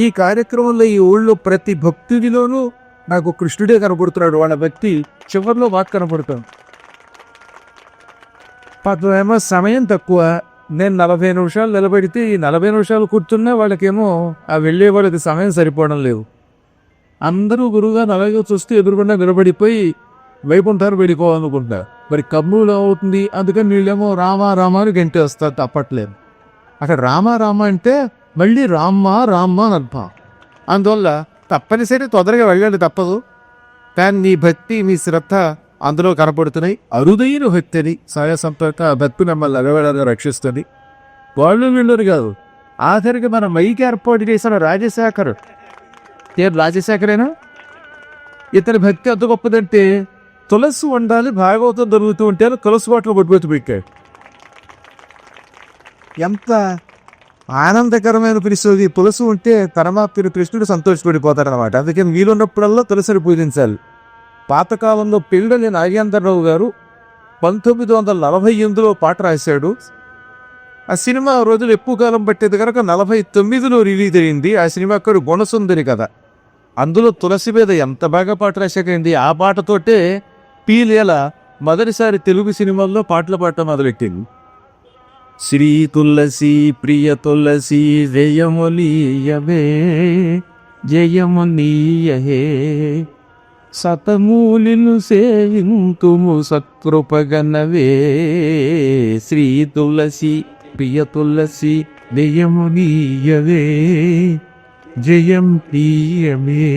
ఈ కార్యక్రమంలో ఈ ఊళ్ళో ప్రతి భక్తుడిలోనూ నాకు కృష్ణుడే కనపడుతున్నాడు. వాళ్ళ భక్తి చివరిలో బాగా కనపడతాం. ఏమో సమయం తక్కువ. నేను 40 నిమిషాలు నిలబడితే ఈ 40 నిమిషాలు కూర్చున్నా వాళ్ళకేమో ఆ వెళ్ళే వాళ్ళకి సమయం సరిపోవడం లేదు. అందరూ గురువుగా అలాగే చూస్తూ ఎదురుకుండా నిలబడిపోయి వైకుంఠాన్ని వెళ్ళిపోవాలనుకుంటారు. మరి కర్నూలు అవుతుంది, అందుకని వీళ్ళేమో రామా రామా అని గంటేస్తారు. తప్పట్లేదు. అక్కడ రామా రామ అంటే మళ్ళీ రామ్మ రామ్మ అని అర్థం. అందువల్ల తప్పనిసరి తొందరగా వెళ్ళండి, తప్పదు. కానీ నీ భక్తి నీ శ్రద్ధ అందులో కనపడుతున్నాయి. అరుదైన భక్తి అని సాయ సంపర్క భక్తి మిమ్మల్ని అలవేళగా రక్షిస్తుంది. వాళ్ళు వీళ్ళని కాదు, ఆఖరికి మన మైకి ఏర్పాటు చేసిన రాజశేఖర్, రాజశేఖరేనా, ఇతని భక్తి అంత గొప్పదంటే తులసి ఉండాలి, భాగవతం దొరుకుతూ ఉంటే తులసి బాటలు పట్టుబెట్టి పెట్టాడు. ఎంత ఆనందకరమైన పరిస్థితి. తులసి ఉంటే పరమాత్ముడు కృష్ణుడు సంతోషపడిపోతారనమాట. అందుకని వీలున్నప్పుడల్లా తులసిని పూజించాలి. పాతకాలంలో పిల్లలి నాగేంద్రరావు గారు 1948లో పాట రాశాడు. ఆ సినిమా రోజులు ఎక్కువ కాలం పట్టేది కనుక 49లో రిలీజ్ అయింది. ఆ సినిమా అక్కడ గుణసుందరి కథ. అందులో తులసి మీద ఎంత బాగా పాట రాశాకండి. ఆ పాటతోటే పీలేల మొదటిసారి తెలుగు సినిమాల్లో పాటలు పాడటం మొదలెట్టింది. శ్రీ తులసి ప్రియ తులసి జయములీయవే జయమునీయహే సతమూలిను సేవింతుము సత్కృపగనవే శ్రీ తులసి ప్రియ తులసి జయమునీయవే జయం తీయమే.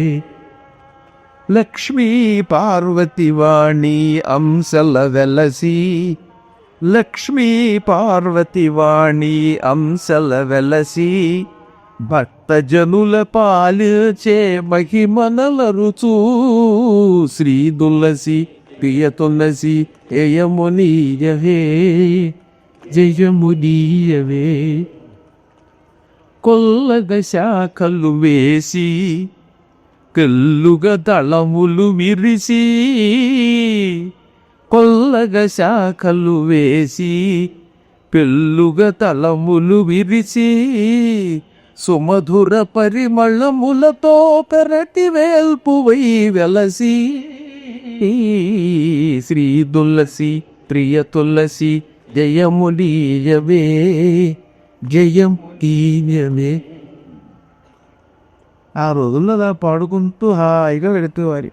లక్ష్మీ పార్వతి వాణి అంశల వెలసి లక్ష్మీ పార్వతి వాణి అంశల వెలసి భక్తజనుల పాలిచే మహిమనలరుచూ శ్రీ తులసి ప్రియ తులసి జయమునీయవే జయమునీయవే. కొల్లగ శాఖలు వేసి కల్లుగా దళములు విరిసి కొల్లగ శాఖలు వేసి పెళ్ళుగా తలములు విరిసి సుమధుర పరిమళములతో పెరటి వేల్పువై వెలసి శ్రీ తులసి ప్రియ తులసి జయమునీయవే జయం తీయమే. ఆ రోజుల్లో అలా పాడుకుంటూ హాయిగా వెళుతేవారి.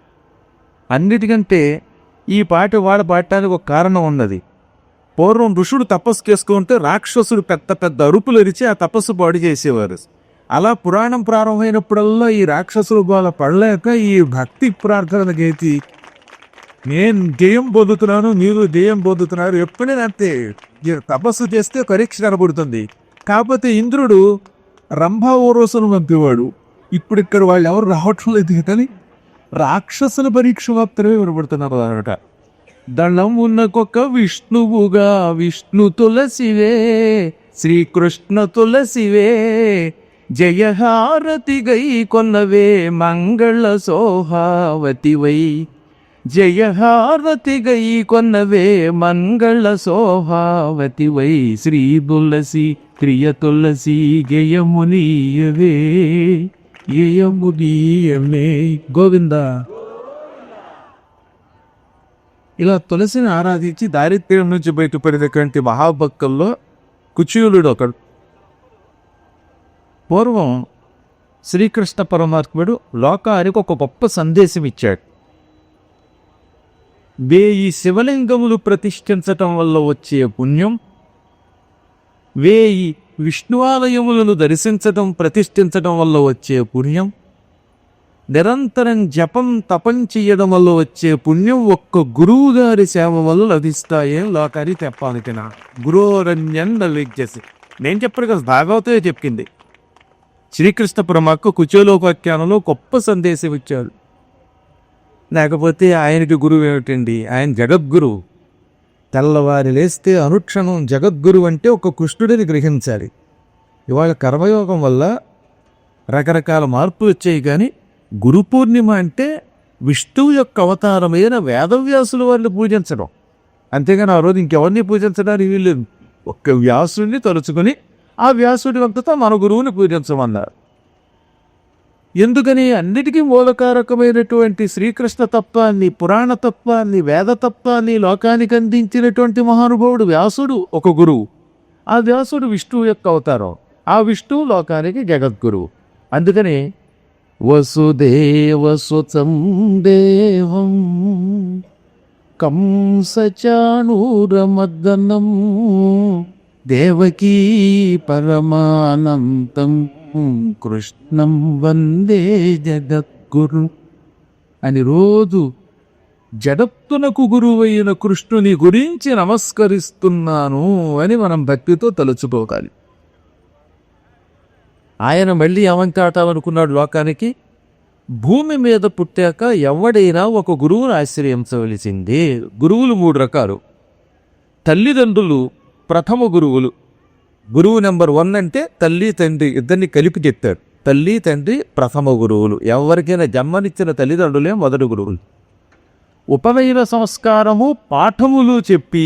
అన్నిటికంటే ఈ పాట వాడ పాడటానికి ఒక కారణం ఉన్నది. పూర్వం ఋషుడు తపస్సు చేసుకుంటే రాక్షసుడు పెద్ద పెద్ద అరుపులు ఇరిచి ఆ తపస్సు పాడు చేసేవారు. అలా పురాణం ప్రారంభమైనప్పుడల్లా ఈ రాక్షసులు బాగా పడలేక ఈ భక్తి ప్రార్థన గీతి, నేను జయం పొందుతున్నాను, మీరు జయం పొందుతున్నారు, ఎప్పుడైనా అంతే. తపస్సు చేస్తే పరీక్ష కనబడుతుంది. కాకపోతే ఇంద్రుడు రంభా ఓరోసును పంపేవాడు. ఇప్పుడు ఇక్కడ వాళ్ళు ఎవరు రావటం లేదు కానీ రాక్షసుల పరీక్ష మాత్రమే వినబడుతున్నారు అనమాట. దళమునకొక విష్ణువుగా విష్ణు తులసివే శ్రీకృష్ణ తులసివే జయహారతి గై కొన్నవే మంగళ సోహావతివై జయహారతి గై కొన్నవే మంగళ సోహావతివై శ్రీ తులసి ప్రియ తులసి జయమునీయవే జయమునీయమే గోవింద. ఇలా తులసిని ఆరాధించి దారిద్ర్యం నుంచి బయటపడినటువంటి మహాభక్తుల్లో కుచేలుడు ఒకడు. పూర్వం శ్రీకృష్ణ పరమాత్ముడు లోకానికి ఒక గొప్ప సందేశం ఇచ్చాడు. 1000 శివలింగములు ప్రతిష్ఠించటం వల్ల వచ్చే పుణ్యం, 1000 విష్ణువాలయములను దర్శించటం ప్రతిష్ఠించటం వల్ల వచ్చే పుణ్యం, నిరంతరం జపం తపం చేయడం వల్ల వచ్చే పుణ్యం ఒక్క గురువు గారి సేవ వల్ల లభిస్తాయే లోకానికి చెప్పాలి. నా గురోరణ్యం లభించేసి నేను చెప్పాను కదా, భాగవతే చెప్పింది. శ్రీకృష్ణ పరమాత్మ కుచేలోపాఖ్యానంలో గొప్ప సందేశం ఇచ్చాడు. లేకపోతే ఆయనకి గురువు ఏమిటండి, ఆయన జగద్గురువు. తెల్లవారి లేస్తే అనుక్షణం జగద్గురు అంటే ఒక కృష్ణుడిని గ్రహించాలి. ఇవాళ కర్మయోగం వల్ల రకరకాల మార్పులు వచ్చాయి, కానీ గురు పూర్ణిమ అంటే విష్ణువు యొక్క అవతారమైన వేదవ్యాసుల వారిని పూజించడం. అంతేగాని ఆ రోజు ఇంకెవరిని పూజించడానికి వీళ్ళు ఒక్క వ్యాసుడిని తలుచుకొని ఆ వ్యాసుడి వంతతో మన గురువుని పూజించమన్నారు. ఎందుకని అన్నిటికీ మూలకారకమైనటువంటి శ్రీకృష్ణ తత్వాన్ని, పురాణ తత్వాన్ని, వేద తత్వాన్ని లోకానికి అందించినటువంటి మహానుభావుడు వ్యాసుడు ఒక గురువు. ఆ వ్యాసుడు విష్ణువు యొక్క అవతారం. ఆ విష్ణువు లోకానికి జగద్గురువు. అందుకని వసుదేవసుతం దేవం కంసచాణూరమర్దనం దేవకీ పరమానందం కృష్ణం వందే జగద్గురు అని రోజు జగత్తునకు గురువైన కృష్ణుని గురించి నమస్కరిస్తున్నాను అని మనం భక్తితో తలుచుకోవాలి. ఆయన మళ్ళీ ఏమంటాటామనుకున్నాడు లోకానికి? భూమి మీద పుట్టాక ఎవడైనా ఒక గురువును ఆశ్రయించవలసిందే. గురువులు 3 రకాలు. తల్లిదండ్రులు ప్రథమ గురువులు. గురువు నెంబర్ 1 అంటే తల్లి తండ్రి ఇద్దరిని కలిపి చెప్తాడు. తల్లి తండ్రి ప్రథమ గురువులు. ఎవరికైనా జన్మనిచ్చిన తల్లిదండ్రులే మొదటి గురువులు. ఉపనయన సంస్కారము పాఠములు చెప్పి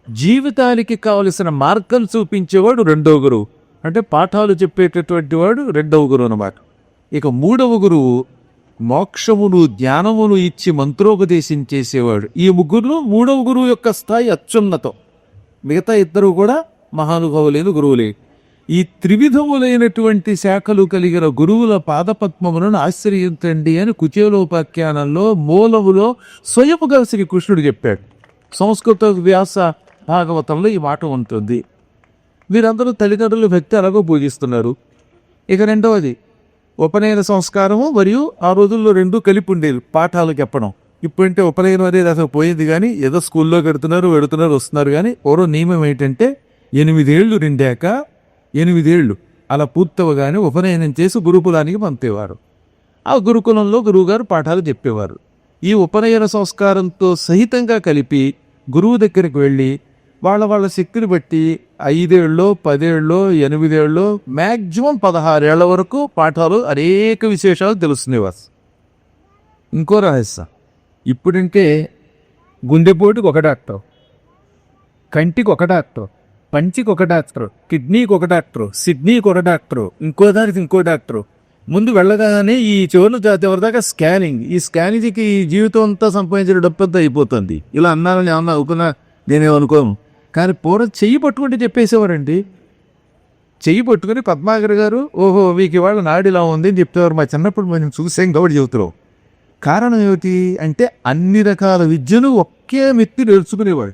జీవితానికి కావలసిన మార్గం చూపించేవాడు 2వ గురువు. అంటే పాఠాలు చెప్పేటటువంటి వాడు 2వ గురువు అన్నమాట. ఇక 3వ గురువు మోక్షమును జ్ఞానమును ఇచ్చి మంత్రోపదేశం చేసేవాడు. ఈ ముగ్గురులో 3వ గురువు యొక్క స్థాయి అత్యున్నతం. మిగతా ఇద్దరు కూడా మహానుభావులైన గురువులే. ఈ త్రివిధములైనటువంటి శాఖలు కలిగిన గురువుల పాదపద్మములను ఆశ్రయించండి అని కుచేలోపాఖ్యానంలో మూలములో స్వయముగా శ్రీకృష్ణుడు చెప్పాడు. సంస్కృత వ్యాస భాగవతంలో ఈ మాట ఉంటుంది. వీరందరూ తల్లిదండ్రుల భక్తి అలాగో పూజిస్తున్నారు. ఇక 2వది ఉపనయన సంస్కారము మరియు ఆ రోజుల్లో 2 కలిపి ఉండేది పాఠాలు చెప్పడం. ఇప్పుడంటే ఉపనయనం అనేది అసలు పోయింది, కానీ ఏదో స్కూల్లో వెడుతున్నారు వస్తున్నారు. కానీ ఓరో నియమం ఏంటంటే 8 ఏళ్ళు నిండాక 8 ఏళ్ళు అలా పూర్తవగానే ఉపనయనం చేసి గురుకులానికి పంపేవారు. ఆ గురుకులంలో గురువుగారు పాఠాలు చెప్పేవారు. ఈ ఉపనయన సంస్కారంతో సహితంగా కలిపి గురువు దగ్గరికి వెళ్ళి వాళ్ళ శక్తిని బట్టి 5 ఏళ్ళో 10 ఏళ్ళో 8 ఏళ్ళో మ్యాక్సిమం 16 ఏళ్ల వరకు పాఠాలు అనేక విశేషాలు తెలుసుకునేవారు. ఇంకో రహస్యం, ఇప్పుడంటే గుండెపోటుకి ఒక డాక్టర్, కంటికి ఒక డాక్టర్, పంచికి ఒక డాక్టర్, కిడ్నీకి ఒక డాక్టర్, సిడ్నీకి ఒక డాక్టర్, ఇంకో దానికి ఇంకో డాక్టర్. ముందు వెళ్ళగానే ఈ చివరి దాకా స్కానింగ్. ఈ స్కానింగ్కి జీవితం అంతా సంపాదించిన డబ్బంతా అయిపోతుంది. ఇలా అన్నారని ఏమన్నా అవుతున్నా నేనేమనుకోను. కానీ పూర్వం చెయ్యి పట్టుకుంటే చెప్పేసేవారండి. చెయ్యి పట్టుకుని పద్మాకర్ గారు ఓహో మీకు ఇవాళ నాడిలా ఉంది అని చెప్పేవారు. మా చిన్నప్పుడు మేము చూసాం కాబట్టి చెబుతున్నాం. కారణం ఏమిటి అంటే అన్ని రకాల విద్యను ఒకే వ్యక్తి నేర్చుకునేవాడు.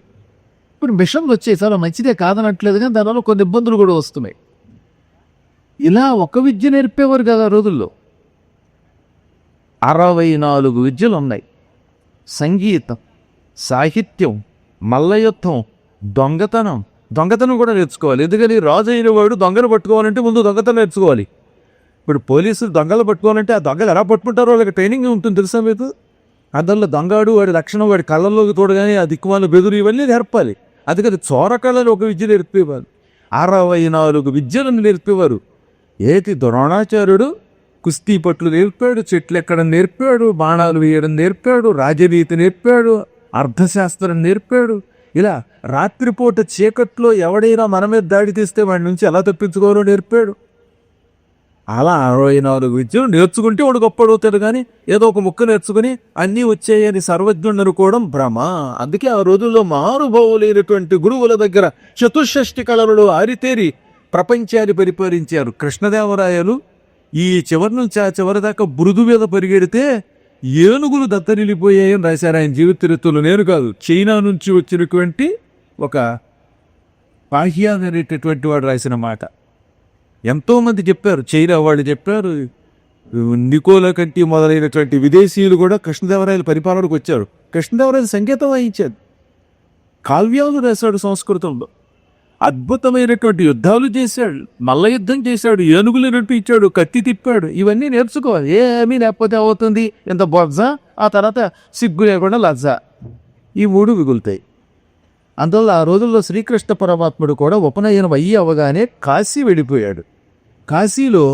ఇప్పుడు మిషన్లు వచ్చాయి, చాలా మంచిదే కాదనట్లేదు, కానీ దానివల్ల కొన్ని ఇబ్బందులు కూడా వస్తున్నాయి. ఇలా ఒక విద్య నేర్పేవారు కదా రోజుల్లో. 64 విద్యలు ఉన్నాయి. సంగీతం, సాహిత్యం, మల్లయుద్ధం, దొంగతనం కూడా నేర్చుకోవాలి. ఎందుకని రాజు అయిన వాడు దొంగను పట్టుకోవాలంటే ముందు దొంగతనం నేర్చుకోవాలి. ఇప్పుడు పోలీసులు దొంగలు పట్టుకోవాలంటే ఆ దొంగలు ఎలా పట్టుకుంటారో వాళ్ళకి ట్రైనింగ్ ఉంటుంది తెలుసా మీకు. అందులో దొంగాడు వాడి లక్షణం, వాడి కళ్ళల్లోకి తోడగానే ఆ దిక్కుమాల బెదురు ఇవన్నీ నేర్పాలి. అందుకని చోర కళని ఒక విద్య నేర్పేవారు. 64 విద్యలను నేర్పేవారు. ఏటి ద్రోణాచార్యుడు కుస్తీ పట్లు నేర్పాడు, చెట్లు ఎక్కడం నేర్పాడు, బాణాలు వేయడం నేర్పాడు, రాజనీతి నేర్పాడు, అర్థశాస్త్రం నేర్పాడు. ఇలా రాత్రిపూట చీకట్లో ఎవడైనా మన మీద దాడి తీస్తే వాడి నుంచి ఎలా తప్పించుకోవాలో నేర్పాడు. అలా 64 విద్యలు నేర్చుకుంటే వాడు గొప్పడవుతాడు. కానీ ఏదో ఒక ముక్క నేర్చుకుని అన్నీ వచ్చాయని సర్వజ్ఞుడు అనుకోవడం భ్రమ. అందుకే ఆ రోజుల్లో మహానుభావులైనటువంటి గురువుల దగ్గర చతుషష్టి కళలలో ఆరితేరి ప్రపంచాన్ని పరిపాలించారు. కృష్ణదేవరాయలు ఈ చివరి నుంచి ఆ చివరి దాకా బురుదు మీద పరిగెడితే ఏనుగులు దత్తనిలిపోయాయని రాశారు ఆయన జీవిత చరిత్రలో. నేను కాదు, చైనా నుంచి వచ్చినటువంటి ఒక పాహియాన్ అనేటటువంటి వాడు రాసిన మాట. ఎంతోమంది చెప్పారు, చైనా వాళ్ళు చెప్పారు, నికోలా కంటి మొదలైనటువంటి విదేశీయులు కూడా కృష్ణదేవరాయల పరిపాలనకు వచ్చారు. కృష్ణదేవరాయలు సంగీతం వాయించాడు, కావ్యాలు రాశాడు, సంస్కృతంలో అద్భుతమైనటువంటి యుద్ధాలు చేశాడు, మల్ల యుద్ధం చేశాడు, ఏనుగులు నడిపించాడు, కత్తి తిప్పాడు. ఇవన్నీ నేర్చుకోవాలి. ఏమీ లేకపోతే అవుతుంది ఎంత బొజ్జ, ఆ తర్వాత సిగ్గు లేకుండా లజ్జ, ఈ 3 మిగులుతాయి. అందువల్ల ఆ రోజుల్లో శ్రీకృష్ణ పరమాత్ముడు కూడా ఉపనయనం అయ్యి అవగానే కాశీ వెళ్ళిపోయాడు. కాశీలో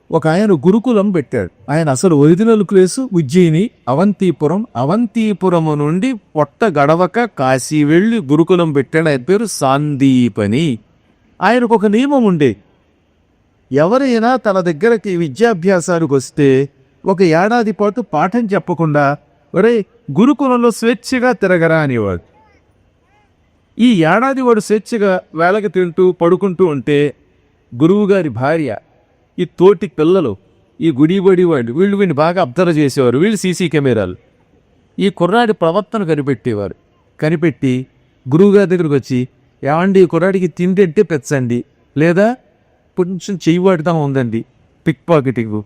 ఒక ఆయన గురుకులం పెట్టాడు. ఆయన అసలు ఒరిజినల్ ప్లేసు ఉజ్జయిని, అవంతిపురం. అవంతిపురము నుండి పొట్ట గడవక కాశీ వెళ్ళి గురుకులం పెట్టాడు. ఆయన పేరు సాందీపని. ఆయనకు ఒక నియమం ఉండేది. ఎవరైనా తన దగ్గరకి విద్యాభ్యాసానికి వస్తే ఒక ఏడాది పాటు పాఠం చెప్పకుండా ఒరే గురుకులంలో స్వేచ్ఛగా తిరగరా అనేవాడు. ఈ ఏడాది వాడు స్వేచ్ఛగా వేళకి తింటూ పడుకుంటూ ఉంటే గురువుగారి భార్య, ఈ తోటి పిల్లలు, ఈ గుడిబడి వాళ్ళు వీడిని బాగా అబ్జర్వ్ చేసేవారు. వీళ్ళు సీసీ కెమెరాలు. ఈ కుర్రాడి ప్రవర్తన కనిపెట్టేవారు. కనిపెట్టి గురువుగారి దగ్గరికి వచ్చి, ఏమండి ఈ కుర్రాడికి తింటే పెంచండి, లేదా కొంచెం చెయ్యివాడుతనం ఉందండి, పిక్ పాకెటింగ్,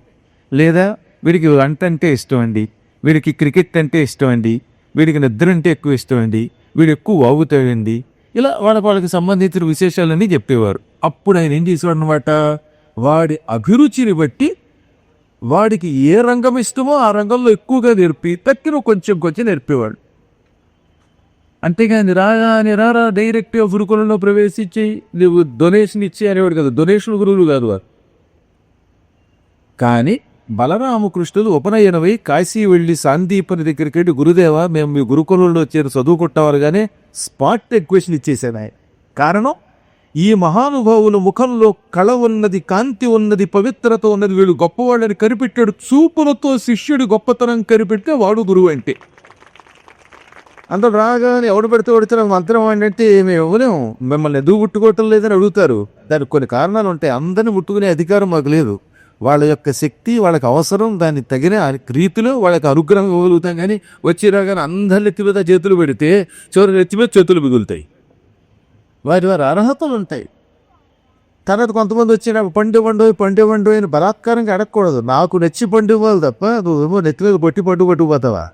లేదా వీడికి వంట అంటే ఇష్టం అండి, వీడికి క్రికెట్ అంటే ఇష్టం అండి, వీడికి నిద్ర అంటే ఎక్కువ ఇష్టం అండి, వీడు ఎక్కువ వాగుతాడండి, ఇలా వాళ్ళకి సంబంధించిన విశేషాలన్నీ చెప్పేవారు. అప్పుడు ఆయన ఏం చేసేవాడు అనమాట, వాడి అభిరుచిని బట్టి వాడికి ఏ రంగం ఇష్టమో ఆ రంగంలో ఎక్కువగా నేర్పి తక్కిన కొంచెం నేర్పేవాడు. అంతేగాని రారా డైరెక్ట్గా గురుకులంలో ప్రవేశించి నువ్వు డొనేషన్ ఇచ్చి అనేవాడు కదా. డొనేషన్ గురువులు కాదు వారు. కానీ బలరామకృష్ణులు ఉపనయనమై కాశీ వెళ్ళి సాందీపని దగ్గరికి వెళ్ళి, గురుదేవా మేము మీ గురుకులంలో చేరి చదువుకుంటావారుగానే స్పాట్ ఎక్వేషన్ ఇచ్చేసాను ఆయన. కారణం, ఈ మహానుభావుల ముఖంలో కళ ఉన్నది, కాంతి ఉన్నది, పవిత్రత ఉన్నది, వీళ్ళు గొప్పవాళ్ళని కనిపెట్టాడు. చూపులతో శిష్యుడి గొప్పతనం కనిపెడితే వాడు గురువు అంటే. అందరూ రాగానే ఎవడు పెడితే పడితే మంత్రం అంటే మేము ఇవ్వలేము, మిమ్మల్ని ఎందుకు ముట్టుకోవటం లేదని అడుగుతారు. దానికి కొన్ని కారణాలు ఉంటాయి. అందరిని ముట్టుకునే అధికారం మాకు లేదు. వాళ్ళ యొక్క శక్తి, వాళ్ళకి అవసరం, దాన్ని తగిన రీతిలో వాళ్ళకి అనుగ్రహం ఇవ్వగలుగుతాం. కానీ వచ్చి రాగానే అందరి నెత్తి మీద చేతులు పెడితే చివరి నెత్తి మీద చేతులు మిగులుతాయి. వారి అర్హతలు ఉంటాయి. తర్వాత కొంతమంది వచ్చిన పండు అని బలాత్కారంగా అడగకూడదు. నాకు నచ్చి పండు ఇవ్వాలి తప్ప నువ్వేమో నెత్తి మీద పట్టుకుపోతావా?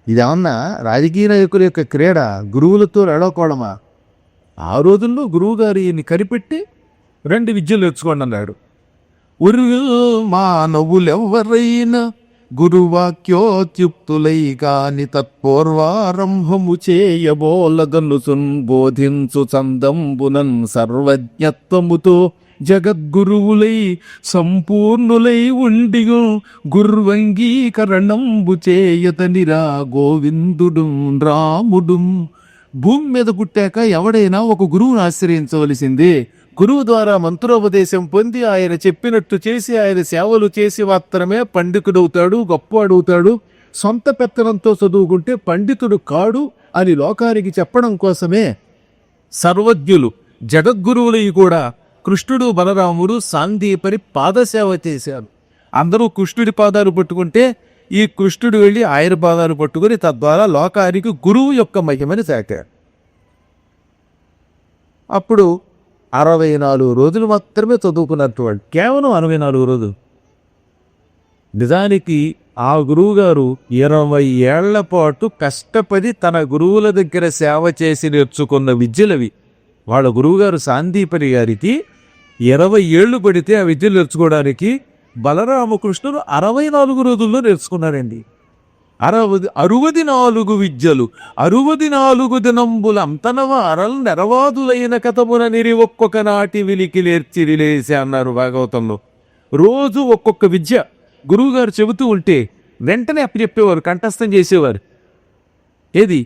ఇదేమన్నా రాజకీయ నాయకుల యొక్క క్రీడ, గురువులతో అడగకూడమా? ఆ రోజుల్లో గురువు గారు ఈయన్ని కనిపెట్టి 2 విద్యలు నేర్చుకోండి అన్నాడు. మానవులెవ్వరైనా గురువాక్యోత్యుక్తులై కాని తత్పూర్వారంభము చేయబోలగనుసున్ బోధించు చందంబునన్ సర్వజ్ఞత్వముతో జగద్గురువులై సంపూర్ణులై ఉండియు గుర్వంగీకరణంబు చేయతనిరా గోవిందుడు రాముడు. భూమి మీద పుట్టాక ఎవడైనా ఒక గురువును ఆశ్రయించవలసిందే. గురువు ద్వారా మంత్రోపదేశం పొంది ఆయన చెప్పినట్టు చేసి ఆయన సేవలు చేసి మాత్రమే పండితుడవుతాడు, గొప్పవాడవుతాడు. సొంత పెత్తనంతో చదువుకుంటే పండితుడు కాడు అని లోకానికి చెప్పడం కోసమే సర్వజ్ఞులు జగద్గురువులై కూడా కృష్ణుడు బలరాముడు సాందీపని పాదసేవ చేశారు. అందరూ కృష్ణుడి పాదాలు పట్టుకుంటే ఈ కృష్ణుడు వెళ్ళి ఆయన పాదాలు పట్టుకుని తద్వారా లోకానికి గురువు యొక్క మహిమని సాకారు. అప్పుడు 64 రోజులు మాత్రమే చదువుకున్నట్టు వాడు, కేవలం 64 రోజులు. నిజానికి ఆ గురువు గారు 20 ఏళ్ల పాటు కష్టపడి తన గురువుల దగ్గర సేవ చేసి నేర్చుకున్న విద్యలవి. వాళ్ళ గురువుగారు సాందీపని గారికి 20 ఏళ్ళు పడితే ఆ విద్యలు నేర్చుకోవడానికి బలరామకృష్ణుడు 64 రోజుల్లో నేర్చుకున్నారండి. 64 విద్యలు 64 దినంబుల అంతనవ అరల్ నెరవాదులైన కథమున నిరి ఒక్కొక్క నాటి విలికి నేర్చిరిలేసి అన్నారు భాగవతంలో. రోజు ఒక్కొక్క విద్య గురువుగారు చెబుతూ ఉంటే వెంటనే అప్పచెప్పేవారు, కంఠస్థం చేసేవారు. ఏది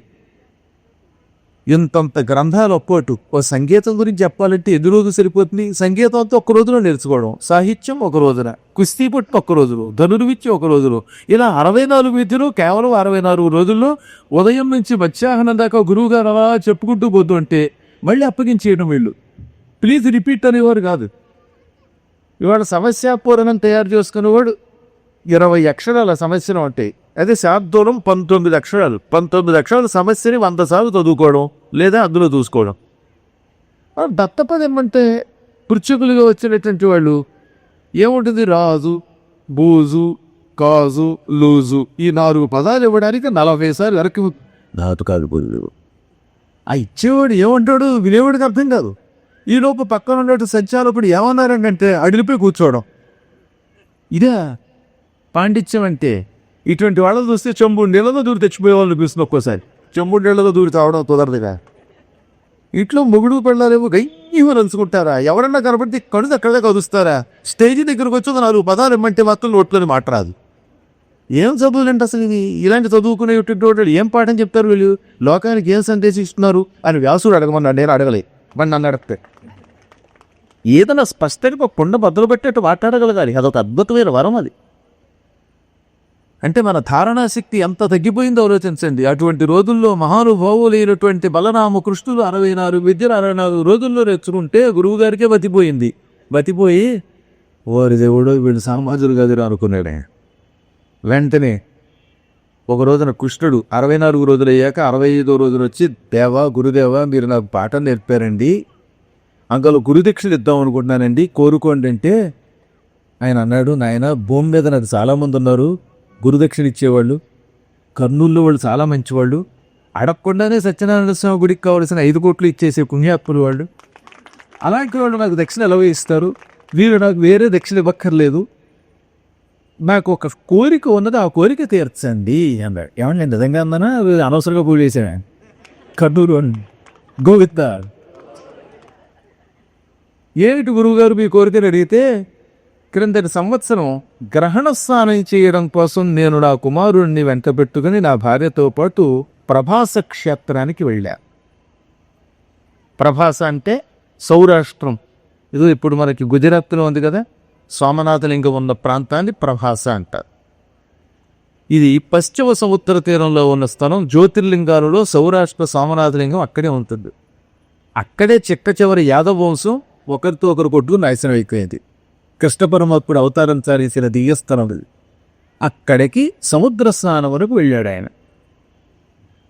ఇంతంత గ్రంథాలు ఒక్కోటు. ఓ సంగీతం గురించి చెప్పాలంటే ఎన్ని రోజులు సరిపోతుంది? సంగీతం అంతా ఒక్క రోజులో నేర్చుకోవడం, సాహిత్యం ఒక రోజున, కుస్తీ పట్టు ఒక రోజులో, ధనుర్విద్య ఒక రోజులో, ఇలా 64 విద్యలు కేవలం 64 రోజుల్లో ఉదయం నుంచి మధ్యాహ్నం దాకా గురువు గారు అలా చెప్పుకుంటూ పోతూ ఉంటే మళ్ళీ అప్పగించేయడం. వీళ్ళు ప్లీజ్ రిపీట్ అనేవారు కాదు. ఇవాళ సమస్యాపూరణం తయారు చేసుకునేవాడు 20 అక్షరాల సమస్యలు ఉంటాయి. అదే శాబ్దూలం 19 అక్షరాలు. 19 అక్షరాల సమస్యని 100 సార్లు చదువుకోవడం లేదా అందులో చూసుకోవడం. దత్తపదం ఏమంటే పృచ్ఛకులుగా వచ్చినటువంటి వాళ్ళు ఏముంటుంది, రాజు, బూజు, కాజు, లూజు, ఈ 4 పదాలు ఇవ్వడానికి 40 సార్లు వరకు నాటు కాదు బుద్ధు. ఆ ఇచ్చేవాడు ఏమంటాడు వినేవాడికి అర్థం కాదు. ఈ లోపు పక్కన ఉన్నట్టు సంచాలకుడు ఏమన్నారంటే అడిలిపోయి కూర్చోవడం. ఇదే పాండిత్యం అంటే. ఇటువంటి వాళ్ళని చూస్తే చెంబు నీళ్ళలో దూరి తెచ్చిపోయే వాళ్ళు అనిపిస్తుంది. ఒక్కోసారి చెంబు నీళ్ళలో దూరి తావడం కుదరదుగా. ఇంట్లో మొగుడు పెళ్ళాలేమో గయ్యమని అనుకుంటారా? ఎవరన్నా కనబడితే కడుదు అక్కడే కదుస్తారా? స్టేజీ దగ్గరకు వచ్చి 4 పదాలు ఇమ్మంటే మాత్రం నోట్లోని మాట రాదు. ఏం చదువులంటే అసలు ఇది? ఇలాంటి చదువుకునేటువంటి వాడు ఏం పాఠం చెప్తారు వీళ్ళు? లోకానికి ఏం సందేశిస్తున్నారు అని వ్యాసుడు అడగమన్నాడు, నేను అడగలే. మరి నన్ను అడిగితే ఏదైనా స్పష్టంగా ఒక కుండ బద్దలు పెట్టేట్టు మాట్లాడగలగాలి. అదొక అద్భుతమైన వరం అది. అంటే మన ధారణాశక్తి ఎంత తగ్గిపోయిందో ఆలోచించండి. అటువంటి రోజుల్లో మహానుభావులైనటువంటి బలరామకృష్ణులు 64 విద్యలు 64 రోజుల్లో నేర్చుకుంటే గురువు గారికే బతిపోయింది. బతిపోయి ఓరి దేవుడు వీళ్ళు సామాజులు గదిరా అనుకున్నాడే. వెంటనే ఒక రోజున కృష్ణుడు 64 రోజులు అయ్యాక 65వ రోజున వచ్చి, దేవా గురుదేవా మీరు నాకు పాఠం నేర్పారండి, అంకలు గురుదక్షిణ ఇద్దాం అనుకుంటున్నానండి, కోరుకోండి అంటే ఆయన అన్నాడు, నాయన భూమి మీద నాకు చాలామంది ఉన్నారు గురుదక్షిణ ఇచ్చేవాళ్ళు. కర్నూలులో వాళ్ళు చాలా మంచివాళ్ళు. అడగకుండానే సత్యనారాయణ స్వామి గుడికి కావలసిన 5 కోట్లు ఇచ్చేసే పుణ్యాత్ములు వాళ్ళు. అలాంటి వాళ్ళు నాకు దక్షిణ ఎలా ఇస్తారు? వీరు నాకు వేరే దక్షిణ ఇవ్వక్కర్లేదు, నాకు ఒక కోరిక ఉన్నది, ఆ కోరిక తీర్చండి అన్నాడు. ఏమండి నిజంగా అందనా అనవసరంగా పూజ చేసాను కర్నూలు అని గోవింద. ఏమిటి గురువుగారు మీ కోరికను అడిగితే, క్రిందటి సంవత్సరం గ్రహణ స్నానం చేయడం కోసం నేను నా కుమారుడిని వెంట పెట్టుకుని నా భార్యతో పాటు ప్రభాస క్షేత్రానికి వెళ్ళా. ప్రభాస అంటే సౌరాష్ట్రం. ఇది ఇప్పుడు మనకి గుజరాత్లో ఉంది కదా, సోమనాథలింగం ఉన్న ప్రాంతాన్ని ప్రభాస అంటారు. ఇది పశ్చిమ సముద్ర తీరంలో ఉన్న స్థలం. జ్యోతిర్లింగాలలో సౌరాష్ట్ర సోమనాథలింగం అక్కడే ఉంటుంది. అక్కడే చిట్ట చివరి యాదవ వంశం ఒకరితో ఒకరు కొట్టుకు నాశనం అయిపోయింది. కృష్ణ పరమాత్ముడు అవతారం చాలేసిన దివ్యస్థలం ఇది. అక్కడికి సముద్ర స్నానం వరకు వెళ్ళాడు ఆయన.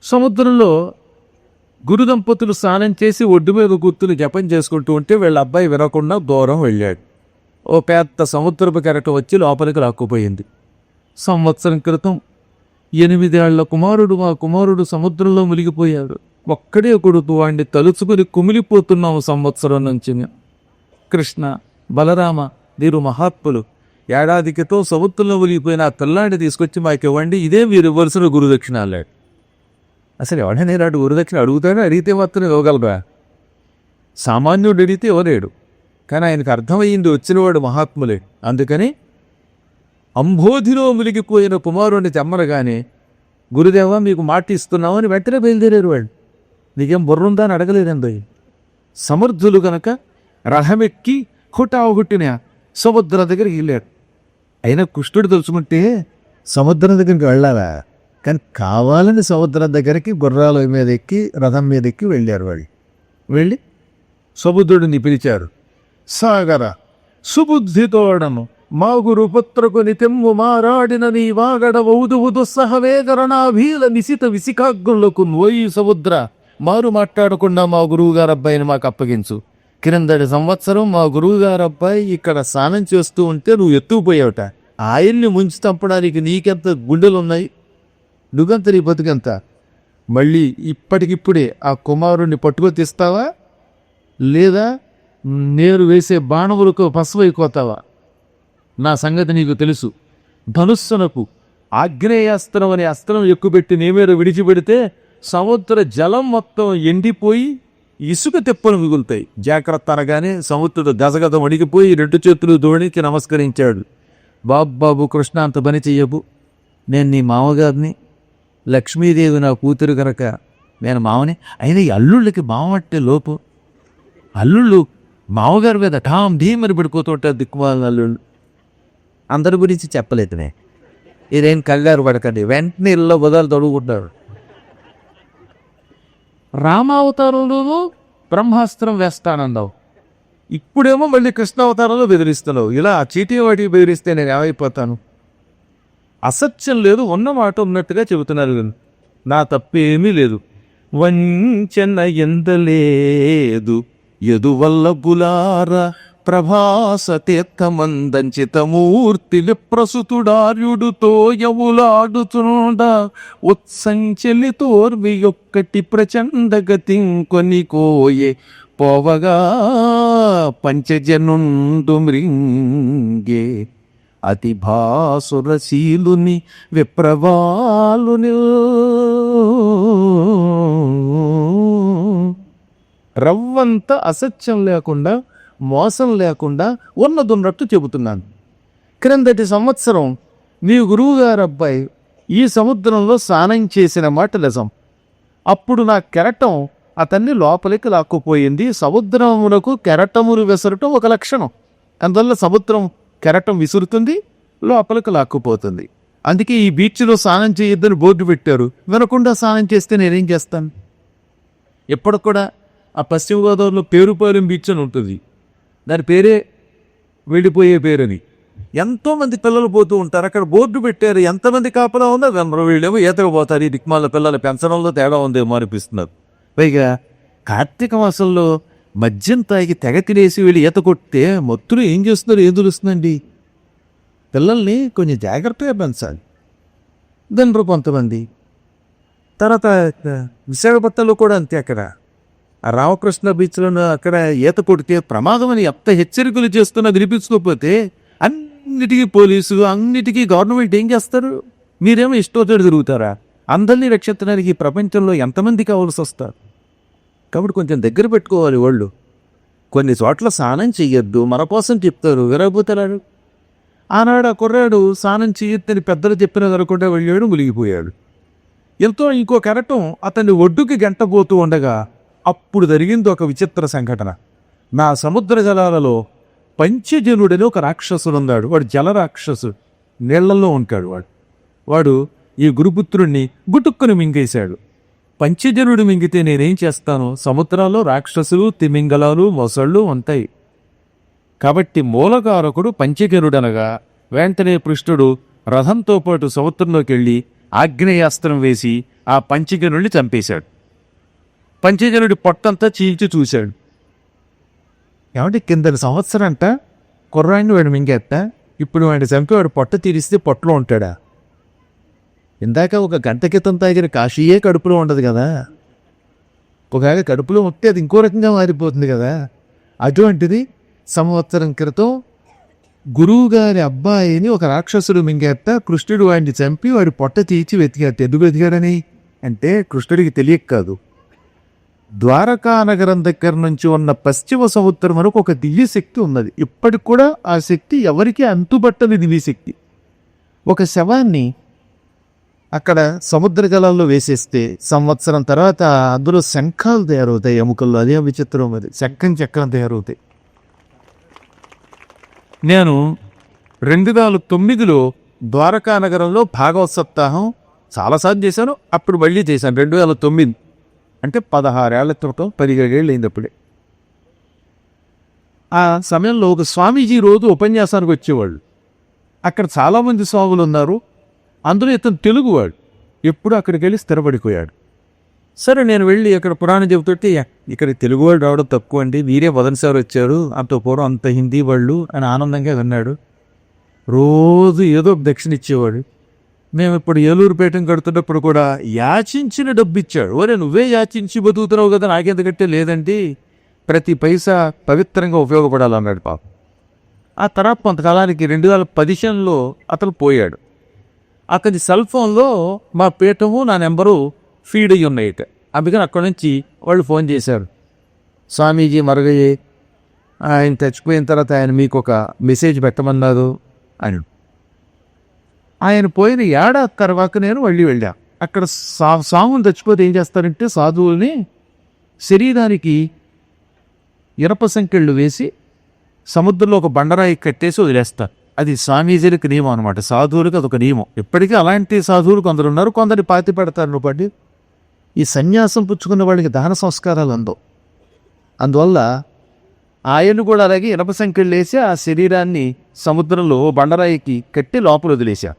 సముద్రంలో గురు దంపతులు స్నానం చేసి ఒడ్డు మీద కూర్చుని జపం చేసుకుంటూ ఉంటే వీళ్ళ అబ్బాయి వినకుండా దూరం వెళ్ళాడు. ఓ పెద్ద సముద్రపు కెరటం వచ్చి లోపలికి లాక్కుపోయింది. సంవత్సరం క్రితం 8 ఏళ్ల కుమారుడు, మా కుమారుడు సముద్రంలో మునిగిపోయాడు. ఒక్కడే కొడుకు, వాడిని తలుచుకుని కుమిలిపోతున్నాము సంవత్సరం నుంచి. కృష్ణ బలరామ వీరు మహాత్ములు, ఏడాది క్రితం సముద్రంలో మునిగిపోయిన ఆ పిల్లాడిని తీసుకొచ్చి మాకు ఇవ్వండి, ఇదే మీరు ఇవ్వాల్సిన గురుదక్షిణ అన్నాడు. అసలు ఎవడైనా నాడు గురుదక్షిణ అడుగుతాడో, అడిగితే మాత్రం ఇవ్వగలరా? సామాన్యుడు అడిగితే ఇవ్వలేడు. కానీ ఆయనకు అర్థమయ్యింది వచ్చినవాడు మహాత్ములే. అందుకని అంబోధిలో మునిగిపోయిన కుమారుడిని తెమ్మనగానే, గురుదేవా మీకు మాట ఇస్తున్నామని వెంటనే బయలుదేరారు వాళ్ళు. నీకేం బుర్రుందా అని అడగలేదండి. సమర్థులు గనక రథమెక్కి హుటాహుట్టిన సముద్రం దగ్గరికి వెళ్ళారు. అయినా కృష్ణుడు తెలుసుకుంటే సముద్రం దగ్గరికి వెళ్ళాలా, కానీ కావాలని సముద్రం దగ్గరికి గుర్రాల మీద ఎక్కి రథం మీద ఎక్కి వెళ్ళారు. వాళ్ళు వెళ్ళి సముద్రుడిని పిలిచారు. సాగర సుబుద్ధితోడను మా గురు పుత్రకు తెమ్ము మారాడిన నీ వాగడ ఔదువు దుస్సహవేగరణాభీల నిశిత విసికాగ్నులకు నోయి సముద్ర, మారు మాట్లాడకుండా మా గురువుగారు అబ్బాయిని మాకు అప్పగించు. క్రిందటి సంవత్సరం మా గురువుగారు అబ్బాయి ఇక్కడ స్నానం చేస్తూ ఉంటే నువ్వు ఎత్తుకుపోయావుట. ఆయన్ని ముంచి చంపడానికి నీకెంత గుండెలున్నాయి, నువ్వెంత నీ బతుకెంత? మళ్ళీ ఇప్పటికిప్పుడే ఆ కుమారుణ్ణి పట్టుకొని తీస్తావా, లేదా నేను వేసే బాణములకు పసువైపోతావా? నా సంగతి నీకు తెలుసు. ధనుస్సునకు ఆగ్నేయాస్త్రం అనే అస్త్రం ఎక్కుపెట్టి నీ మీద విడిచిపెడితే సముద్ర జలం మొత్తం ఎండిపోయి ఇసుక తెప్పలు మిగులుతాయి. జాగ్రత్త అనగానే సముద్రుడు గజగజ వణికిపోయి 2 చేతులు దోణికి నమస్కరించాడు. బాబు కృష్ణ, అంత పని చెయ్యవు. నేను నీ మామగారిని, లక్ష్మీదేవి నా కూతురు కనుక నేను మామని. అయినా ఈ అల్లుళ్ళకి మామంటే లోపు. అల్లుళ్ళు మామగారి మీద ఠామ్ ఢీమని పడిపోతుంటారు దిక్కుమాలిన అల్లుళ్ళు. అందరి గురించి చెప్పలేదునే, ఇదేం కళ్ళారు పడకండి. వెంటనే ఇళ్ళలో బుధాలు తొడుగుకుంటారు. రామావతారంలోనూ బ్రహ్మాస్త్రం వేస్తానన్నావు, ఇప్పుడేమో మళ్ళీ కృష్ణావతారంలో బెదిరిస్తున్నావు. ఇలా చీటీ వాటికి బెదిరిస్తే నేను ఏమైపోతాను? అసత్యం లేదు, ఉన్నమాట ఉన్నట్టుగా చెబుతున్నారు. నా తప్పేమీ లేదు. వంచన ఎందలేదు ఎదువల్ల బులార ప్రభాస తీర్థమందంచితమూర్తిలి ప్రసుతుడార్యుడుతో యవులాడుతుండ ఉత్సంచలితోర్వి ఒక్కటి ప్రచండగతింకొని కోయే పోవగా పంచజనుండు మృంగే అతి భాసురశీలుని విప్రవాలుని రవ్వంత అసత్యం లేకుండా మోసం లేకుండా ఉన్నదున్నట్టు చెబుతున్నాను. క్రిందటి సంవత్సరం మీ గురువుగారు అబ్బాయి ఈ సముద్రంలో స్నానం చేసిన మాట నిజం. అప్పుడు నా కెరటం అతన్ని లోపలికి లాక్కుపోయింది. సముద్రమునకు కెరటములు విసరటం ఒక లక్షణం. అందువల్ల సముద్రం కెరటం విసురుతుంది, లోపలికి లాక్కుపోతుంది. అందుకే ఈ బీచ్లో స్నానం చేయొద్దని బోర్డు పెట్టారు. వినకుండా స్నానం చేస్తే నేనేం చేస్తాను? ఎప్పటికి కూడా ఆ పశ్చిమ గోదావరిలో పేరుపాలెం బీచ్ అని ఉంటుంది. దాని పేరే వెళ్ళిపోయే పేరని. ఎంతోమంది పిల్లలు పోతూ ఉంటారు. అక్కడ బోర్డు పెట్టారు. ఎంతమంది కాపలా ఉందో అందరూ వీళ్ళేమో ఈతకు పోతారు. ఈ దిక్మాల పిల్లల పెంచడంలో తేడా ఉందేమో అనిపిస్తున్నారు. పైగా కార్తీక మాసంలో మద్యం తాగి తెగ తినేసి వీళ్ళు ఈత కొట్టే మొత్తులు ఏం చేస్తున్నారు ఏం తెలుస్తుందండి? పిల్లల్ని కొంచెం జాగ్రత్తగా పెంచాలి. దానిలో కొంతమంది తర్వాత విశాఖపట్నంలో కూడా అంతే. అక్కడ ఆ రామకృష్ణ బీచ్లో అక్కడ ఈత కొడితే ప్రమాదం అని ఎంత హెచ్చరికలు చేస్తున్నా వినిపించుకోకపోతే అన్నిటికీ పోలీసు, అన్నిటికీ గవర్నమెంట్ ఏం చేస్తారు? మీరేమో ఇష్టోత్తడు తిరుగుతారా? అందరినీ రక్షించడానికి ఈ ప్రపంచంలో ఎంతమంది కావాల్సి వస్తారు? కాబట్టి కొంచెం దగ్గర పెట్టుకోవాలి వాళ్ళు. కొన్ని చోట్ల స్నానం చెయ్యొద్దు మన కోసం చెప్తారు, విరగపోతారు. ఆనాడు ఆ కుర్రాడు స్నానం చెయ్యొద్దని పెద్దలు చెప్పిన జరగకుండా వెళ్ళాడు, మునిగిపోయాడు. ఎంతో ఇంకో కెరటం అతన్ని ఒడ్డుకి గంటపోతూ ఉండగా అప్పుడు జరిగింది ఒక విచిత్ర సంఘటన. నా సముద్ర జలాలలో పంచజనుడని ఒక రాక్షసుడు ఉన్నాడు. వాడు జల రాక్షసుడు, నీళ్లలో ఉంటాడు. వాడు ఈ గురుపుత్రుణ్ణి గుటుక్కుని మింగేశాడు. పంచజనుడు మింగితే నేనేం చేస్తాను? సముద్రాల్లో రాక్షసులు, తిమింగలాలు, మొసళ్ళు ఉంటాయి. కాబట్టి మూలకారకుడు పంచజనుడనగా వెంటనే పృష్ఠుడు రథంతో పాటు సముద్రంలోకి వెళ్ళి ఆగ్నేయాస్త్రం వేసి ఆ పంచజనుడిని చంపేశాడు. పంచజనుడి పొట్టంతా చీల్చి చూశాడు. ఏమంటే కింద సంవత్సరం అంట కుర్రాయిని వాడు మింగేస్తా, ఇప్పుడు వాడిని చంపి వాడు పొట్ట తీరిస్తే పొట్టలో ఉంటాడా? ఇందాక ఒక గంట క్రితం తాగిన కాశీయే కడుపులో ఉండదు కదా. ఒకవేళ కడుపులో ఉంటే అది ఇంకో రకంగా మారిపోతుంది కదా. అటువంటిది సంవత్సరం క్రితం గురువుగారి అబ్బాయిని ఒక రాక్షసుడు మింగేస్తా, కృష్ణుడు వాడిని చంపి వాడి పొట్ట తీర్చి వెతికాడు. ఎందుకు వెతికాడని అంటే కృష్ణుడికి తెలియక కాదు. ద్వారకా నగరం దగ్గర నుంచి ఉన్న పశ్చిమ సముద్రం వరకు ఒక దివ్య శక్తి ఉన్నది. ఇప్పటికి కూడా ఆ శక్తి ఎవరికీ అంతుబట్టని దివ్య శక్తి. ఒక శవాన్ని అక్కడ సముద్ర జలాల్లో వేసేస్తే సంవత్సరం తర్వాత అందులో శంఖాలు తయారవుతాయి ఎముకల్లో. అదే విచిత్రం. అది శంఖం చక్రం తయారవుతాయి. నేను 2009లో ద్వారకా నగరంలో భాగవత్ సప్తాహం చాలాసార్లు చేశాను. అప్పుడు మళ్ళీ చేశాను 2009, అంటే 16 ఏళ్ల క్రితం, 17 ఏళ్ళు అయింది అప్పుడే. ఆ సమయంలో ఒక స్వామీజీ రోజు ఉపన్యాసానికి వచ్చేవాళ్ళు. అక్కడ చాలామంది స్వాములు ఉన్నారు. అందులో ఇతను తెలుగువాడు. ఎప్పుడు అక్కడికి వెళ్ళి స్థిరపడిపోయాడు. సరే నేను వెళ్ళి అక్కడ పురాణం చెబుతుంటే, ఇక్కడ తెలుగు వాళ్ళు రావడం తక్కువ అండి, మీరే మొదటిసారి వచ్చారు, అంత పూర్వం అంత హిందీ వాళ్ళు అని ఆనందంగా విన్నాడు. రోజు ఏదో ఒక దక్షిణ ఇచ్చేవాడు. మేము ఇప్పుడు ఏలూరుపేటం కడుతున్నప్పుడు కూడా యాచించిన డబ్బు ఇచ్చాడు. ఓరే నువ్వే యాచించి బతుకుతున్నావు కదా, నాకెందుకంటే లేదండి, ప్రతి పైసా పవిత్రంగా ఉపయోగపడాలన్నాడు పాపం. ఆ తర్వాత కొంతకాలానికి 2015లో అతను పోయాడు. అతని సెల్ ఫోన్లో మా పీఠము నా నెంబరు ఫీడ్ అయ్యి ఉన్నాయి. అందుకని అక్కడి నుంచి వాళ్ళు ఫోన్ చేశారు, స్వామీజీ మరుగయ్యే, ఆయన చచ్చిపోయిన తర్వాత ఆయన మీకు ఒక మెసేజ్ పెట్టమన్నారు అని. ఆయన పోయిన ఏడాది తర్వాత నేను మళ్ళీ వెళ్ళా. అక్కడ స్వాములు చచ్చిపోతే ఏం చేస్తారంటే సాధువుల్ని శరీరానికి ఇనప సంకెళ్ళు వేసి సముద్రంలో ఒక బండరాయి కట్టేసి వదిలేస్తారు. అది స్వామీజీలకు నియమం అనమాట. సాధువులకు అదొక నియమం. ఇప్పటికీ అలాంటి సాధువులు కొందరు ఉన్నారు. కొందరిని పాతి పెడతారు. పడి ఈ సన్యాసం పుచ్చుకున్న వాళ్ళకి దహన సంస్కారాలు అందవు. అందువల్ల ఆయన కూడా అలాగే ఇనప సంఖ్యలు వేసి ఆ శరీరాన్ని సముద్రంలో బండరాయికి కట్టి లోపల వదిలేశారు.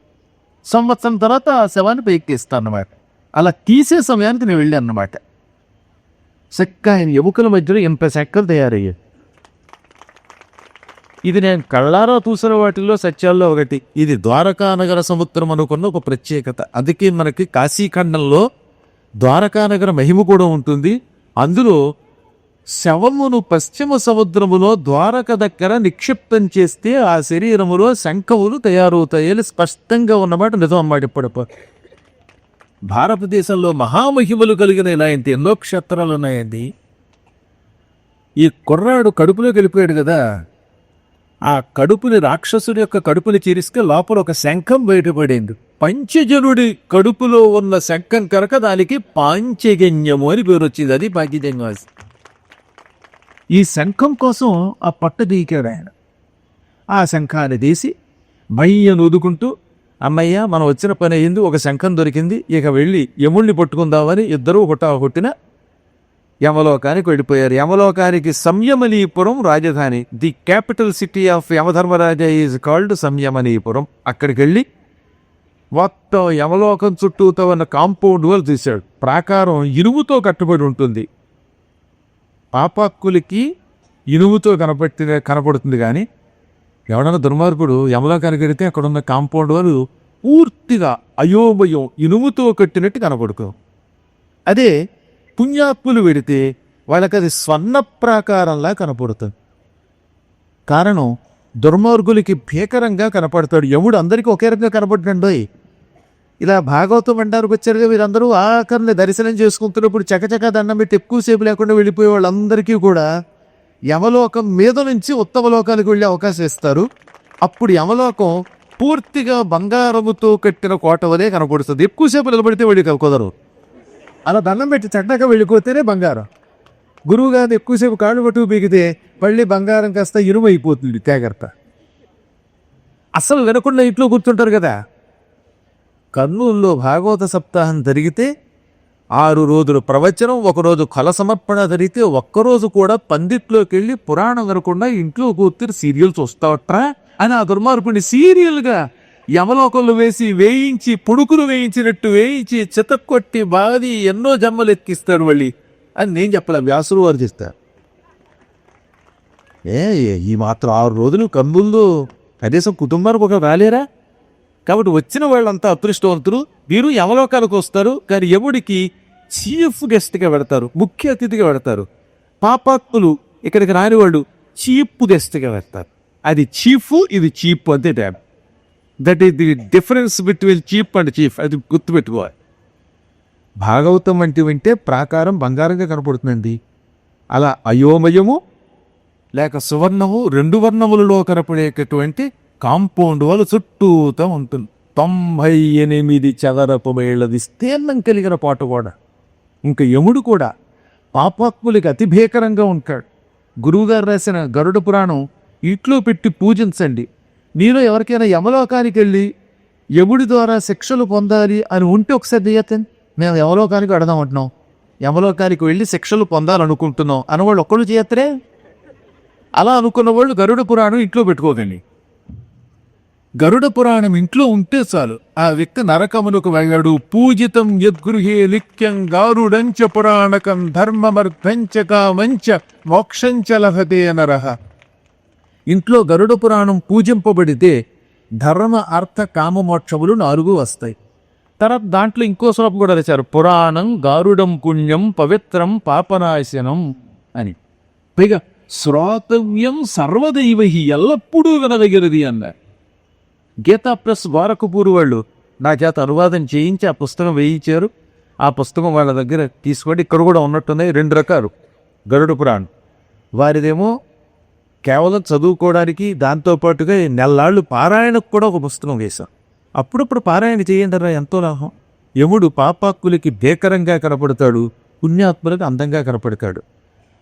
సంవత్సరం తర్వాత ఆ శవాన్ని పైకి తీస్తాను అన్నమాట. అలా తీసే సమయానికి నేను వెళ్ళాను అన్నమాట. చెక్క ఆయన ఎముకల మధ్యలో 80 చెక్కలు తయారయ్యాయి. ఇది నేను కళ్ళారా చూసిన వాటిల్లో సత్యాల్లో ఒకటి. ఇది ద్వారకా నగర సముద్రం అనుకున్న ఒక ప్రత్యేకత. అందుకే మనకి కాశీఖండంలో ద్వారకా నగర మహిమ కూడా ఉంటుంది. అందులో శవమును పశ్చిమ సముద్రములో ద్వారక దగ్గర నిక్షిప్తం చేస్తే ఆ శరీరములో శంఖములు తయారవుతాయని స్పష్టంగా ఉన్నమాట నిజం అన్నమాట. ఇప్పటిప్పుడు భారతదేశంలో మహామహిమలు కలిగిన ఇలాంటి ఎన్నో క్షేత్రాలు ఉన్నాయండి. ఈ కుర్రాడు కడుపులోకి వెళ్ళిపోయాడు కదా, ఆ కడుపుని రాక్షసుడి యొక్క కడుపుని చీరిస్తే లోపల ఒక శంఖం బయటపడింది. పంచజనుడి కడుపులో ఉన్న శంఖం కనుక దానికి పాంచజన్యము అని పేరు వచ్చింది. అది పాంచజన్యం. ఈ శంఖం కోసం ఆ పట్ట దీకాడు ఆయన. ఆ శంఖాన్ని తీసి మయ్యను ఊదుకుంటూ, అమ్మయ్య మనం వచ్చిన పని అయింది, ఒక శంఖం దొరికింది, ఇక వెళ్ళి యముణ్ణి పట్టుకుందామని ఇద్దరూ కొట్టిన యమలోకానికి వెళ్ళిపోయారు. యమలోకానికి సంయమనీపురం రాజధాని. The capital city of Yamadharmaraja is called Samyamanipuram. అక్కడికి వెళ్ళి మొత్తం యమలోకం చుట్టూతో ఉన్న కాంపౌండ్ వాళ్ళు తీశాడు. ప్రాకారం ఇనుముతో కట్టుబడి ఉంటుంది. పాపాక్కులకి ఇనుముతో కనపడుతుంది, కానీ ఎవడన్నా దుర్మార్గుడు యమలోకానికి వెళితే అక్కడ ఉన్న కాంపౌండ్ వాళ్ళు పూర్తిగా అయోమయం ఇనుముతో కట్టినట్టు కనపడుకో. అదే పుణ్యాత్ములు వెడితే వాళ్ళకి అది స్వర్ణ ప్రాకారంలా కనపడుతుంది. కారణం దుర్మార్గులకి భీకరంగా కనపడతాడు. యముడు అందరికీ ఒకే రకంగా కనపడుతుండోయ్. ఇలా భాగవతం అంటానికి వచ్చారుగా వీరందరూ ఆఖరిని దర్శనం చేసుకుంటున్నప్పుడు చకచక దండం పెట్టి ఎక్కువసేపు లేకుండా వెళ్ళిపోయే వాళ్ళందరికీ కూడా యమలోకం మీద నుంచి ఉత్తమ లోకానికి వెళ్ళే అవకాశం ఇస్తారు. అప్పుడు యమలోకం పూర్తిగా బంగారముతో కట్టిన కోట వలె కనపడుతుంది. ఎక్కువసేపు నిలబడితే వెళ్ళి కుదరు. అలా దండం పెట్టి చక్కక వెళ్ళిపోతేనే బంగారం. గురువు గారు ఎక్కువసేపు కాళ్ళు పట్టుకు బీగితే మళ్ళీ బంగారం కాస్త ఇనుము అయిపోతుంది. తేగర్త అసలు వినకుండా ఇంట్లో కూర్చుంటారు కదా. కర్నూలులో భాగవత సప్తాహం జరిగితే 6 రోజులు ప్రవచనం, 1 రోజు కళ సమర్పణ జరిగితే ఒక్కరోజు కూడా పందిట్లోకి వెళ్ళి పురాణం వినకుండా ఇంట్లో కూర్చుని సీరియల్స్ వస్తావట్రా అని ఆ దుర్మార్గుని సీరియల్గా యమలోకంలో వేయించి పుడుకులు వేయించినట్టు వేయించి చితక్కొట్టి బాది ఎన్నో జన్మలు ఎక్కిస్తాడు మళ్ళీ అని నేను చెప్పలే, వ్యాసులు వారు చేస్తారు. ఈ మాత్రం 6 రోజులు కర్నూలులో కనీసం కుటుంబానికి ఒక రాలేరా? కాబట్టి వచ్చిన వాళ్ళంతా అదృష్టవంతులు. వీరు యమలోకానికి వస్తారు, కానీ యముడికి చీఫ్ గెస్ట్గా పెడతారు, ముఖ్య అతిథిగా పెడతారు. పాపాత్ములు ఇక్కడికి రాని వాళ్ళు చీఫ్ గెస్ట్గా పెడతారు. అది చీఫ్, ఇది చీప్ అంతే tab. That is the difference between cheap and chief. అది గుర్తుపెట్టుకోవాలి. భాగవతం వంటి వింటే ప్రాకారం బంగారంగా కనపడుతుందండి. అలా అయోమయము లేక సువర్ణము 2 వర్ణములలో కనపడేటటువంటి కాంపౌండ్ వాళ్ళు చుట్టూతో ఉంటుంది. 98 చదరపు మైళ్ళ విస్తీర్ణం కలిగిన పాట కూడా. ఇంకా యముడు కూడా పాపాత్ములకి అతి భీకరంగా ఉంటాడు. గురువుగారు రాసిన గరుడ పురాణం ఇంట్లో పెట్టి పూజించండి. మీలో ఎవరికైనా యమలోకానికి వెళ్ళి యముడి ద్వారా శిక్షలు పొందాలి అని ఉంటే ఒకసారి దిగతండి. మేము యమలోకానికి వెడదాం అంటున్నాం, యమలోకానికి వెళ్ళి శిక్షలు పొందాలనుకుంటున్నాం అన్నవాళ్ళు ఒక్కళ్ళు చేయత్తరే. అలా అనుకున్న వాళ్ళు గరుడ పురాణం ఇంట్లో పెట్టుకోకండి. గరుడ పురాణం ఇంట్లో ఉంటే చాలు, ఆ వ్యక్తి నరకమునకు వెళ్ళడు. పూజితం యద్గృహే నిత్యం గారుడంచ పురాణకం ధర్మమర్థంచ కామంచ మోక్షంచ లభతే నరః. ఇంట్లో గరుడ పురాణం పూజింపబడితే ధర్మ అర్థ కామ మోక్షములు 4 వస్తాయి. తర్వాత దాంట్లో ఇంకో శ్లోకం కూడా రాశారు, పురాణం గారుడం పుణ్యం పవిత్రం పాపనాశనం అని. పైగా శ్రోతవ్యం సర్వదైవహి, ఎల్లప్పుడూ వినదగినది అన్నారు. గీతా ప్రెస్ ద్వారకపూర్ వాళ్ళు నా చేత అనువాదం చేయించి ఆ పుస్తకం వేయించారు. ఆ పుస్తకం వాళ్ళ దగ్గర తీసుకొని ఇక్కడ కూడా ఉన్నట్టున్నాయి 2 రకాలు గరుడ పురాణం. వారిదేమో కేవలం చదువుకోవడానికి, దాంతోపాటుగా నెల్లాళ్ళు పారాయణకు కూడా ఒక పుస్తకం వేశాం. అప్పుడప్పుడు పారాయణ చేయండి, ఎంతో లాభం. యముడు పాపాక్కులకి భీకరంగా కనపడతాడు, పుణ్యాత్ములకు అందంగా కనపడతాడు.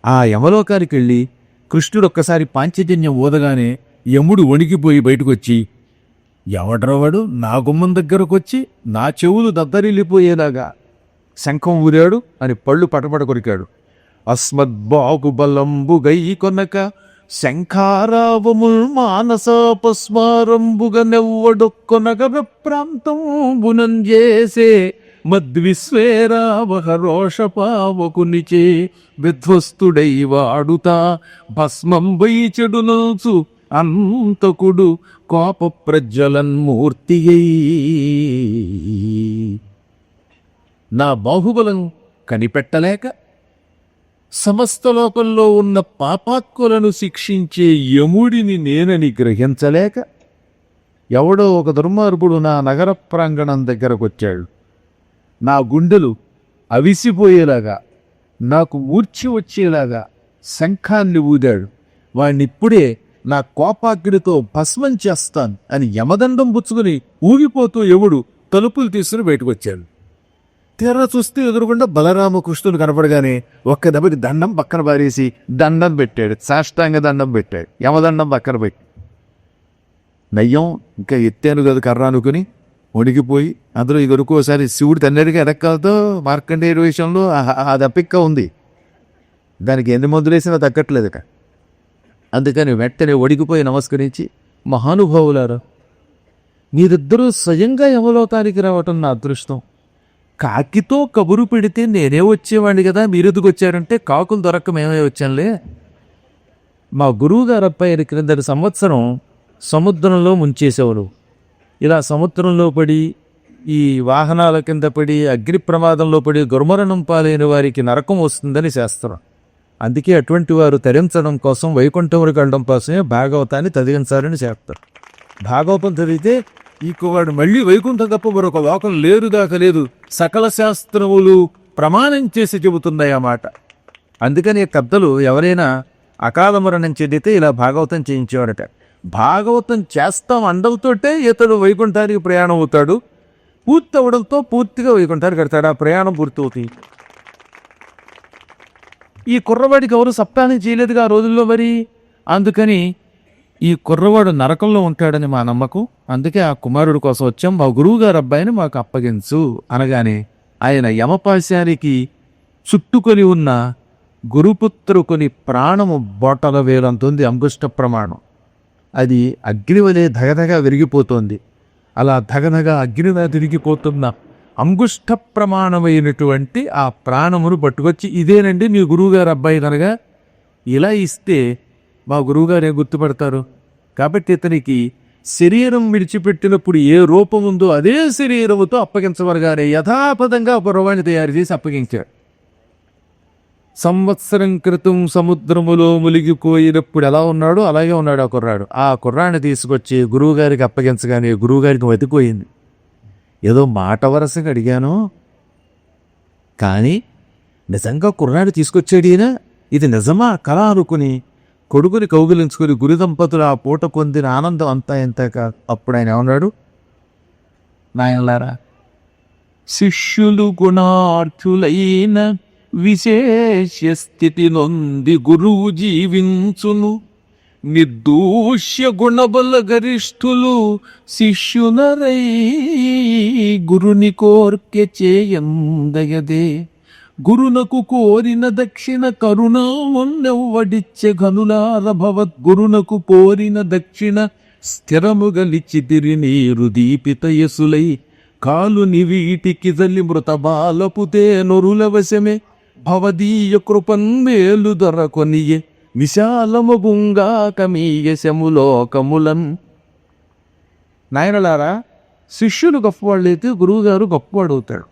ఆ యమలోకానికి వెళ్ళి కృష్ణుడు ఒక్కసారి పాంచజన్యం ఊదగానే యముడు వణికిపోయి బయటకు వచ్చి, ఎవడ్రవాడు నా గుమ్మం దగ్గరకు వచ్చి నా చెవులు దద్దరిల్లిపోయేలాగా శంఖం ఊరాడు అని పళ్ళు పటపట కొరికాడు. అస్మద్బాగుబలంబు గై కొనక శంఖారావముల్ మానసాపస్మారంబుగ నెవ్వడొక్కొనగ ప్రాంతంబునం చేసే మద్విశ్వేరావహ రోషపావకునిచే విధ్వస్తుడై వాడుతా భస్మం వై చెడునల్చు అంతకుడు కోప ప్రజ్వలన్మూర్తి. నా బాహుబలం కనిపెట్టలేక సమస్త లోకంలో ఉన్న పాపాత్ములను శిక్షించే యముడిని నేనని గ్రహించలేక ఎవడో ఒక దుర్మార్గుడు నా నగర ప్రాంగణం దగ్గరకు వచ్చాడు. నా గుండెలు అవిసిపోయేలాగా, నాకు మూర్ఛి వచ్చేలాగా శంఖాన్ని ఊదాడు. వాణ్ణిప్పుడే నా కోపాగ్నితో భస్మం చేస్తాను అని యమదండం పుచ్చుకుని ఊగిపోతూ యముడు తలుపులు తీసుకుని బయటకు వచ్చాడు. తెర చూస్తే ఎదురుగుండా బలరామకృష్ణుడు కనపడగానే ఒక్క దెబ్బకి దండం పక్కన పారేసి దండం పెట్టాడు, సాష్టాంగ దండం పెట్టాడు, యమదండం పక్కన పెట్టి. నయ్యం ఇంకా ఎత్తాను కదా కర్ర అనుకుని వణికిపోయి, అందులో ఇదొరుకోసారి శివుడు తన్నడిగా ఎరక్కాలతో మార్కండేయ విషయంలో ఆ దప్పిక్క ఉంది, దానికి ఎన్ని మందులు వేసినా తగ్గట్లేదు. అందుకని వెంటనే వణికిపోయి నమస్కరించి, మహానుభావులారా, మీరిద్దరూ స్వయంగా యమలోకానికి రావటం నా అదృష్టం. కాకితో కబురు పెడితే నేనే వచ్చేవాడిని కదా, మీరెందుకు వచ్చారంటే కాకులు దొరక్క మేమే వచ్చానులే. మా గురువు గారు అబ్బాయి క్రిందటి సంవత్సరం సముద్రంలో ముంచేసేవారు. ఇలా సముద్రంలో పడి, ఈ వాహనాల కింద పడి, అగ్ని ప్రమాదంలో పడి దుర్మరణం పాలైన వారికి నరకం వస్తుందని శాస్త్రం. అందుకే అటువంటి వారు తరించడం కోసం వైకుంఠమునికి వెళ్ళడం కోసమే భాగవతాన్ని చదివించాలని చెప్తారు. భాగవతం చదివితే వాడు మళ్ళీ వైకుంఠం తప్ప మరొక లోకం లేరుదాకా లేదు, సకల శాస్త్రములు ప్రమాణం చేసి చెబుతున్నాయి అన్నమాట. అందుకని కథలు ఎవరైనా అకాల మరణం చెందితే ఇలా భాగవతం చేయించేవాడట. భాగవతం చేస్తాం అండంతోటే ఇతడు వైకుంఠానికి ప్రయాణం అవుతాడు, పూర్తి అవడంతో పూర్తిగా వైకుంఠానికి కడతాడు, ఆ ప్రయాణం పూర్తవుతుంది. ఈ కుర్రవాడికి ఎవరు సప్తాహం చేయలేదుగా ఆ రోజుల్లో మరి. అందుకని ఈ కుర్రవాడు నరకంలో ఉంటాడని మా నమ్మకం. అందుకే ఆ కుమారుడు కోసం వచ్చాం, మా గురువు గారు అబ్బాయిని మాకు అప్పగించు అనగానే ఆయన యమపాశానికి చుట్టుకొని ఉన్న గురుపుత్రుకుని ప్రాణము బొటల వేలంతుంది అంగుష్ట ప్రమాణం. అది అగ్నివలే ధగధగా విరిగిపోతోంది. అలా ధగధగా అగ్నిగా తిరిగిపోతున్న అంగుష్ట ప్రమాణమైనటువంటి ఆ ప్రాణమును పట్టుకొచ్చి, ఇదేనండి మీ గురువుగారు అబ్బాయి కనుక ఇలా ఇస్తే మా గురువుగారు ఏం గుర్తుపడతారు. కాబట్టి ఇతనికి శరీరం విడిచిపెట్టినప్పుడు ఏ రూపం ఉందో అదే శరీరముతో అప్పగించవరగానే యథాపదంగా ఒక రూపాన్ని తయారు చేసి అప్పగించాడు. సంవత్సరం క్రితం సముద్రములో మునిగిపోయినప్పుడు ఎలా ఉన్నాడో అలాగే ఉన్నాడు ఆ కుర్రాడు. ఆ కుర్రాన్ని తీసుకొచ్చి గురువుగారికి అప్పగించగానే గురువుగారికి వతిపోయింది. ఏదో మాట వరసగా అడిగాను, కానీ నిజంగా కుర్రాడు తీసుకొచ్చాడు ఈయన, ఇది నిజమా కళ అనుకుని కొడుకుని కౌగిలించుకుని గురు దంపతులు ఆ పూట పొందిన ఆనందం అంతా ఎంత. అప్పుడు ఆయన ఏమన్నాడు, నాయనలారా, శిష్యులు గుణార్థులైన విశేష స్థితి నొంది గురువు జీవించును, నిర్దూష్య గుణబల గరిష్ఠులు శిష్యునరై గురుని కోర్కె చేయందయదే, గురునకు కోరిన దక్షిణ కరుణామొన్నెవ్వడిచ్చే ఘనులార భవద్గురునకు పోరిన దక్షిణ స్థిరముగలిచితిరి నీరు దీపిత యసులై, కాలు నివీటికి జల్లి మృత బాలపుతే నొరుల వశమే, భవదీయ కృపన్ మేలు దొరకొనియే, విశాలము గుంగా కమీయశములోకములన్. నాయనలారా, శిష్యులు గొప్పవాళ్ళైతే గురువుగారు గొప్పవాడు అవుతాడు.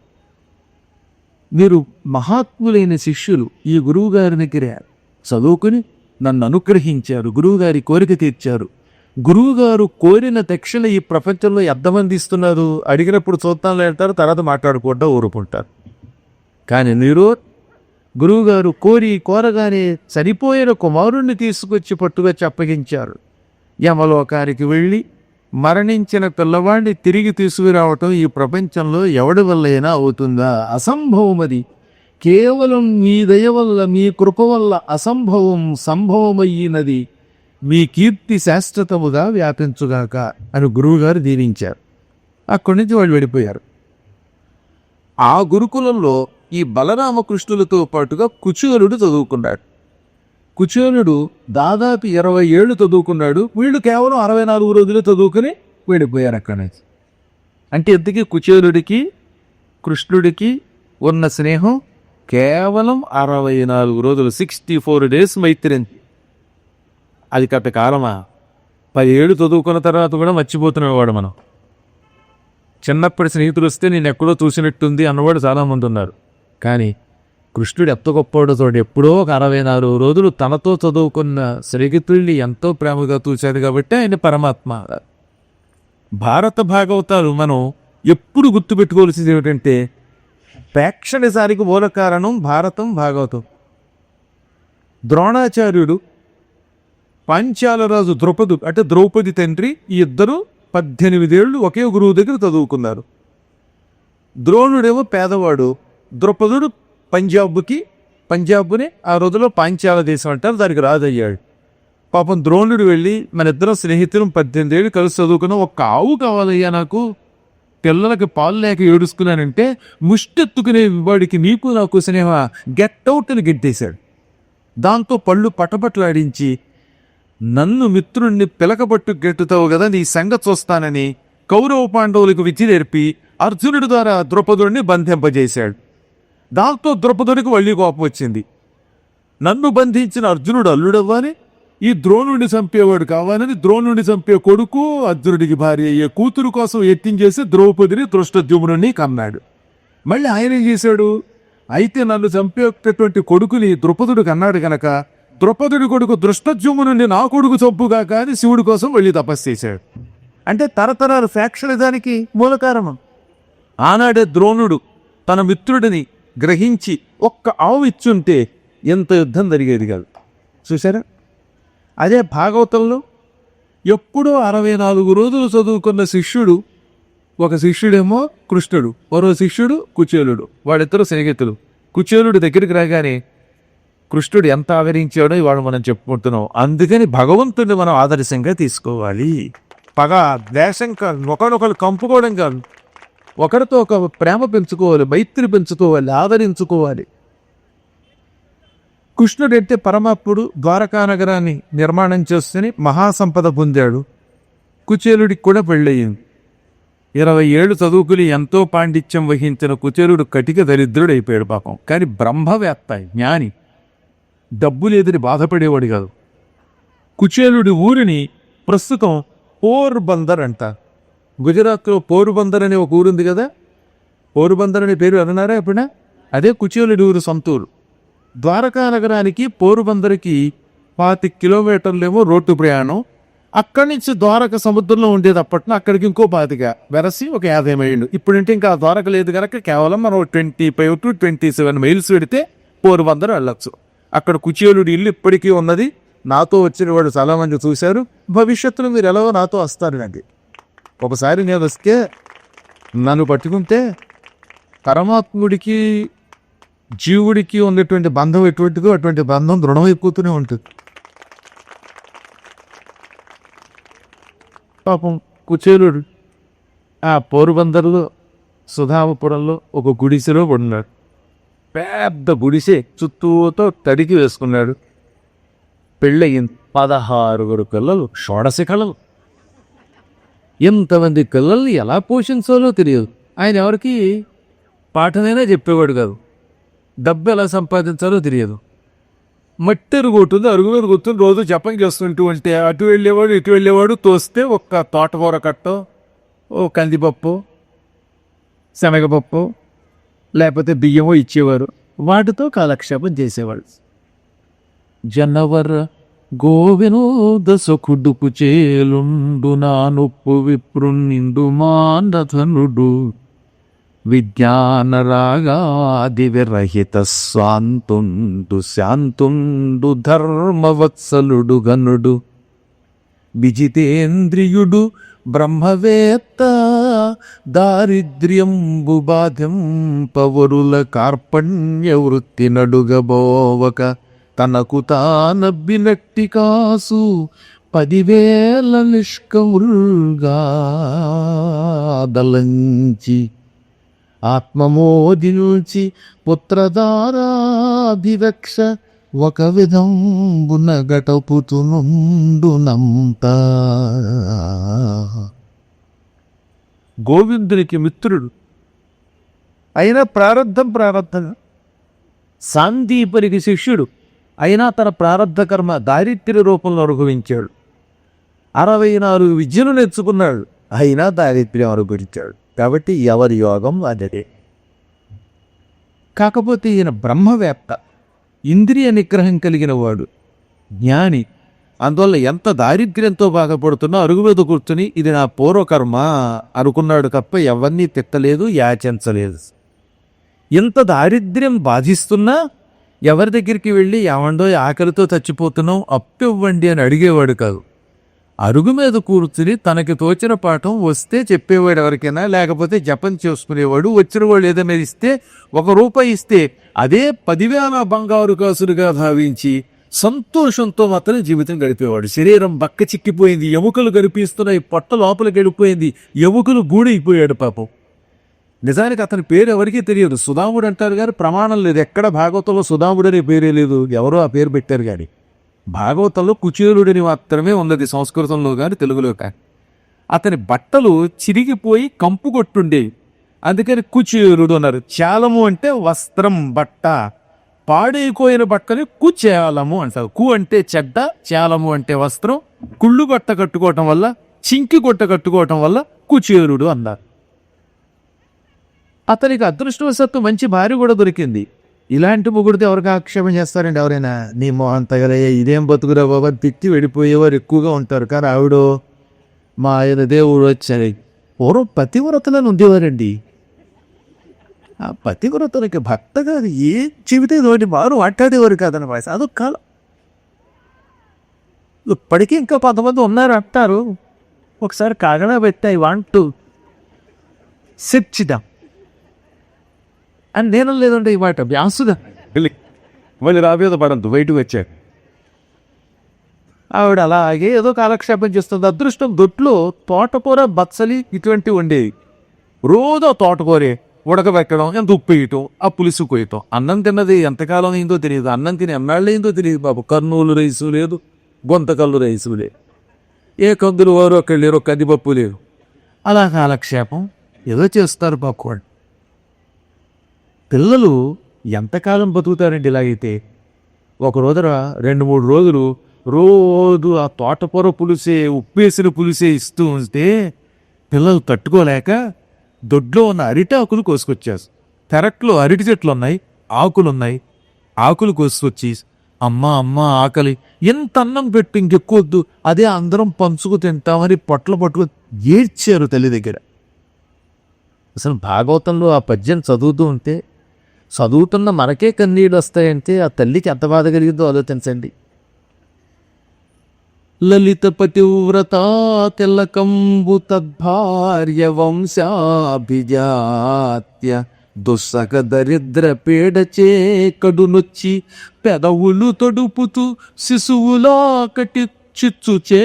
మీరు మహాత్ములైన శిష్యులు ఈ గురువుగారిని చదువుకుని నన్ను అనుగ్రహించారు, గురువుగారి కోరిక తీర్చారు. గురువుగారు కోరిన దక్షిణ ఈ ప్రపంచంలో ఎంతమంది ఇస్తున్నారు అడిగినప్పుడు చూద్దాంలో అంటారు, తర్వాత మాట్లాడుకుంటా ఊరుకుంటారు. కానీ మీరు గురువుగారు కోరగానే చనిపోయిన కుమారుణ్ణి తీసుకొచ్చి పట్టుకొచ్చి అప్పగించారు. యమలోకానికి వెళ్ళి మరణించిన పిల్లవాడిని తిరిగి తీసుకురావటం ఈ ప్రపంచంలో ఎవడి వల్ల అయినా అవుతుందా? అసంభవం. అది కేవలం మీ దయ వల్ల, మీ కృప వల్ల అసంభవం సంభవమయ్యినది. మీ కీర్తి శాశ్వతముగా వ్యాపించుగాక అని గురువుగారు దీవించారు. అక్కడి నుంచి వాళ్ళు వెళ్ళిపోయారు. ఆ గురుకులంలో ఈ బలరామకృష్ణులతో పాటుగా కుచేలుడు చదువుకున్నాడు. కుచేలుడు దాదాపు 20 ఏళ్ళు చదువుకున్నాడు. వీళ్ళు కేవలం 64 రోజులు చదువుకుని వెళ్ళిపోయారు అక్కడి నుంచి. అంటే ఇంతకీ కుచేలుడికి కృష్ణుడికి ఉన్న స్నేహం కేవలం 64 రోజులు, 64 days మైత్రి. అది కట్ట కాలమా? 10 ఏళ్ళు చదువుకున్న తర్వాత కూడా మర్చిపోతున్నవాడు. మనం చిన్నప్పటి స్నేహితులు వస్తే నేను ఎక్కడో చూసినట్టుంది అన్నవాడు చాలామంది ఉన్నారు. కానీ కృష్ణుడు ఎంత గొప్పవాడో చూడండి. ఎప్పుడో ఒక 64 రోజులు తనతో చదువుకున్న స్నేహితుల్ని ఎంతో ప్రేమగా చూశాడు కాబట్టి ఆయన పరమాత్మ. భారత భాగవతాలు మనం ఎప్పుడు గుర్తుపెట్టుకోవాల్సింది ఏమిటంటే, ప్రేక్షణసారికి మూల కారణం భారతం భాగవతం. ద్రోణాచార్యుడు పాంచాలరాజు ద్రౌపది తండ్రి, ఈ ఇద్దరు 18 ఏళ్ళు ఒకే గురువు దగ్గర చదువుకున్నారు. ద్రోణుడేమో పేదవాడు. ద్రౌపదుడు పంజాబ్ని ఆ రోజులో పాంచాల దేశం అంటారు, దానికి రాజయ్యాడు. పాపం ద్రోణుడు వెళ్ళి మన ఇద్దరం స్నేహితులం 18 ఏళ్ళు కలిసి చదువుకున్నాం, ఒక్క ఆవు కావాలయ్యా నాకు, పిల్లలకి పాలు లేక ఏడుస్తున్నానంటే ముష్టెత్తుకునే వాడికి నీకు నాకు స్నేహ గెట్ అవుట్ అని గెట్టేశాడు. దాంతో పళ్ళు పటపట్లాడించి నన్ను మిత్రుణ్ణి పిలకబట్టు గెట్టుతావు కదా, నీ సంగతి చూస్తానని కౌరవ పాండవులకు విధి నేర్పి అర్జునుడి ద్వారా ద్రౌపదుడిని బంధింపజేశాడు. దాంతో ద్రౌపదుడికి మళ్ళీ కోపం వచ్చింది. నన్ను బంధించిన అర్జునుడు అల్లుడవ్వాలి, ఈ ద్రోణుడిని చంపేవాడు కావాలని ద్రోణుడిని చంపే కొడుకు అర్జునుడికి భార్య అయ్యే కూతురు కోసం యత్నించేసి ద్రౌపదిని దృష్టద్యుమ్నుని కన్నాడు. మళ్ళీ ఆయన ఏం చేశాడు, అయితే నన్ను చంపేటటువంటి కొడుకుని ద్రుపదుడు కన్నాడు గనక ద్రుపదుడి కొడుకు దృష్టద్యుమ్నుని నా కొడుకు చంపుగా కానీ శివుడి కోసం వెళ్ళి తపస్సు చేశాడు. అంటే తరతరాలు ఫ్యాక్షన్ దానికి మూల కారణం. ఆనాడే ద్రోణుడు తన మిత్రుడిని గ్రహించి ఒక్క ఆవు ఇచ్చుంటే ఎంత యుద్ధం జరిగేది కాదు. చూసారా? అదే భాగవతంలో ఎప్పుడో 64 రోజులు చదువుకున్న శిష్యుడు, ఒక శిష్యుడేమో కృష్ణుడు, మరో శిష్యుడు కుచేలుడు, వాళ్ళిద్దరూ స్నేహితులు. కుచేలుడి దగ్గరికి రాగానే కృష్ణుడు ఎంత ఆదరించాడో ఇవాళ మనం చెప్పుకుంటున్నాం. అందుకని భగవంతుడిని మనం ఆదర్శంగా తీసుకోవాలి. పగ ద్వేషం కాదు, ఒకరినొకరు కంపుకోవడం కాదు, ఒకరితో ఒక ప్రేమ పెంచుకోవాలి, మైత్రి పెంచుకోవాలి, ఆదరించుకోవాలి. కృష్ణుడు అంటే పరమాత్ముడు ద్వారకా నగరాన్ని నిర్మాణం చేసుకుని మహాసంపద పొందాడు. కుచేలుడికి కూడా పెళ్ళయింది. 20 ఏళ్ళు చదువుకుని ఎంతో పాండిత్యం వహించిన కుచేలుడు కటిక దరిద్రుడు అయిపోయాడు పాపం. కానీ బ్రహ్మవేత్త, జ్ఞాని, డబ్బు లేదని బాధపడేవాడు కాదు. కుచేలుడి ఊరిని ప్రస్తుతం పోర్బందర్ అంటారు. గుజరాత్లో పోర్బందర్ అనే ఒక ఊరుంది కదా, పోర్బందర్ అనే పేరు అన్నారా ఎప్పుడైనా? అదే కుచేలుడి ఊరు సొంతూరు. ద్వారకా నగరానికి పోరుబందరికి 25 కిలోమీటర్లేమో రోడ్డు ప్రయాణం. అక్కడి నుంచి ద్వారక సముద్రంలో ఉండేది అప్పట్లో, అక్కడికి ఇంకో 25 వెరసి ఒక 50 మైళ్ళు. ఇప్పుడంటే ఇంకా ద్వారక లేదు కనుక కేవలం మనం 25 to 27 మైల్స్ పెడితే పోరుబందర్ వెళ్ళొచ్చు. అక్కడ కుచేలుడి ఇల్లు ఇప్పటికీ ఉన్నది. నాతో వచ్చిన వాడు చాలా మంది చూశారు. భవిష్యత్తులో మీరు ఎలాగో నాతో వస్తారు. నాకు ఒకసారి నేను వస్తే నన్ను పట్టుకుంటే పరమాత్ముడికి జీవుడికి ఉన్నటువంటి బంధం ఎటువంటిదో అటువంటి బంధం దృఢమైపోతూనే ఉంటుంది. పాపం కుచేలుడు ఆ పోరుబందర్లో సుధామపురంలో ఒక గుడిసెలో పడున్నాడు. పెద్ద గుడిసె చుట్టూతో తడికి వేసుకున్నాడు. పెళ్ళయింది. 16 పిల్లలు, షోడశ కళలు. ఎంతమంది పిల్లల్ని ఎలా పోషించాలో తెలియదు. ఆయన ఎవరికి పాఠమైనా చెప్పేవాడు కాదు. డబ్బు ఎలా సంపాదించాలో తెలియదు. మట్టి అరుగుతుంది, అరుగు మీద కూర్చుని రోజు జపం చేస్తుంటూ ఉంటే అటు వెళ్ళేవాడు ఇటు వెళ్ళేవాడు. తోస్తే ఒక్క తోటకూర కట్టో, ఓ కందిపప్పు, శనగపప్పు, లేకపోతే బియ్యమో ఇచ్చేవారు. వాటితో కాలక్షేపం చేసేవాడు. జనవర గోవినోద సుఖుడుకు చేలుండు నా నొప్పు విప్రునిండు మానధనుడు విజ్ఞాన రాగాది విరహిత స్వాంతుండు శాంతుండు ధర్మవత్సలుడు గనుడు విజితేంద్రియుడు బ్రహ్మవేత్త దారిద్ర్యంబు బాధింపవరుల కార్పణ్య వృత్తి నడుగబోవక తనకు తానబ్బినట్టి కాసు 10,000 నిష్కముల్గా దలంచి ఆత్మమోదించి పుత్రదారాభివక్ష ఒక విధంబున గటపుతునుండునంత. గోవిందునికి మిత్రుడు అయినా ప్రారంధం సాందీపనికి శిష్యుడు అయినా తన ప్రారంధ కర్మ దారిద్ర్య రూపంలో అనుభవించాడు. 64 విద్యను నేర్చుకున్నాడు, అయినా దారిద్ర్యం అనుభవించాడు. కాబట్టి ఎవరి యోగం అదే. కాకపోతే ఈయన బ్రహ్మవేత్త, ఇంద్రియ నిగ్రహం కలిగిన వాడు, జ్ఞాని. అందువల్ల ఎంత దారిద్ర్యంతో బాధపడుతున్నా అరుగు మీద కూర్చుని ఇది నా పూర్వకర్మ అనుకున్నాడు తప్ప ఎవరినీ తిట్టలేదు, యాచించలేదు. ఎంత దారిద్ర్యం బాధిస్తున్నా ఎవరి దగ్గరికి వెళ్ళి ఏమండో ఆకలితో చచ్చిపోతున్నాం అప్పు ఇవ్వండి అని అడిగేవాడు కాదు. అరుగు మీద కూర్చుని తనకి తోచిన పాఠం వస్తే చెప్పేవాడు ఎవరికైనా, లేకపోతే జపం చేసుకునేవాడు. వచ్చిన వాళ్ళు ఏదైనా ఇస్తే ₹1 ఇస్తే అదే 10,000 బంగారు కాసులుగా భావించి సంతోషంతో మాత్రం జీవితం గడిపేవాడు. శరీరం బక్క చిక్కిపోయింది, ఎముకలు కనిపిస్తున్నాయి, పొట్ట లోపలికి వెళ్ళిపోయింది, ఎముకలు గూడైపోయాడు పాపం. నిజానికి అతని పేరు ఎవరికీ తెలియదు. సుధాముడు అంటారు కానీ ప్రమాణం లేదు. ఎక్కడ భాగవతంలో సుధాముడు అనే పేరే లేదు, ఎవరో ఆ పేరు పెట్టారు. కానీ భాగవతంలో కుచేలుడిని మాత్రమే ఉన్నది, సంస్కృతంలో కానీ తెలుగులో కానీ. అతని బట్టలు చిరిగిపోయి కంపు కొట్టుండేవి, అందుకని కుచేలుడు అన్నారు. చాలము అంటే వస్త్రం, బట్ట. పాడైపోయిన బట్టని కుచేలము అంటారు. కు అంటే చెడ్డ, చాలము అంటే వస్త్రం. కుళ్ళు బట్ట కట్టుకోవటం వల్ల, చింకి కొట్ట కట్టుకోవటం వల్ల కుచేలుడు అన్నారు. అతనికి అదృష్టవశాత్తు మంచి భార్య కూడా దొరికింది. ఇలాంటి మొగుడితో ఎవరికి ఆక్షేపం చేస్తారండి ఎవరైనా? నీ మోహన్ తగలయ్య, ఇదేం బతుకురా బాబా, తిట్టి వెళ్ళిపోయేవారు ఎక్కువగా ఉంటారు. కానీ ఆవిడ మా ఆయన దేవుడు వచ్చారు. పూర్వం పతివ్రతలను ఉండేవారండి. ఆ పతివ్రతలకి భర్త కాదు, ఏ జీవితం నోటి వారు మాట్లాడేవారు కాదన్నమాట. అదొక కాలం. ఇప్పటికీ ఇంకా కొంతమంది ఉన్నారు అంటారు. ఒకసారి కాగడా పెట్టాయి వాంటూ సెర్చిదాం అని నేను లేదంటే ఈ మాట వ్యాసుదా మళ్ళీ రాబోయేది పడంతు బయటకు వచ్చాడు. ఆవిడ అలాగే ఏదో కాలక్షేపం చేస్తుంది. అదృష్టం దొడ్లో తోటకూర, బచ్చలి ఇటువంటివి ఉండేవి. రోజు తోటకూరే ఉడకబెట్టడం, ఎంత ఉప్పు వేయటం, ఆ పులుసు కొయ్యటం. అన్నం తిన్నది ఎంతకాలం అయిందో తెలియదు, అన్నం తిని ఎన్నాళ్ళు అయిందో తెలియదు బాబు. కర్నూలు రైసు లేదు, గొంతకల్లు రైసు లేదు, ఏ కందులు వారు అక్కడ లేరు, కందిపప్పు లేరు. అలా కాలక్షేపం ఏదో చేస్తారు బాబు. వాళ్ళు పిల్లలు ఎంతకాలం బతుకుతారండి ఇలాగైతే? ఒక రోజున 2-3 రోజులు రోజు ఆ తోటకూర పులుసే, ఉప్పేసిన పులుసే ఇస్తూ ఉంటే పిల్లలు తట్టుకోలేక దొడ్లో ఉన్న అరిటాకులు కోసుకొచ్చారు. పెరట్లో అరటి చెట్లు ఉన్నాయి, ఆకులున్నాయి. ఆకులు కోసుకొచ్చి, అమ్మ ఆకలి, ఎంత అన్నం పెట్టు, ఇంకెక్కువద్దు, అదే అందరం పంచుకు తింటామని పొట్ల పట్టుకు ఏడ్చారు తల్లి దగ్గర. అసలు భాగవతంలో ఆ పద్యం చదువుతూ ఉంటే, చదువుతున్న మనకే కన్నీళ్ళు వస్తాయంటే ఆ తల్లికి ఎంత బాధ కలిగిందో ఆలోచించండి. లలిత పతివ్రత తిలకంబు తద్భార్య వంశాభిజాత్య దుస్సక దరిద్ర పీడచే కడునొచ్చి పెదవులు తొడుపుతూ శిశువులా కటి చిచ్చుచే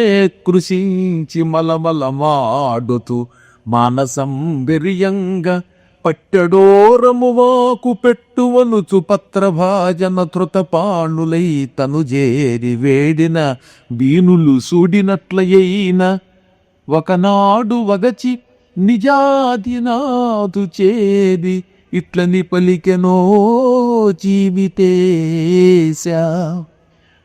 కృషించి మలమలమాడుతూ మానసం బిర్యంగా పట్టెడోరమువాకు పెట్టువనుచు పత్రభాజన ధృతపాణులై తను జేరి వేడిన బీనులు సూడినట్లయైన ఒకనాడు వగచి నిజాదినాదు చేరి ఇట్లని పలికెనో జీవితేశ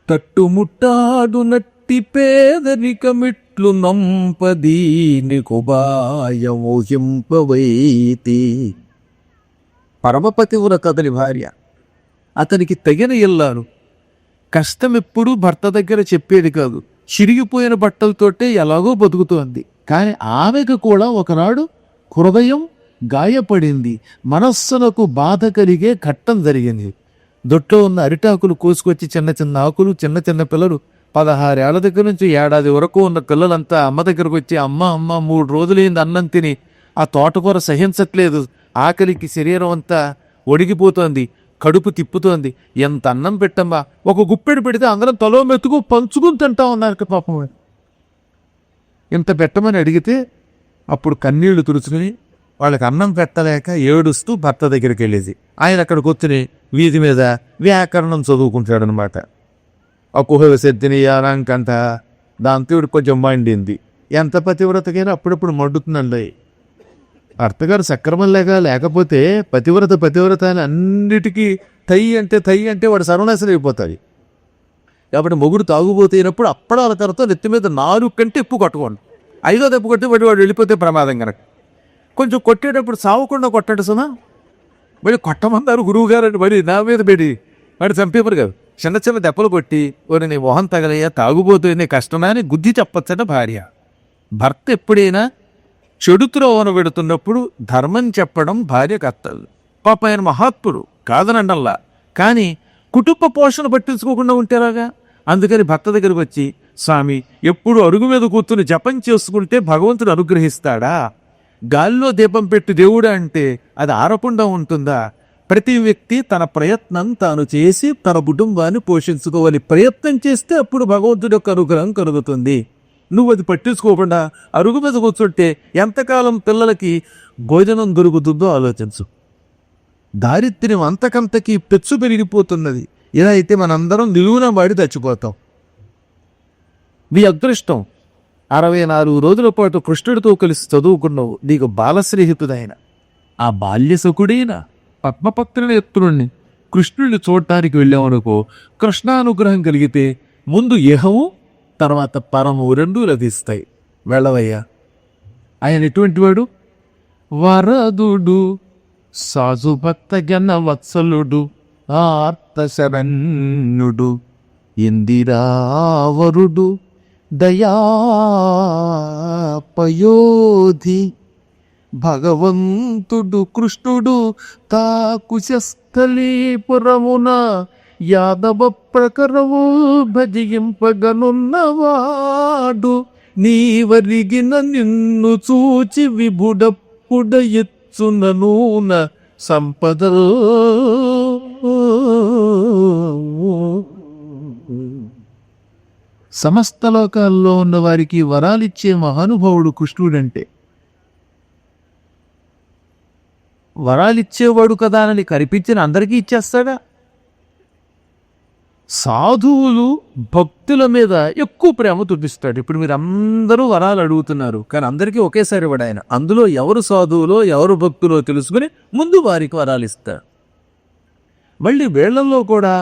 తట్టుముట్టాడు నట్టి పేదరికమిట్లు నంపదీని కుబాయమోహింపవైతి. పరమపతివ్రత అతని భార్య, అతనికి తగిన ఇల్లాలు. కష్టం ఎప్పుడూ భర్త దగ్గర చెప్పేది కాదు. చిరిగిపోయిన బట్టలతోటే ఎలాగో బతుకుతోంది. కానీ ఆమెకు కూడా ఒకనాడు హృదయం గాయపడింది, మనస్సునకు బాధ కలిగే ఘట్టం జరిగింది. దొట్లో ఉన్న అరిటాకులు కోసుకొచ్చి చిన్న చిన్న ఆకులు, చిన్న చిన్న పిల్లలు 16 ఏళ్ల దగ్గర నుంచి ఏడాది వరకు ఉన్న పిల్లలంతా అమ్మ దగ్గరకు వచ్చి, అమ్మ 3 రోజులైంది అన్నం తిని, ఆ తోటకూర సహించట్లేదు, ఆకలికి శరీరం అంతా ఒడిగిపోతోంది, కడుపు తిప్పుతోంది, ఎంత అన్నం పెట్టమ్మా, ఒక గుప్పెడు పెడితే అందరం తలో మెతుకు పంచుకుని తింటా ఉన్నారు పాపం. ఇంత పెట్టమని అడిగితే అప్పుడు కన్నీళ్లు తుడుచుకుని వాళ్ళకి అన్నం పెట్టలేక ఏడుస్తూ భర్త దగ్గరికి వెళ్ళేది. ఆయన అక్కడ కూర్చుని వీధి మీద వ్యాకరణం చదువుకుంటాడు అనమాట. అకుహ సెద్దినియాలంకంట. దాంతో కొంచెం మండింది. ఎంత పతివ్రతకైనా అప్పుడప్పుడు మండుతుందండి. అత్తగారు సక్రమంలేగా లేకపోతే పతివ్రత అని అన్నిటికీ తై అంటే వాడు సర్వనాశనం అయిపోతాడు. కాబట్టి మొగుడు తాగుబోతేనప్పుడు అప్పడాల కరతో నెత్తి మీద 4 కంటే ఎక్కువ కొట్టకూడదు. 5వ దెబ్బ కొట్టి వాడు వెళ్ళిపోతే ప్రమాదం కనుక కొంచెం కొట్టేటప్పుడు సావకుండా కొట్టండి సుమా. మరి కొట్టమన్నారు గురువు గారు అని మరి నా మీద పెడి వాడు చంపేవారు కాదు. చిన్న చిన్న దెబ్బలు కొట్టి ఓరి నీ మొహం తగలయ్యా, తాగుబోతునే కష్టమే అని బుద్ధి చెప్పచ్చట భార్య. భర్త ఎప్పుడైనా చెడు త్రోవన పెడుతున్నప్పుడు ధర్మం చెప్పడం భార్య కర్తవ్యం. పాప ఆయన మహాత్ముడు కాదనండల్లా, కానీ కుటుంబ పోషణ పట్టించుకోకుండా ఉంటేలాగా. అందుకని భర్త దగ్గరకు వచ్చి స్వామి ఎప్పుడు అరుగు మీద కూర్చుని జపం చేసుకుంటే భగవంతుడు అనుగ్రహిస్తాడా? గాలిలో దీపం పెట్టి దేవుడా అంటే అది ఆరకుండా ఉంటుందా? ప్రతి వ్యక్తి తన ప్రయత్నం తాను చేసి తన కుటుంబాన్ని పోషించుకోవాలి. ప్రయత్నం చేస్తే అప్పుడు భగవంతుడి యొక్క అనుగ్రహం కలుగుతుంది. నువ్వు అది పట్టించుకోకుండా అరుగు మీద కూర్చుంటే ఎంతకాలం పిల్లలకి భోజనం దొరుకుతుందో ఆలోచించు. దారిద్ర్యం అంతకంతకి పెచ్చు పెరిగిపోతున్నది. ఇలా అయితే మనందరం నిలువున వాడి చచ్చిపోతాం. మీ అదృష్టం 64 రోజుల పాటు కృష్ణుడితో కలిసి చదువుకున్నావు. నీకు బాలస్నేహితుడైన ఆ బాల్యసకుడైన పద్మపత్రుని ఎత్తుని కృష్ణుడిని చూడటానికి వెళ్ళామనుకో, కృష్ణానుగ్రహం కలిగితే ముందు ఇహము తర్వాత పరము రెండూ లభిస్తాయి. వెళ్ళవయ్యా. ఆయన ఎటువంటి వాడు? వరదుడు సాజుభక్త జన వత్సలుడు ఆర్తశరణ్యుడు ఇందిరావరుడు దయాపయోధి భగవంతుడు కృష్ణుడు తా కుశస్థలీపురమున యాదవ ప్రకరవు భజింపగనున్నవాడు నీవరిగిన నిన్ను చూచి విభుడప్పుడ ఎచ్చునూన సంపదల్ సమస్త లోకాల్లో ఉన్న వారికి వరాలిచ్చే మహానుభావుడు కృష్ణుడంటే. వరాలిచ్చేవాడు కదా అని కనిపించిన అందరికీ ఇచ్చేస్తాడా? సాధువులు భక్తుల మీద ఎక్కువ ప్రేమ చూపిస్తాడు. ఇప్పుడు మీరు అందరూ వరాలు అడుగుతున్నారు, కానీ అందరికీ ఒకేసారి ఇవ్వడు ఆయన. అందులో ఎవరు సాధువులో ఎవరు భక్తులో తెలుసుకుని ముందు వారికి వరాలు ఇస్తాడు. మళ్ళీ వేళ్లలో కూడా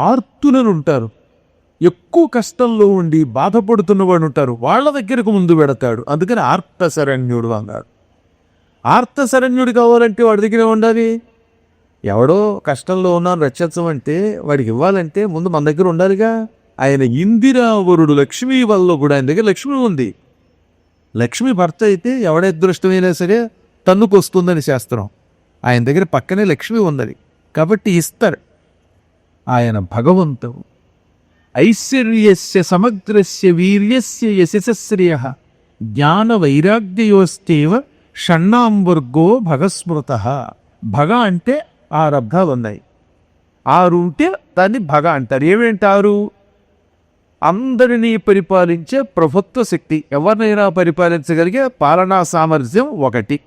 ఆర్తులను ఉంటారు, ఎక్కువ కష్టంలో ఉండి బాధపడుతున్న వాడు ఉంటారు, వాళ్ళ దగ్గరకు ముందు పెడతాడు. అందుకని ఆర్తశరణ్యుడు అన్నాడు. ఆర్తశరణ్యుడు కావాలంటే వాడి దగ్గర ఉండాలి. ఎవడో కష్టంలో ఉన్నాను రక్షించమంటే వాడికి ఇవ్వాలంటే ముందు మన దగ్గర ఉండాలిగా. ఆయన ఇందిరావరుడు, లక్ష్మీ వల్ల కూడా ఆయన దగ్గర లక్ష్మి ఉంది. లక్ష్మి భర్త అయితే ఎవడ అదృష్టమైనా సరే తన్నుకు వస్తుందని శాస్త్రం. ఆయన దగ్గర పక్కనే లక్ష్మి ఉన్నది కాబట్టి ఇస్తారు. ఆయన భగవంతుడు. ఐశ్వర్యస్య సమగ్రస్య వీర్యస్య యశస్శ్రియ జ్ఞాన వైరాగ్యయోస్తేవ షణ్ణాంవర్గో భగస్మృత. భగ అంటే 6 అర్థాలు ఉన్నాయి. 6 ఉంటే దాన్ని భగ అంటారు. ఏమేంటారు? అందరినీ పరిపాలించే ప్రభుత్వ శక్తి, ఎవరినైనా పరిపాలించగలిగే పాలనా సామర్థ్యం 1.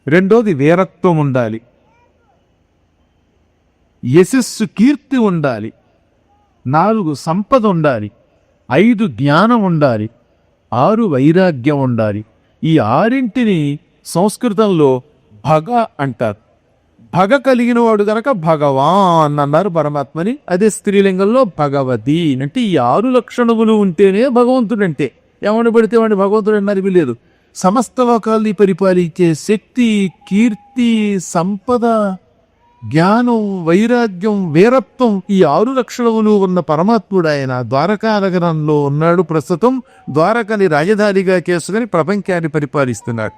రెండోది వీరత్వం ఉండాలి, యశస్సు కీర్తి ఉండాలి, 4 సంపద ఉండాలి, 5 జ్ఞానం ఉండాలి, 6 వైరాగ్యం ఉండాలి. ఈ 6ంటిని సంస్కృతంలో భగ అంటారు. భగ కలిగిన వాడు గనక భగవాన్ అన్నారు పరమాత్మని. అదే స్త్రీలింగంలో భగవతి అంటే ఈ 6 లక్షణములు ఉంటేనే భగవంతుడు అంటే. ఎవరిని పడితే వాడిని భగవంతుడు అన్నారు లేదు. సమస్త లోకాల్ని పరిపాలించే శక్తి, కీర్తి, సంపద, జ్ఞానం, వైరాగ్యం, వీరత్వం ఈ 6 లక్షణములు ఉన్న పరమాత్ముడు ఆయన ద్వారకా నగరంలో ఉన్నాడు. ప్రస్తుతం ద్వారకని రాజధానిగా చేసుకుని ప్రపంచాన్ని పరిపాలిస్తున్నాడు.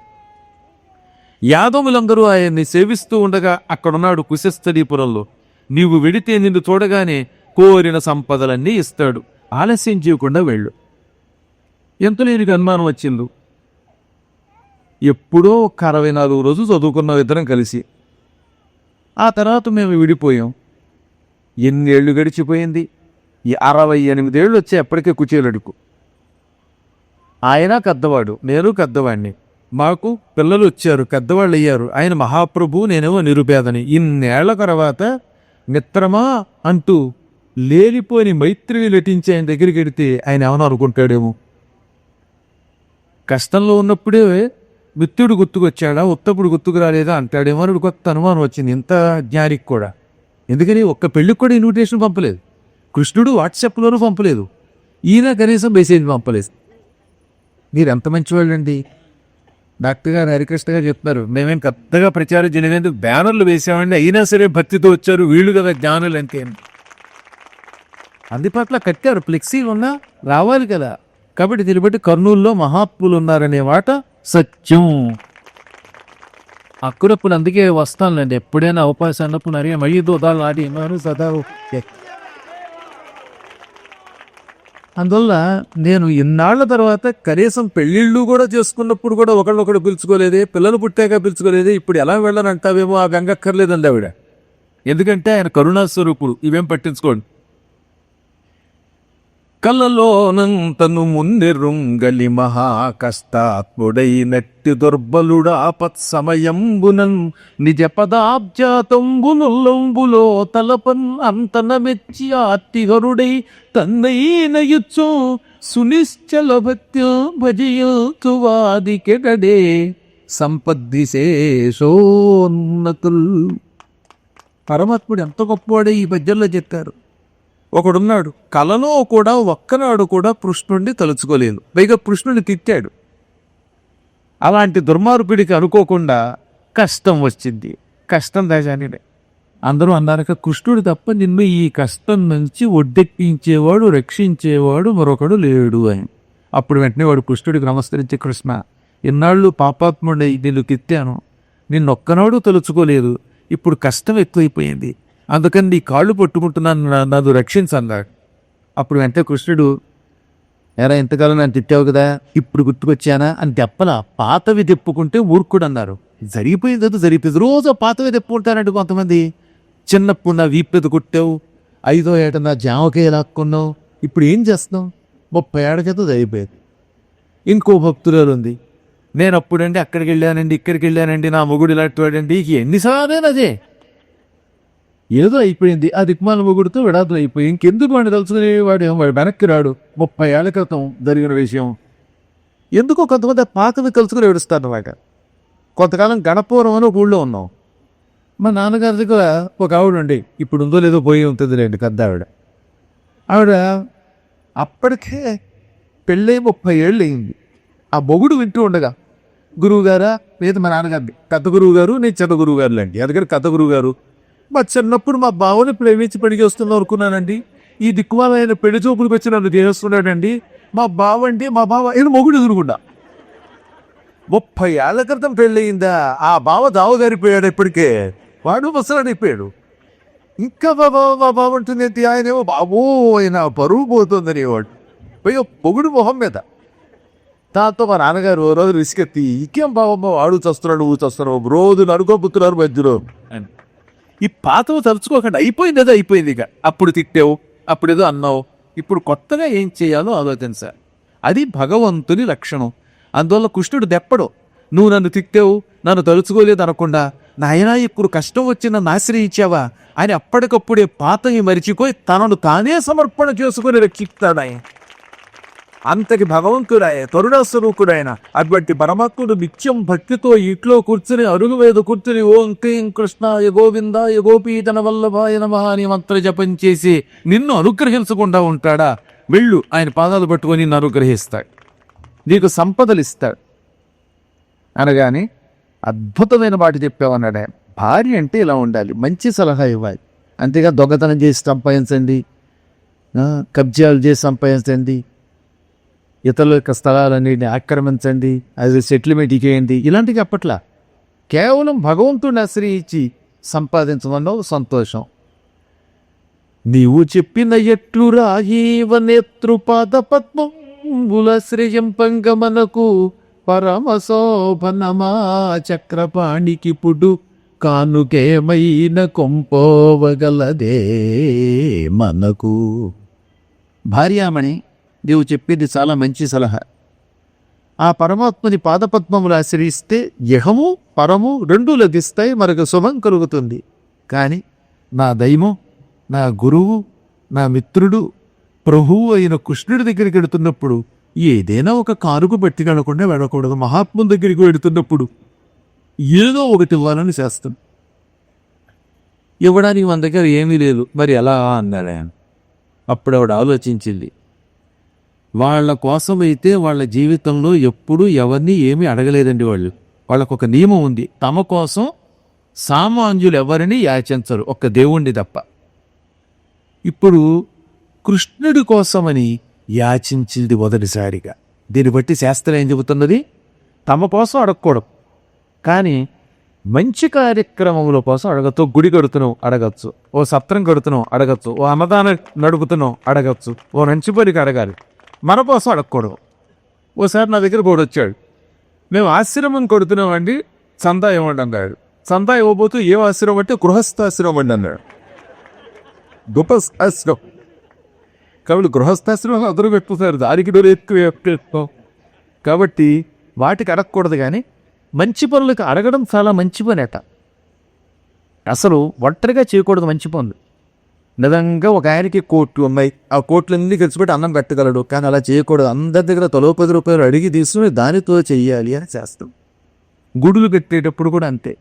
యాదవులందరూ ఆయన్ని సేవిస్తూ ఉండగా అక్కడున్నాడు కుశస్థలీపురంలో. నీవు వెడితే నిన్ను చూడగానే కోరిన సంపదలన్నీ ఇస్తాడు, ఆలస్యం చేయకుండా వెళ్ళు. ఎంతలో నీకు అనుమానం వచ్చింది? ఎప్పుడో 64 రోజులు చదువుకున్నాం ఇద్దరం కలిసి. ఆ తర్వాత మేము విడిపోయాం. ఎన్ని ఏళ్ళు గడిచిపోయింది? ఈ 68 ఏళ్ళు వచ్చే ఎప్పటికే కుచేలడుకు. ఆయన పెద్దవాడు, నేను పెద్దవాడిని. మాకు పిల్లలు వచ్చారు, పెద్దవాళ్ళు అయ్యారు. ఆయన మహాప్రభు, నేనేమో నిరుపేదని. ఇన్నేళ్ల తర్వాత మిత్రమా అంటూ లేనిపోని మైత్రిని లెటించి ఆయన దగ్గరికి వెడితే ఆయన ఏమన్నా అనుకుంటాడేమో. కష్టంలో ఉన్నప్పుడే మిత్రుడు గుర్తుకొచ్చాడా, ఉత్తప్పుడు గుర్తుకు రాలేదా అంటాడేమో అని కొత్త అనుమానం వచ్చింది ఇంత జ్ఞానికి కూడా. ఎందుకని ఒక్క పెళ్ళికి కూడా ఇన్విటేషన్ పంపలేదు. కృష్ణుడు వాట్సాప్లోనూ పంపలేదు, ఈయన కనీసం మెసేజ్ పంపలేదు. మీరు ఎంత మంచివాళ్ళండి. డాక్టర్ గారు హరికృష్ణ గారు చెప్తున్నారు, మేమేం పెద్దగా ప్రచారం చేయలేదు, బ్యానర్లు వేసామండి, అయినా సరే భక్తితో వచ్చారు, వీళ్ళు కదా జ్ఞానులు అంటే. అందుపట్ల కట్టారు, ఫ్లెక్సీలు ఉన్నా రావాలి కదా. కాబట్టి దీన్ని బట్టి కర్నూలులో మహాత్ములు ఉన్నారనే మాట సత్యం. అప్పుడప్పుడు అందుకే వస్తానులేండి, ఎప్పుడైనా అవకాశం అన్నప్పుడు நிறைய மொழி தோதால் ஆடி இன்னொரு சதா అందువల్ల నేను ఇన్నాళ్ల తర్వాత కనీసం పెళ్ళిళ్ళు కూడా చేసుకున్నప్పుడు కూడా ఒకళ్ళొకడు పిలుచుకోలేదే, పిల్లలు పుట్టాక పిలుచుకోలేదే, ఇప్పుడు ఎలా వెళ్ళనంటావేమో ఆ గంగక్కర్లేదండి ఆవిడ. ఎందుకంటే ఆయన కరుణాస్వరూపుడు, ఇవేం పట్టించుకోండి. కలలోనంతను ముందెరుంగలి మహా కష్టాత్ముడైనట్టి దుర్బలుడా పత్సమయంబునన్ నిజ పదాబ్జాతంబులంబులో తలపన్ అంతన మెచ్చి ఆర్తిహరుడై తన్నైనయుచ్చు సునిశ్చల భక్త్యో భజయుతువాది కెడడే సంపద్విశేషోన్నతుల్. పరమాత్ముడు ఎంత గొప్పవాడే ఈ పద్యంలో చెప్పారు. ఒకడున్నాడు, కలలో కూడా ఒక్కనాడు కూడా కృష్ణుడిని తలుచుకోలేదు, పైగా కృష్ణుడిని తిట్టాడు. అలాంటి దుర్మార్గుడికి అనుకోకుండా కష్టం వచ్చింది. కష్టం దాజానిడే. అందరూ అన్నారక కృష్ణుడు తప్ప నిన్ను ఈ కష్టం నుంచి ఒడ్డెక్కించేవాడు, రక్షించేవాడు మరొకడు లేడు అని. అప్పుడు వెంటనే వాడు కృష్ణుడికి నమస్కరించి, కృష్ణ, ఇన్నాళ్ళు పాపాత్ముడై నిన్ను తిట్టాను, నిన్నొక్కనాడు తలుచుకోలేదు, ఇప్పుడు కష్టం ఎక్కువైపోయింది, అందుకని నీ కాళ్ళు పట్టుకుంటున్నాను, నన్ను రక్షించన్నాడు. అప్పుడు వెంటనే కృష్ణుడు, ఎరా ఇంతకాలం నన్ను తిట్టావు కదా, ఇప్పుడు గుర్తుకొచ్చానా అని తెప్పలా. పాతవి తెప్పుకుంటే మూర్ఖుడు అన్నారు. జరిగిపోయింది జరిగిపోయింది. రోజు పాతవి తెప్పుకుంటారంటే కొంతమంది. చిన్నప్పుడు నా వీపెద కొట్టావు, 5వ ఏట నా జామకాయ లాక్కున్నావు, ఇప్పుడు ఏం చేస్తున్నావు? 30 ఏళ్ల క్రితం జరిగిపోయింది. ఇంకో భక్తురాలు ఉంది, నేను అప్పుడండి అక్కడికి వెళ్ళానండి, ఇక్కడికి వెళ్ళానండి, నా మొగుడు ఇలాంటి వాడండి, ఎన్నిసార్లు అదే ఏదో అయిపోయింది. ఆ దిక్మాల మొగుడుతో విడాదులు అయిపోయి ఇంకెందుకు వాడిని తలుచుకునే వాడు వెనక్కి రాడు. 30 ఏళ్ల క్రితం జరిగిన విషయం. ఎందుకో కొంతమంది పాకను కలుసుకుని ఏడుస్తారు అన్నమాట. కొంతకాలం గణపూరం అని ఒక ఊళ్ళో ఉన్నాం. మా నాన్నగారి దగ్గర ఒక ఆవిడ ఉండి, ఇప్పుడు ఉందో లేదో పోయి ఉంటుంది లేండి, పెద్ద ఆవిడ. ఆవిడ అప్పటికే పెళ్ళై 30 ఏళ్ళు అయింది. ఆ మొగుడు వింటూ ఉండగా, గురువుగారా, లేదు మా నాన్నగారిది పెద్ద గురువు గారు, నేను చిన్న గురువు గారు లేండి, అందుకని పెద్ద గురువు గారు, మా చిన్నప్పుడు మా బావని ప్రేమించి పెళ్లి చేస్తున్నాం అనుకున్నానండి, ఈ దిక్కుమాలైన పెళ్లి చూపులకు వచ్చి నన్ను చేస్తున్నాడండి, మా బావ అండి, మా బావ ఇది మొగుడు ఎదురుకుండా. 30 ఏళ్ల క్రితం పెళ్ళయిందా? ఆ బావ దావగారిపోయాడు, ఇప్పటికే వాడు ముసలాడైపోయాడు. ఇంకా మా బావ ఉంటుంది ఏంటి, ఆయనేమో బాబో ఆయన పరువు పోతుందని వాడు పోయి పొగుడు మొహం మీద. దాంతో మా నాన్నగారు ఓ రోజు విసికెత్తి, ఇంకేం బావమ్మ వాడు చస్తున్నాడు, నువ్వు చస్తున్నావు, రోజు నడుకోపుతున్నారు మధ్యలో అని. ఈ పాతవు తలుచుకోకండి, అయిపోయింది ఏదో అయిపోయింది. ఇక అప్పుడు తిట్టావు, అప్పుడేదో అన్నావు, ఇప్పుడు కొత్తగా ఏం చేయాలో ఆలోచించా. అది భగవంతుని లక్షణం. అందువల్ల కృష్ణుడు దెప్పడు, నువ్వు నన్ను తిట్టావు, నన్ను తలుచుకోలేదు అనకుండా, నాయనా ఇప్పుడు కష్టం వచ్చి నన్ను ఆశ్రయించావా అని అప్పటికప్పుడే పాతవి మరిచిపోయి తనను తానే సమర్పణ చేసుకుని రక్షిస్తాడు ఆయన. అంతటి భగవంతుడాయ, కరుణాస్వరూపుడాయన. అటువంటి పరమాత్ముడు నిత్యం భక్తితో ఇంట్లో కూర్చుని, అరుగు మీద కూర్చుని ఓం క్లీం కృష్ణాయ గోవిందాయ గోపీతన వల్లభాయ నమః అని మంత్ర జపం చేసి నిన్ను అనుగ్రహించకుండా ఉంటాడా? వెళ్ళు, ఆయన పాదాలు పట్టుకొని నిన్ను అనుగ్రహిస్తాడు, నీకు సంపదలు ఇస్తాడు అనగానే అద్భుతమైన మాట చెప్పావన్నాడు ఆయన. భార్య అంటే ఇలా ఉండాలి, మంచి సలహా ఇవ్వాలి, అంతేగా దొంగతనం చేసి సంపాదించండి, కబ్జాలు చేసి సంపాదించండి, ఇతరుల యొక్క స్థలాలన్నింటినీ ఆక్రమించండి, అది సెటిల్మెంట్ ఇచ్చేయండి, ఇలాంటివి అప్పట్లా. కేవలం భగవంతుడిని ఆశ్రయించి సంపాదించమన్నావు, సంతోషం. నీవు చెప్పిన ఎట్లు రాజీవ నేతృపాద పద్మంబుల శ్రేయంపంగ మనకు పరమశోభనమా చక్రపాణికి పుడు కానుకేమైన కొంపోవగలదే మనకు. భార్యామణి, నీవు చెప్పింది చాలా మంచి సలహా. ఆ పరమాత్మని పాదపద్మములు ఆశ్రయిస్తే ఇహము పరము రెండూ లభిస్తాయి, మనకు శుభం కలుగుతుంది. కానీ నా దైవం, నా గురువు, నా మిత్రుడు, ప్రభువు అయిన కృష్ణుడి దగ్గరికి వెళుతున్నప్పుడు ఏదైనా ఒక కారుకు పట్టుకెళ్ళకుండా వెళ్ళకూడదు. మహాత్ముని దగ్గరికి వెళుతున్నప్పుడు ఏదో ఒకటి ఇవ్వాలని చేస్తాం. ఇవ్వడానికి మన దగ్గర ఏమీ లేదు, మరి ఎలా అన్నాడు ఆయన. అప్పుడు ఆవిడ ఆలోచించింది. వాళ్ళ కోసమైతే వాళ్ళ జీవితంలో ఎప్పుడూ ఎవరిని ఏమీ అడగలేదండి. వాళ్ళకు ఒక నియమం ఉంది, తమ కోసం సామాన్యులు ఎవరిని యాచించరు, ఒక్క దేవుణ్ణి తప్ప. ఇప్పుడు కృష్ణుడి కోసమని యాచించింది మొదటిసారిగా. దీన్ని బట్టి శాస్త్రం ఏం చెబుతున్నది? తమ కోసం అడగకూడదు, కానీ మంచి కార్యక్రమముల కోసం అడగచ్చు. గుడి కడుతున్నావు అడగచ్చు, ఓ సత్రం కడుతున్నావు అడగచ్చు, ఓ అన్నదానం నడుపుతున్నావు అడగచ్చు, ఓ మంచి పనికి అడగాలి. మన కోసం అడగకూడదు. ఓసారి నా దగ్గర కూడా వచ్చాడు, మేము ఆశ్రమం కొడుతున్నామండి, చందా ఇవ్వండి అన్నాడు. చందా ఇవ్వబోతూ ఏం ఆశ్రమం అంటే గృహస్థాశ్రమం అండి అన్నాడు. గృహస్థాశ్రమం కాబట్టి గృహస్థాశ్రమం అందరూ పెట్టుకుంటారు, దానికి డోలు ఎక్కువ. కాబట్టి వాటికి అడగకూడదు, కానీ మంచి పనులకు అడగడం చాలా మంచి పని అట. అసలు ఒంటరిగా చేయకూడదు మంచి పనులు. నిజంగా ఒక ఆయనకి కోట్లు ఉన్నాయి, ఆ కోట్లన్నీ ఖర్చుపెట్టి అన్నం పెట్టగలడు, కానీ అలా చేయకూడదు. అందరి దగ్గర తలో 10 రూపాయలు అడిగి తీసుకుని దానితో చెయ్యాలి అని చేస్తాం. గుడులు కట్టేటప్పుడు కూడా అంతే.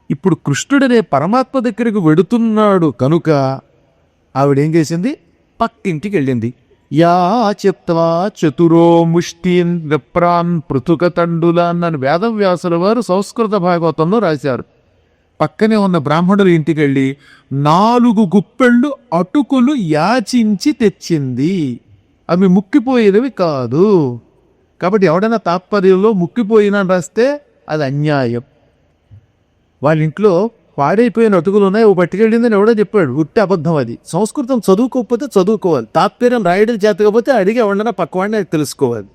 ఇప్పుడు కృష్ణుడనే పరమాత్మ దగ్గరికి వెడుతున్నాడు కనుక ఆవిడేం చేసింది, పక్కింటికి వెళ్ళింది. యా చెప్తవా చతురో ముష్టిన్ విప్రాన్ పృథుక తండులా అని వేదవ్యాసుల వారు సంస్కృత భాగవతంలో రాశారు. పక్కనే ఉన్న బ్రాహ్మణుల ఇంటికి వెళ్ళి 4 గుప్పెళ్ళు అటుకులు యాచించి తెచ్చింది. అవి ముక్కిపోయేవి కాదు. కాబట్టి ఎవడైనా తాత్పర్యంలో ముక్కిపోయినా రాస్తే అది అన్యాయం. వాళ్ళ ఇంట్లో పాడైపోయిన అటుకులు ఉన్నాయి, ఓ పట్టుకెళ్ళిందని ఎవడో చెప్పాడు, ఉట్టి అబద్ధం. అది సంస్కృతం చదువుకోకపోతే చదువుకోవాలి, తాత్పర్యం రాయడం చేతకపోతే అడిగి ఎవడన్నా పక్కవాడిని తెలుసుకోవాలి.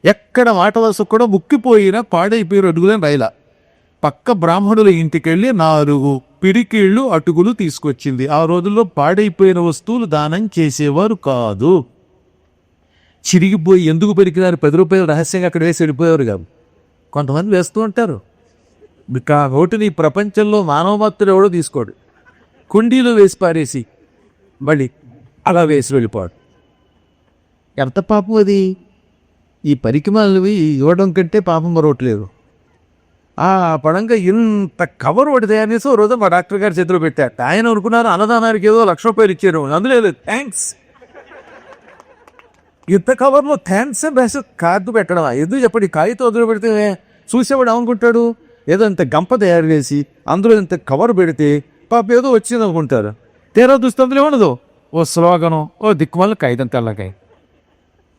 ఎక్కడ మాట వరుసకు కూడా ముక్కిపోయినా పాడైపోయిన అటుకులని రాయలా. పక్క బ్రాహ్మణుల ఇంటికెళ్ళి 4 పిడికిళ్ళు అటుకులు తీసుకొచ్చింది. ఆ రోజుల్లో పాడైపోయిన వస్తువులు దానం చేసేవారు కాదు. చిరిగిపోయి ఎందుకు పెరిగినారు 10 రూపాయలు రహస్యంగా అక్కడ వేసి వెళ్ళిపోయేవారు కాదు. కొంతమంది వేస్తూ ఉంటారు. నోటిని ప్రపంచంలో మానవమాత్రుడు ఎవడో తీసుకోడు, కుండీలో వేసి పారేసి మళ్ళీ అలా వేసి వెళ్ళిపోడు. ఎంత పాపం అది. ఈ పరికిమాలవి ఇవ్వడం కంటే పాపం మరొకట్లేదు. ఆ పడంగా ఇంత కవర్ ఒకటి తయారు చేసి ఓ రోజు మా డాక్టర్ గారి చేతిలో పెట్టారు. ఆయన అనుకున్నారు అన్నదానానికి ఏదో 1,00,000 రూపాయలు ఇచ్చారు, అందులో లేదు థ్యాంక్స్. ఇంత కవర్లో థ్యాంక్స్ అని రాసి కార్డు పెట్టడం ఎందుకు చెప్పండి. కాగితం వదిలి పెడితే చూసేవాడు ఏమనుకుంటాడు, ఏదో ఇంత గంప తయారు చేసి అందులో ఇంత కవర్ పెడితే పాప ఏదో వచ్చింది అనుకుంటారు. తీరా చూస్తే అందులో ఉండదు, ఓ స్లోగను, ఓ దిక్కుమల్ల కాగితం తెల్లకాయ.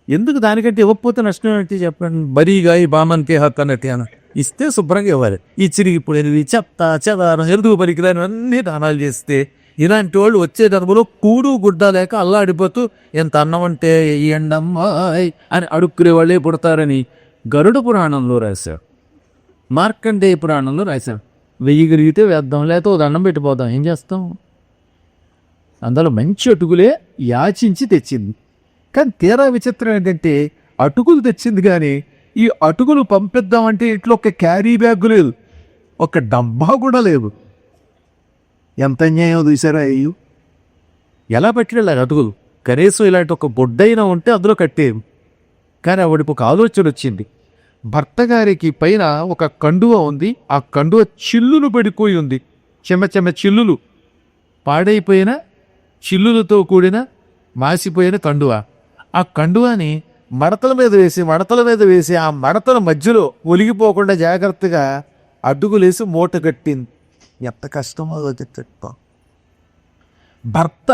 ఎందుకు దానికంటే ఇవ్వకపోతే నష్టం ఏంటి చెప్పండి. బరీగా ఈ బామన్కే హక్కు అన్నట్టు అని ఇస్తే శుభ్రంగా ఇవ్వాలి. ఈ చిరిగిపోయినవి చెత్త చెదారం ఎరుగు పరికరాలు అన్నీ దానాలు చేస్తే ఇలాంటి వాళ్ళు వచ్చే జన్మలో కూడు గుడ్డ లేక అల్లాడిపోతూ ఎంత అన్నం అంటే ఎండమ్మాయ్ అని అడుక్కునే వాళ్ళే పుడతారని గరుడ పురాణంలో రాశారు, మార్కండేయ పురాణంలో రాశారు. 1000 గరిగితే వేద్దాం, లేకపోతే ఓ దండం పెట్టిపోదాం, ఏం చేస్తాం. అందులో మంచి అటుకులే యాచించి తెచ్చింది. కానీ తీరా విచిత్రం ఏంటంటే అటుకులు తెచ్చింది, కానీ ఈ అటుకులు పంపిద్దామంటే ఇంట్లో ఒక క్యారీ బ్యాగ్ లేదు, ఒక డబ్బా కూడా లేదు. ఎంత అన్యాయం చూసారా. అయ్యో, ఎలా పెట్టలేదు అటుకులు. కనీసం ఇలాంటి ఒక బొడ్డైనా ఉంటే అందులో కట్టేవి. కానీ ఆవిడకి ఒక ఆలోచన వచ్చింది. భర్త గారికి పైన ఒక కండువ ఉంది, ఆ కండువ చిల్లులు పడిపోయి ఉంది, చెమ్మ చిల్లులు, పాడైపోయిన చిల్లులతో కూడిన మాసిపోయిన కండువ. ఆ కండువాని మడతల మీద వేసి ఆ మడతల మధ్యలో ఒలిగిపోకుండా జాగ్రత్తగా అడ్డుగులేసి మూట కట్టింది. ఎంత కష్టమో చెప్తా. భర్త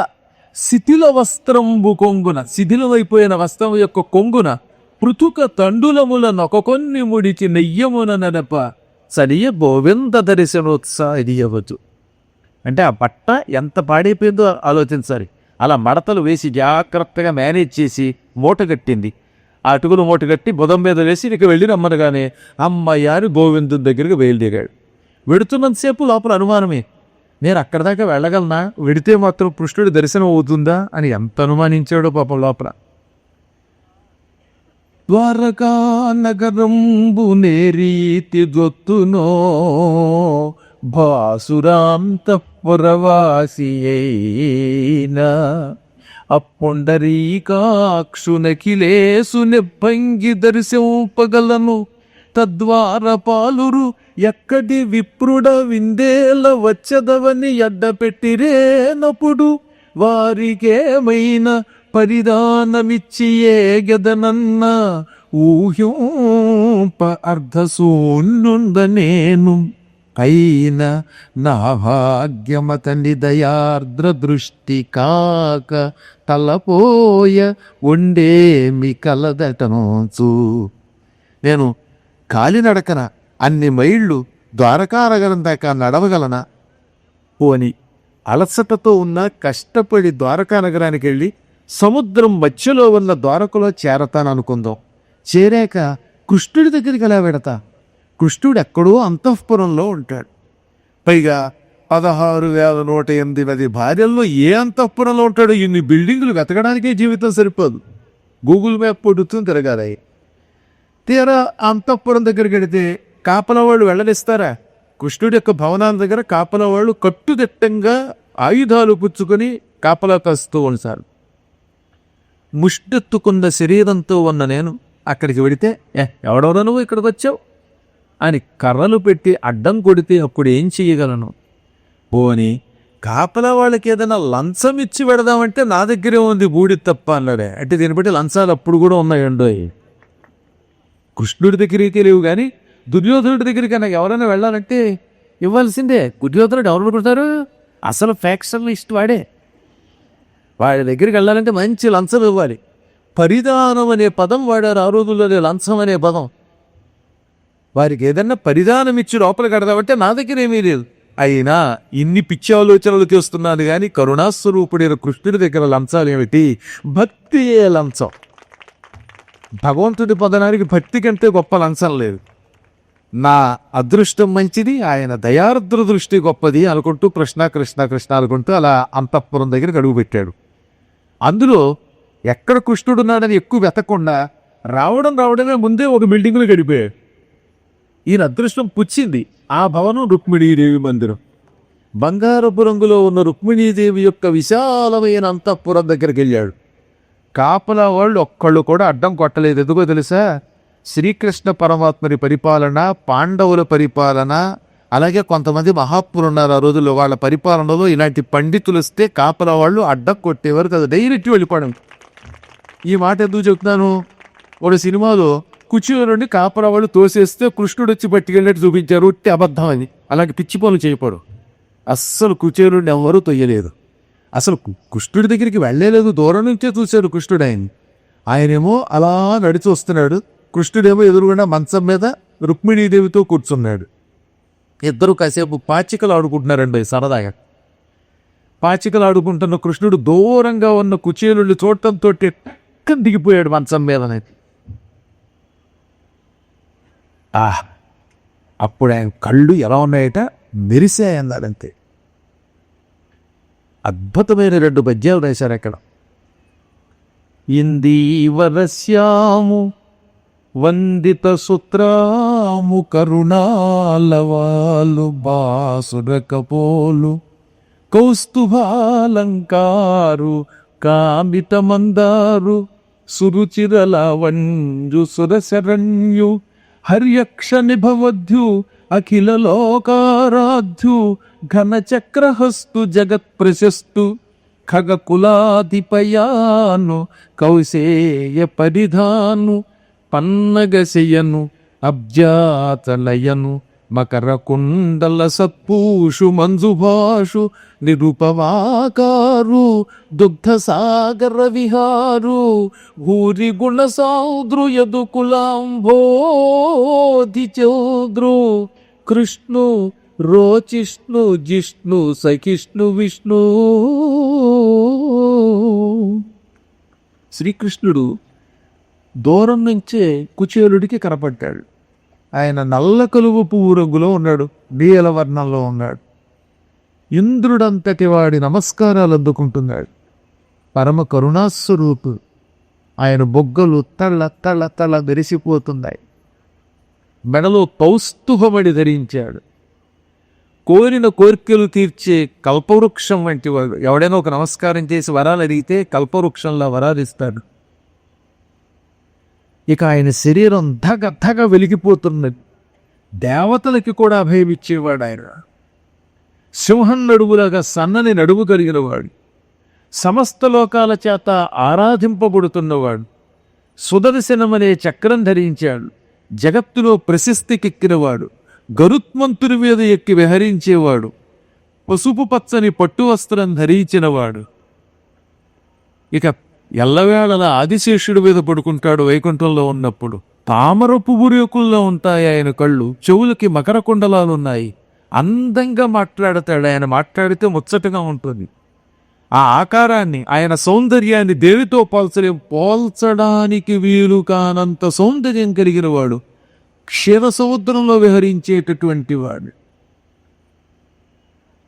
శిథిల వస్త్రంబు కొంగున, శిథిలమైపోయిన వస్త్రం యొక్క కొంగున పృథుక తండులముల నొకొని ముడిచి నెయ్యమున నడప సరియ గోవింద దర్శనోత్సాహరియవచ్చు. అంటే ఆ బట్ట ఎంత పాడైపోయిందో ఆలోచించాలి. అలా మడతలు వేసి జాగ్రత్తగా మేనేజ్ చేసి మూట కట్టింది. ఆ అటుకులు మూట కట్టి బుధం మీద వేసి ఇక వెళ్ళి రమ్మనగానే అమ్మయ్యారు గోవిందుని దగ్గరికి బయలుదేరాడు. వెడుతున్నంతసేపు లోపల అనుమానమే, నేను అక్కడ దాకా వెళ్ళగలనా, వెడితే మాత్రం కృష్ణుడి దర్శనం అవుతుందా అని ఎంత అనుమానించాడో పాపం లోపల. ద్వారకా నగరంబు నేరీతి దొత్తునో భాసురాంతఃపురవాసి అయినా అప్పుండరీకాక్షునకిలేసు నిబ్బంగి దర్శింపగలను తద్వార పాలురు ఎక్కడి విప్రుడ విందేల వచ్చదవని ఎడ్డపెట్టిరేనప్పుడు వారికేమైనా పరిదానమిచ్చి ఏ గదనన్న ఊహ్యూప అర్ధశూన్యుండ నేను అయిన నా భాగ్యమతని దయార్ద్ర దృష్టి కాక తలపోయ ఉండేమి కలదటనోచు. నేను కాలినడకన అన్ని మైళ్ళు ద్వారకానగరం దాకా నడవగలనా? పోని అలసటతో ఉన్న కష్టపడి ద్వారకా నగరానికి వెళ్ళి సముద్రం మధ్యలో ఉన్న ద్వారకలో చేరతాననుకుందాం. చేరాక కృష్ణుడి దగ్గరికి ఎలా పెడతా? కృష్ణుడు ఎక్కడో అంతఃపురంలో ఉంటాడు. పైగా 16,108 భార్యల్లో ఏ అంతఃపురంలో ఉంటాడో? ఇన్ని బిల్డింగులు వెతకడానికే జీవితం సరిపోదు. గూగుల్ మ్యాప్ పొడుతుంది తిరగాలి. తీరా అంతఃపురం దగ్గరికి వెళితే కాపలా వాళ్ళు వెళ్ళనిస్తారా? కృష్ణుడి యొక్క భవనాల దగ్గర కాపలా వాళ్ళు కట్టుదిట్టంగా ఆయుధాలు పుచ్చుకొని కాపలా కాస్తూ ఉంటారు. ముష్టెత్తుకున్న శరీరంతో ఉన్న నేను అక్కడికి వెడితే, ఎవడెవరో నువ్వు ఇక్కడికి వచ్చావు అని కర్రలు పెట్టి అడ్డం కొడితే అప్పుడు ఏం చెయ్యగలను? పోని కాపలా వాళ్ళకి ఏదైనా లంచం ఇచ్చి పెడదామంటే నా దగ్గరే ఉంది బూడి తప్ప అన్నాడే. అంటే దీన్ని బట్టి లంచాలు అప్పుడు కూడా ఉన్నాయండోయ్. కృష్ణుడి దగ్గరికి లేవు, కానీ దుర్యోధనుడి దగ్గరికి నాకు ఎవరైనా వెళ్ళాలంటే ఇవ్వాల్సిందే. దుర్యోధనుడు ఎవరు పెడతారు? అసలు ఫ్యాక్షన్ లిస్ట్ వాడే. వాడి దగ్గరికి వెళ్ళాలంటే మంచి లంచం ఇవ్వాలి. పరిధానం అనే పదం వాడారు ఆ రోజుల్లోనే, లంచం అనే పదం. వారికి ఏదన్నా పరిధానం ఇచ్చి లోపల కడదామంటే నా దగ్గర ఏమీ లేదు. అయినా ఇన్ని పిచ్చి ఆలోచనలకి వస్తున్నాను కానీ కరుణాస్వరూపుడైన కృష్ణుడి దగ్గర లంచాలు ఏమిటి? భక్తియే లంచం. భగవంతుడి పొందడానికి భక్తి కంటే గొప్ప లంచం లేదు. నా అదృష్టం మంచిది, ఆయన దయార్ద్ర దృష్టి గొప్పది అనుకుంటూ కృష్ణ కృష్ణ కృష్ణ అనుకుంటూ అలా అంతఃపురం దగ్గరికి అడుగు పెట్టాడు. అందులో ఎక్కడ కృష్ణుడున్నాడని ఎక్కువ వెతకుండా రావడమే ముందే ఒక బిల్డింగ్లో గడిపాడు. ఈయన అదృష్టం పుచ్చింది. ఆ భవనం రుక్మిణీదేవి మందిరం. బంగారపు రంగులో ఉన్న రుక్మిణీదేవి యొక్క విశాలమైన అంతఃపురం దగ్గరికి వెళ్ళాడు. కాపలా వాళ్ళు ఒక్కళ్ళు కూడా అడ్డం కొట్టలేదు. ఎందుకో తెలుసా? శ్రీకృష్ణ పరమాత్మని పరిపాలన, పాండవుల పరిపాలన, అలాగే కొంతమంది మహాత్ములు ఉన్నారు ఆ రోజుల్లో, వాళ్ళ పరిపాలనలో ఇలాంటి పండితులు వస్తే కాపలా వాళ్ళు అడ్డం కొట్టేవారు కదా, డైరెక్ట్ వెళ్ళిపోవడం. ఈ మాట ఎందుకు చెప్తున్నాను? ఒక సినిమాలో కుర్చీలో నుండి కాపలా వాళ్ళు తోసేస్తే కృష్ణుడు వచ్చి పట్టుకెళ్ళినట్టు చూపించారు. ఉట్టి అబద్ధం అని. అలాంటి పిచ్చి పనులు చేయకూడదు. అస్సలు కుర్చీలో నుండి ఎవరూ తొయ్యలేదు. అసలు కృష్ణుడి దగ్గరికి వెళ్ళలేదు, దూరం నుంచే చూశాడు కృష్ణుడు ఆయనేమో అలా నడిచి వస్తున్నాడు. కృష్ణుడేమో ఎదురుగుండా మంచం మీద రుక్మిణీదేవితో కూర్చున్నాడు. ఇద్దరు కాసేపు పాచికలు ఆడుకుంటున్నారండి సరదాగా. పాచికలు ఆడుకుంటున్న కృష్ణుడు దూరంగా ఉన్న కుచేలుళ్ళు చూడటంతో టక్కన దిగిపోయాడు మంచం మీద అనేది. అప్పుడు ఆయన కళ్ళు ఎలా ఉన్నాయట, మెరిసాయన్నాడంతే. అద్భుతమైన 2 పద్యాలు రాశారు అక్కడ. ఇందీవరస్యాము వందిత సూత్రాము కరుణాలవాలు బాసురకపోలు కౌస్తుభాలంకారు కామిత మందారు సురుచిరల వంజు సురశరణ్యు హర్యక్ష నిభవధ్యు అఖిల లోకారాధ్యు ఘనచక్రహస్తు జగత్ ప్రశస్తు ఖగకులాధిపయాను కౌశేయ పరిధాను పన్నగశయను అబ్జాతలయను మకర కుండల సత్పూషు మంజుభాషు నిరుపవాకారు దుగ్ధ సాగర విహారు భూరి గుణ సౌద్రు యదుకులాంభోధి చౌద్రు కృష్ణు రోచిష్ణు జిష్ణు సఖిష్ణు విష్ణు. శ్రీకృష్ణుడు దూరం నుంచే కుచేలుడికి కనపడ్డాడు. ఆయన నల్ల కలువు పువ్వు రంగులో ఉన్నాడు, నీల వర్ణంలో ఉన్నాడు. ఇంద్రుడంతటి వాడి నమస్కారాలు అందుకుంటున్నాడు. పరమ కరుణాస్వరూపు. ఆయన బొగ్గలు తళ్ళ తళ్ళ తళ్ళ మెరిసిపోతున్నాయి. మెడలో కౌస్తుభమణి ధరించాడు. కోరిన కోరికలు తీర్చే కల్పవృక్షం వంటి వాడు. ఎవడైనా ఒక నమస్కారం చేసి వరాలు అడిగితే కల్పవృక్షంలా వరాలిస్తాడు. ఇక ఆయన శరీరం ధగ ధగ వెలిగిపోతున్నది. దేవతలకి కూడా అభయం ఇచ్చేవాడు ఆయన. సింహం నడుములాగా సన్నని నడుము కలిగినవాడు. సమస్త లోకాల చేత ఆరాధింపబడుతున్నవాడు. సుదర్శనమనే చక్రం ధరించాడు. జగత్తులో ప్రశస్తికెక్కినవాడు. గరుత్మంతుని మీద ఎక్కి విహరించేవాడు. పసుపు పచ్చని పట్టు వస్త్రం ధరించినవాడు. ఇక ఎల్లవేళలా ఆదిశేషుడి మీద పడుకుంటాడు వైకుంఠంలో ఉన్నప్పుడు. తామర పువ్వు రేకుల్లో ఉంటాయి ఆయన కళ్ళు. చెవులకి మకర కుండలాలున్నాయి. అందంగా మాట్లాడతాడు. ఆయన మాట్లాడితే ముచ్చటగా ఉంటుంది. ఆ ఆకారాన్ని, ఆయన సౌందర్యాన్ని దేనితో పోల్చలేం. పోల్చడానికి వీలు కానంత సౌందర్యం కలిగిన వాడు, క్షీర సముద్రంలో విహరించేటటువంటి వాడు.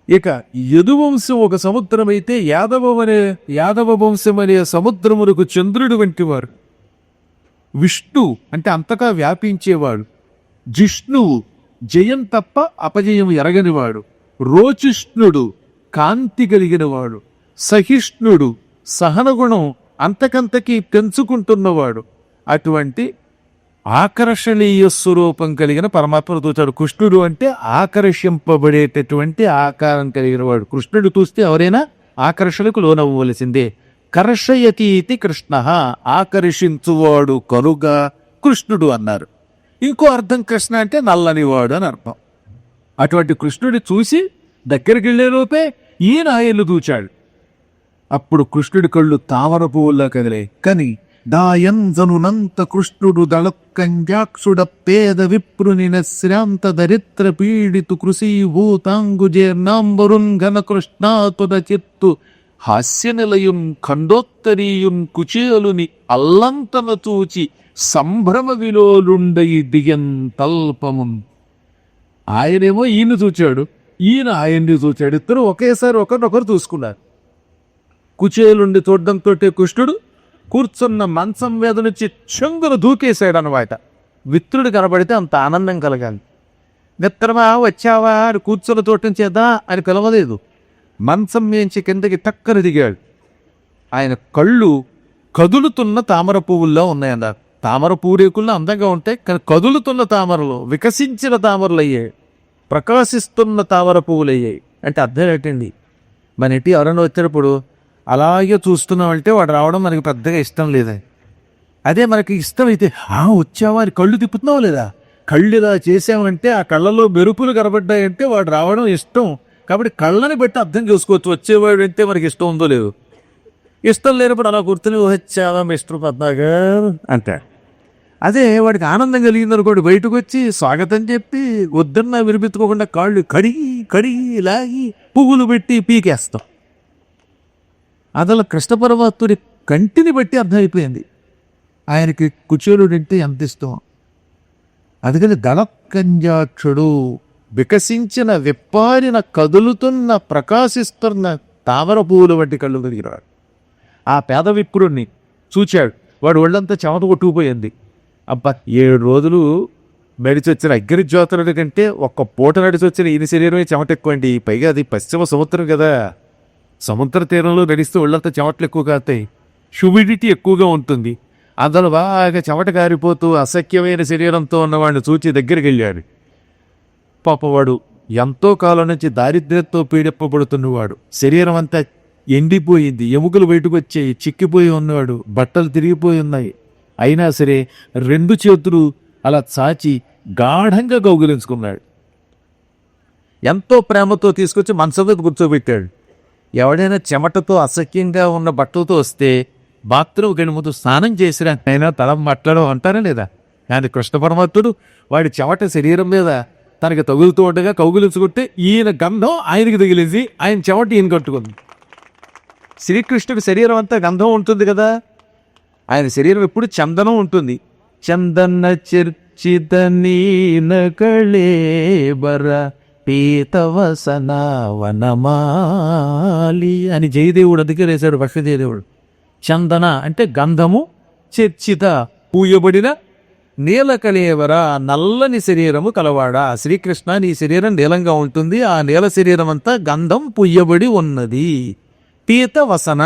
ఇక యదువంశం ఒక సముద్రం అయితే యాదవ వంశం అనే సముద్రమునకు చంద్రుడు వంటి వారు. విష్ణు అంటే అంతగా వ్యాపించేవాడు. జిష్ణువు జయం తప్ప అపజయం ఎరగనివాడు. రోచిష్ణుడు కాంతి కలిగినవాడు. సహిష్ణుడు సహనగుణం అంతకంతకీ పెంచుకుంటున్నవాడు. అటువంటి ఆకర్షణీయ స్వరూపం కలిగిన పరమాత్మను చూచాడు. కృష్ణుడు అంటే ఆకర్షింపబడేటటువంటి ఆకారం కలిగిన వాడు. కృష్ణుడు చూస్తే ఎవరైనా ఆకర్షణకు లోనవ్వవలసిందే. కర్షయతి ఇది కృష్ణ, ఆకర్షించువాడు కనుక కృష్ణుడు అన్నారు. ఇంకో అర్థం కృష్ణ అంటే నల్లనివాడు అని అర్థం. అటువంటి కృష్ణుడి చూసి దగ్గరికి వెళ్ళే లోపే ఈయన ఆయన్ను చూచాడు. అప్పుడు కృష్ణుడి కళ్ళు తామర పువ్వుల్లా కదిలే. కని దాయంజనునంత కృష్ణుడు దళకంజాక్షుడ పేద విప్రునిన శ్రాంత దరిద్ర పీడితు కృషీభూతాంగుజేర్నాంబరున్ ఘన కృష్ణాతుద చిత్తు హాస్య నిలయున్ ఖండోత్తరీయున్ కుచేలుని అల్లంతన చూచి సంభ్రమ విలోలుండయి దిగంతల్పమున్. ఆయనేమో ఈయన చూచాడు, ఈయన ఆయన్ని చూచాడు. ఇద్దరు ఒకేసారి ఒకరినొకరు చూసుకున్నారు. కుచేలుండి చూడడంతో కృష్ణుడు కూర్చున్న మంచం మీద నుంచి చెంగున దూకేశాడు అన్నమాట. విత్రుడు కనబడితే అంత ఆనందం కలగాలి. మిత్రమా వచ్చావా అని కూర్చున్న చోటు చేద్దా అని పిలవలేదు. మంచం నుంచి కిందకి టక్కన దిగాడు. ఆయన కళ్ళు కదులుతున్న తామర పువ్వుల్లో ఉన్నాయన్నారు. తామర పూరేకుల్లో అందంగా ఉంటాయి, కానీ కదులుతున్న తామరలు, వికసించిన తామరలు అయ్యాయి, ప్రకాశిస్తున్న తామర పువ్వులు అయ్యాయి. అంటే అర్థం ఏంటండి, మన ఇంటి ఎవరైనా వచ్చేటప్పుడు అలాగే చూస్తున్నామంటే వాడు రావడం మనకి పెద్దగా ఇష్టం లేదా. అదే మనకి ఇష్టం అయితే వచ్చావా అని కళ్ళు తిప్పుతున్నావు లేదా. కళ్ళు ఇలా చేసామంటే ఆ కళ్ళలో మెరుపులు కనబడ్డాయంటే వాడు రావడం ఇష్టం. కాబట్టి కళ్ళని బట్టి అర్థం చేసుకోవచ్చు వచ్చేవాడు అంటే మనకి ఇష్టం ఉందో లేదు. ఇష్టం లేనప్పుడు అలా కూర్చొని వచ్చావా మిస్టర్ పద్మాగర్ అంటే. అదే వాడికి ఆనందం కలిగింది అనుకోండి, బయటకు వచ్చి స్వాగతం చెప్పి వద్దన్నా వినిపించుకోకుండా కాళ్ళు కడిగి కడిగి లాగి పువ్వులు పెట్టి పీకేస్తాం. అదలా కృష్ణ పరమాత్ముడి కంటిని బట్టి అర్థమైపోయింది ఆయనకి కుచేలుడంటే ఎంత ఇష్టం. అందుకని దళకంజాక్షుడు, వికసించిన విప్పారిన కదులుతున్న ప్రకాశిస్తున్న తామర పువ్వులు వంటి కళ్ళు కలిగినాడు. ఆ పేద విప్రుణ్ణి చూచాడు. వాడు ఒళ్ళంతా చెమట కొట్టుకుపోయింది. అబ్బా 7 రోజులు నడిచొచ్చిన అగ్ని జ్యోతుల కంటే ఒక్క పూట నడిచొచ్చిన ఈయన శరీరమే చెమట ఎక్కువండి. పైగా అది పశ్చిమ సముద్రం కదా, సముద్ర తీరంలో నడిస్తే ఒళ్ళంతా చెమటలు ఎక్కువ కాస్తాయి, హ్యూమిడిటీ ఎక్కువగా ఉంటుంది. అందులో బాగా చెమట కారిపోతూ అసఖ్యమైన శరీరంతో ఉన్నవాడిని చూచి దగ్గరికి వెళ్ళాడు. పాపవాడు ఎంతో కాలం నుంచి దారిద్ర్యంతో పీడిప్పబడుతున్నవాడు. శరీరం అంతా ఎండిపోయింది, ఎముకలు బయటకు వచ్చాయి, చిక్కిపోయి ఉన్నాడు, బట్టలు తిరిగిపోయి ఉన్నాయి. అయినా సరే 2 చేతులు అలా చాచి గాఢంగా కౌగిలించుకున్నాడు. ఎంతో ప్రేమతో తీసుకొచ్చి మంచం మీద కూర్చోబెట్టాడు. ఎవడైనా చెమటతో అసఖ్యంగా ఉన్న బట్టలతో వస్తే బాత్రూమ్ గడి ముందు స్నానం చేసిరా అయినా తల మట్టడం అంటారా లేదా. కానీ కృష్ణ పరమాత్ముడు వాడి చెమట శరీరం మీద తనకి తగులుతూ ఉండగా కౌగిలించుకుంటే ఈయన గంధం ఆయనకి తగిలింది, ఆయన చెమట ఈయన కట్టుకుంది. శ్రీకృష్ణుడి శరీరం అంతా గంధం ఉంటుంది కదా, ఆయన శరీరం ఎప్పుడు చందనం ఉంటుంది. చందన చర్చిత నీన కళేబర పీతవసన వనమాలి అని జయదేవుడు అందుకే వేశాడు భక్తి జయదేవుడు. చందన అంటే గంధము, చర్చిత పూయబడిన, నీల కళేవర నల్లని శరీరము కలవాడా. శ్రీకృష్ణ నీ శరీరం నీలంగా ఉంటుంది, ఆ నీల శరీరం అంతా గంధం పుయ్యబడి ఉన్నది. పీత వసన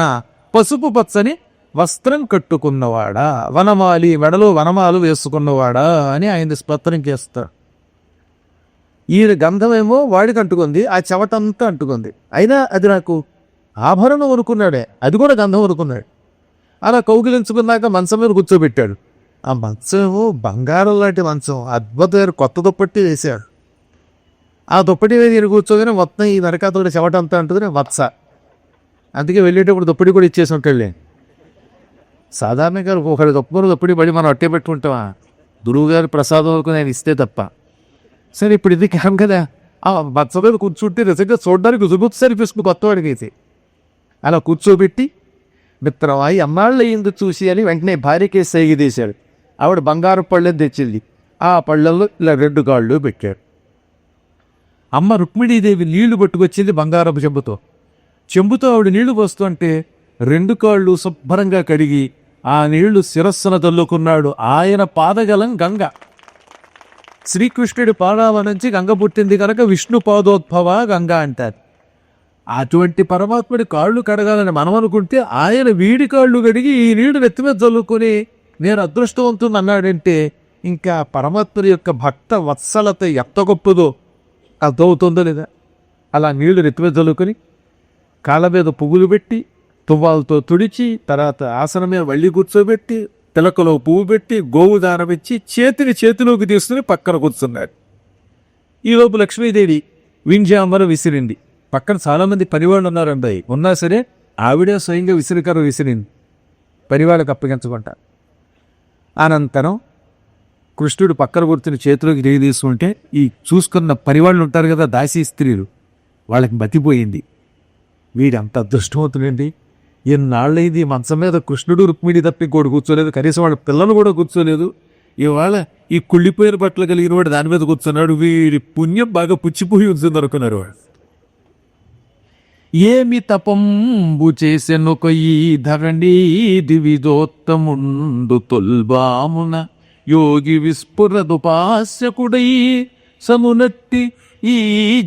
పసుపు పచ్చని వస్త్రం కట్టుకున్నవాడా, వనమాలి మెడలో వనమాలు వేసుకున్నవాడా అని ఆయన స్తోత్రం చేస్తాడు. ఈయన గంధమేమో వాడికి అంటుకుంది, ఆ చెవటంతా అంటుకుంది. అయినా అది నాకు ఆభరణం అనుకున్నాడే, అది కూడా గంధం అనుకున్నాడు. అలా కౌగిలించుకున్నాక మంచం మీద కూర్చోబెట్టాడు. ఆ మంచము బంగారం లాంటి మంచం, అద్భుతమైన కొత్త దుప్పటి వేశాడు. ఆ దుప్పటి మీద ఈయన కూర్చోగానే మొత్తం ఈ నరకాతోటి చెవటంతా అంటుంది వత్స. అందుకే వెళ్ళేటప్పుడు దుప్పటి కూడా ఇచ్చేసి ఉంటాడులే. సాధారణంగా ఒకరి దుప్పటి పడి మనం అట్టే పెట్టుకుంటామా, గురువు గారి ప్రసాదం వరకు నేను ఇస్తే తప్ప. సరే ఇప్పుడు ఇది కాం కదా, ఆ మత్స మీద కూర్చుంటే నిజంగా చూడడానికి రుజుగుతు సరిపిస్తుంది కొత్తవాడికి అయితే. అలా కూర్చోబెట్టి మిత్రమా ఎన్నాళ్ళు అయ్యింది చూసి అని వెంటనే భార్యకే సైగ తీశాడు. ఆవిడ బంగారు పళ్ళెం తెచ్చింది. ఆ పళ్ళల్లో ఇలా 2 కాళ్ళు పెట్టాడు. అమ్మ రుక్మిణీదేవి నీళ్లు పట్టుకొచ్చింది బంగారపు చెంబుతో ఆవిడ నీళ్లు పోస్తుంటే 2 కాళ్ళు శుభ్రంగా కడిగి ఆ నీళ్లు శిరస్సున తల్లుకున్నాడు. ఆయన పాదగలం గంగ. శ్రీకృష్ణుడి పాదాల నుంచి గంగ పుట్టింది కనుక విష్ణు పాదోద్భవ గంగ అంటారు. అటువంటి పరమాత్ముడి కాళ్ళు కడగాలని మనం అనుకుంటే ఆయన వీడి కాళ్ళు కడిగి ఈ నీళ్లు నెత్తి మీద చల్లుకొని నేను అదృష్టవంతుని అన్నాడంటే ఇంకా పరమాత్ముడి యొక్క భక్త వత్సలత ఎంత గొప్పదో అర్థమవుతుందో లేదా. అలా నీళ్లు నెత్తి మీద చల్లుకొని కాళ్ళ మీద పువ్వులు పెట్టి తువ్వాలతో తుడిచి తర్వాత ఆసనం మీద వళ్ళి కూర్చోబెట్టి తిలకలో పువ్వు పెట్టి గోవు దానం ఇచ్చి చేతిలోకి తీసుకుని పక్కన కూర్చున్నాడు. ఈలోపు లక్ష్మీదేవి వింజాంబర విసిరింది. పక్కన చాలామంది పనివాళ్ళు ఉన్నారండి. ఉన్నా సరే ఆవిడే స్వయంగా విసిరికర విసిరింది, పనివాళ్ళకి అప్పగించకుండా. అనంతరం కృష్ణుడు పక్కన కూర్చుని చేతిలోకి రేగి తీసుకుంటే ఈ చూసుకున్న పనివాళ్ళు ఉంటారు కదా, దాసీ స్త్రీలు, వాళ్ళకి మతిపోయింది. వీడంత అదృష్టమవుతుందండి. ఎన్నాళ్ళైంది మంచం మీద కృష్ణుడు రుక్మిణి తప్పి ఇంకోటి కూర్చోలేదు, కనీసం వాళ్ళ పిల్లలు కూడా కూర్చోలేదు. ఇవాళ ఈ కుళ్ళిపోయిన బట్టలు కలిగిన వాడు దాని మీద కూర్చున్నాడు. వీడి పుణ్యం బాగా పుచ్చిపోయి ఉంటుంది అనుకున్నారు వాడు. ఏమి తపంబు చేసెనొక ఈ ధరణి దివిదోత్తముండు తొల్బామున యోగి విస్ఫురదుపాస్యకుడై సమునట్టి ఈ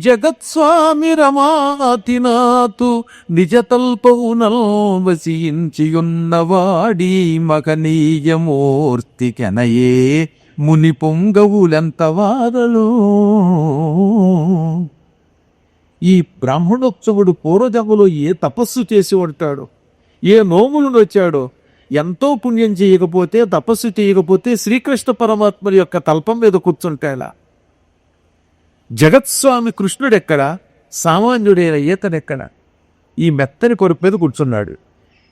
జగత్స్వామి రమాతినాతు నిజతల్పౌనల్ వసించియున్నవాడి మగనీయమూర్తికెనయే ముని పొంగవులెంత వారలు. ఈ బ్రాహ్మణోత్సవుడు పూర్వజన్మలో ఏ తపస్సు చేసి ఉంటాడో, ఏ నోములను వచ్చాడో, ఎంతో పుణ్యం చేయకపోతే, తపస్సు చేయకపోతే శ్రీకృష్ణ పరమాత్మ యొక్క తల్పం మీద కూర్చుంటాడా? జగత్స్వామి కృష్ణుడెక్కడ, సామాన్యుడైన ఈతనెక్కడ? ఈ మెత్తని కొరుపు మీద కూర్చున్నాడు.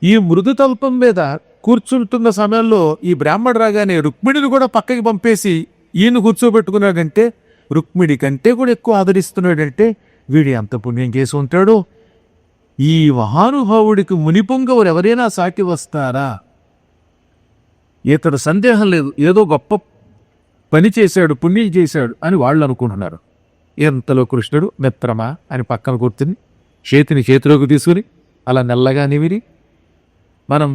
ఈ మృదు తల్పం మీద కూర్చుంటున్న సమయంలో ఈ బ్రాహ్మడు రాగానే రుక్మిణిని కూడా పక్కకి పంపేసి ఈయన కూర్చోబెట్టుకున్నాడంటే, రుక్మిణి కంటే కూడా ఎక్కువ ఆదరిస్తున్నాడంటే వీడు ఎంత పుణ్యం చేసి ఉంటాడో. ఈ మహానుభావుడికి మునిపొంగవులు ఎవరైనా సాటి వస్తారా? ఇతడు సందేహం లేదు, ఏదో గొప్ప పని చేశాడు, పుణ్యం చేశాడు అని వాళ్ళు అనుకుంటున్నారు. ఎంతలో కృష్ణుడు మిత్రమా అని పక్కన కూర్చుని చేతిలోకి తీసుకుని అలా నెల్లగా నిమిరి, మనం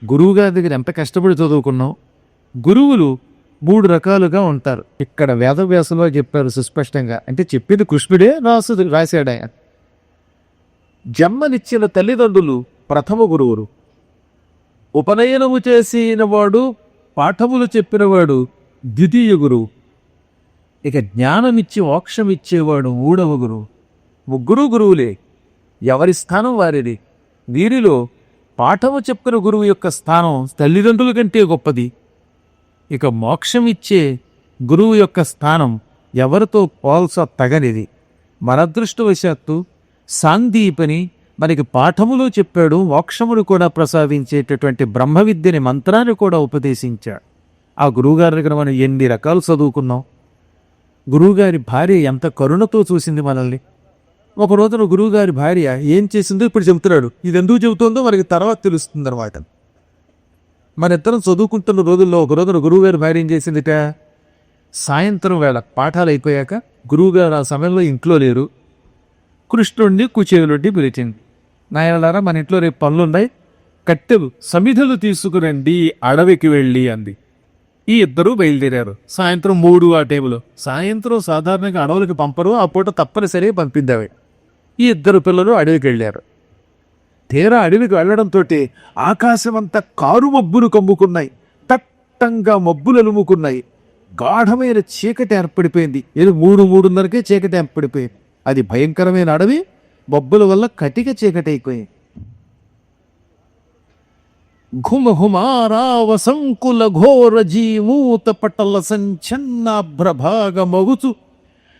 గురువుగారి దగ్గర ఎంత కష్టపడి చదువుకున్నాం. గురువులు 3 రకాలుగా ఉంటారు. ఇక్కడ వేదవ్యాసంలో చెప్పారు సుస్పష్టంగా. అంటే చెప్పింది కృష్ణుడే రాశాడు ఆయన. జన్మనిచ్చిన తల్లిదండ్రులు ప్రథమ గురువులు, ఉపనయనము చేసిన వాడు, పాఠములు చెప్పినవాడు ద్వితీయ గురువు, ఇక జ్ఞానమిచ్చి మోక్షమిచ్చేవాడు 3వ గురువు. 3 గురువులే, ఎవరి స్థానం వారిది. వీరిలో పాఠము చెప్పిన గురువు యొక్క స్థానం తల్లిదండ్రుల కంటే గొప్పది. ఇక మోక్షం ఇచ్చే గురువు యొక్క స్థానం ఎవరితో పోల్చ తగనిది. మన అదృష్టవశాత్తు సాందీపని మనకి పాఠములు చెప్పాడు, మోక్షమును కూడా ప్రసాదించేటటువంటి బ్రహ్మ విద్యని, మంత్రాన్ని కూడా ఉపదేశించాడు. ఆ గురువుగారి దగ్గర మనం ఎన్ని రకాలు చదువుకున్నాం. గురువుగారి భార్య ఎంత కరుణతో చూసింది మనల్ని. ఒక రోజున గురువుగారి భార్య ఏం చేసిందో ఇప్పుడు చెబుతున్నాడు. ఇది ఎందుకు చెబుతుందో మనకి తర్వాత తెలుస్తుంది అనమాట. మన ఇద్దరం చదువుకుంటున్న రోజుల్లో ఒక రోజున గురువుగారి భార్య ఏం చేసిందిట, సాయంత్రం వేళ పాఠాలు అయిపోయాక గురువుగారు ఆ సమయంలో ఇంట్లో లేరు. కృష్ణుడిని కుచేలుడిని పిలిచింది. నాయనలారా, మన ఇంట్లో రేపు పనులున్నాయి, కట్టెలు సమిధలు తీసుకురండి, అడవికి వెళ్ళి అంది. ఈ ఇద్దరు బయలుదేరారు. సాయంత్రం 3 ఆ టైంలో. సాయంత్రం సాధారణంగా అడవులకి పంపరు, ఆ పూట తప్పనిసరిగా పంపిందావి. ఈ 2 పిల్లలు అడవికి వెళ్ళారు. తీరా అడవికి వెళ్లడంతో ఆకాశమంతా కారు మబ్బులు కమ్ముకున్నాయి, దట్టంగా మబ్బులు అలుముకున్నాయి, గాఢమైన చీకటి ఏర్పడిపోయింది. 3:30కే చీకటి ఏర్పడిపోయింది. అది భయంకరమైన అడవి, మబ్బుల వల్ల కటిక చీకటి అయిపోయింది. ఘుమఘుమారావసంకుల ఘోర జీమూత పటల సంచన్నాభ్రభాగ మగుచు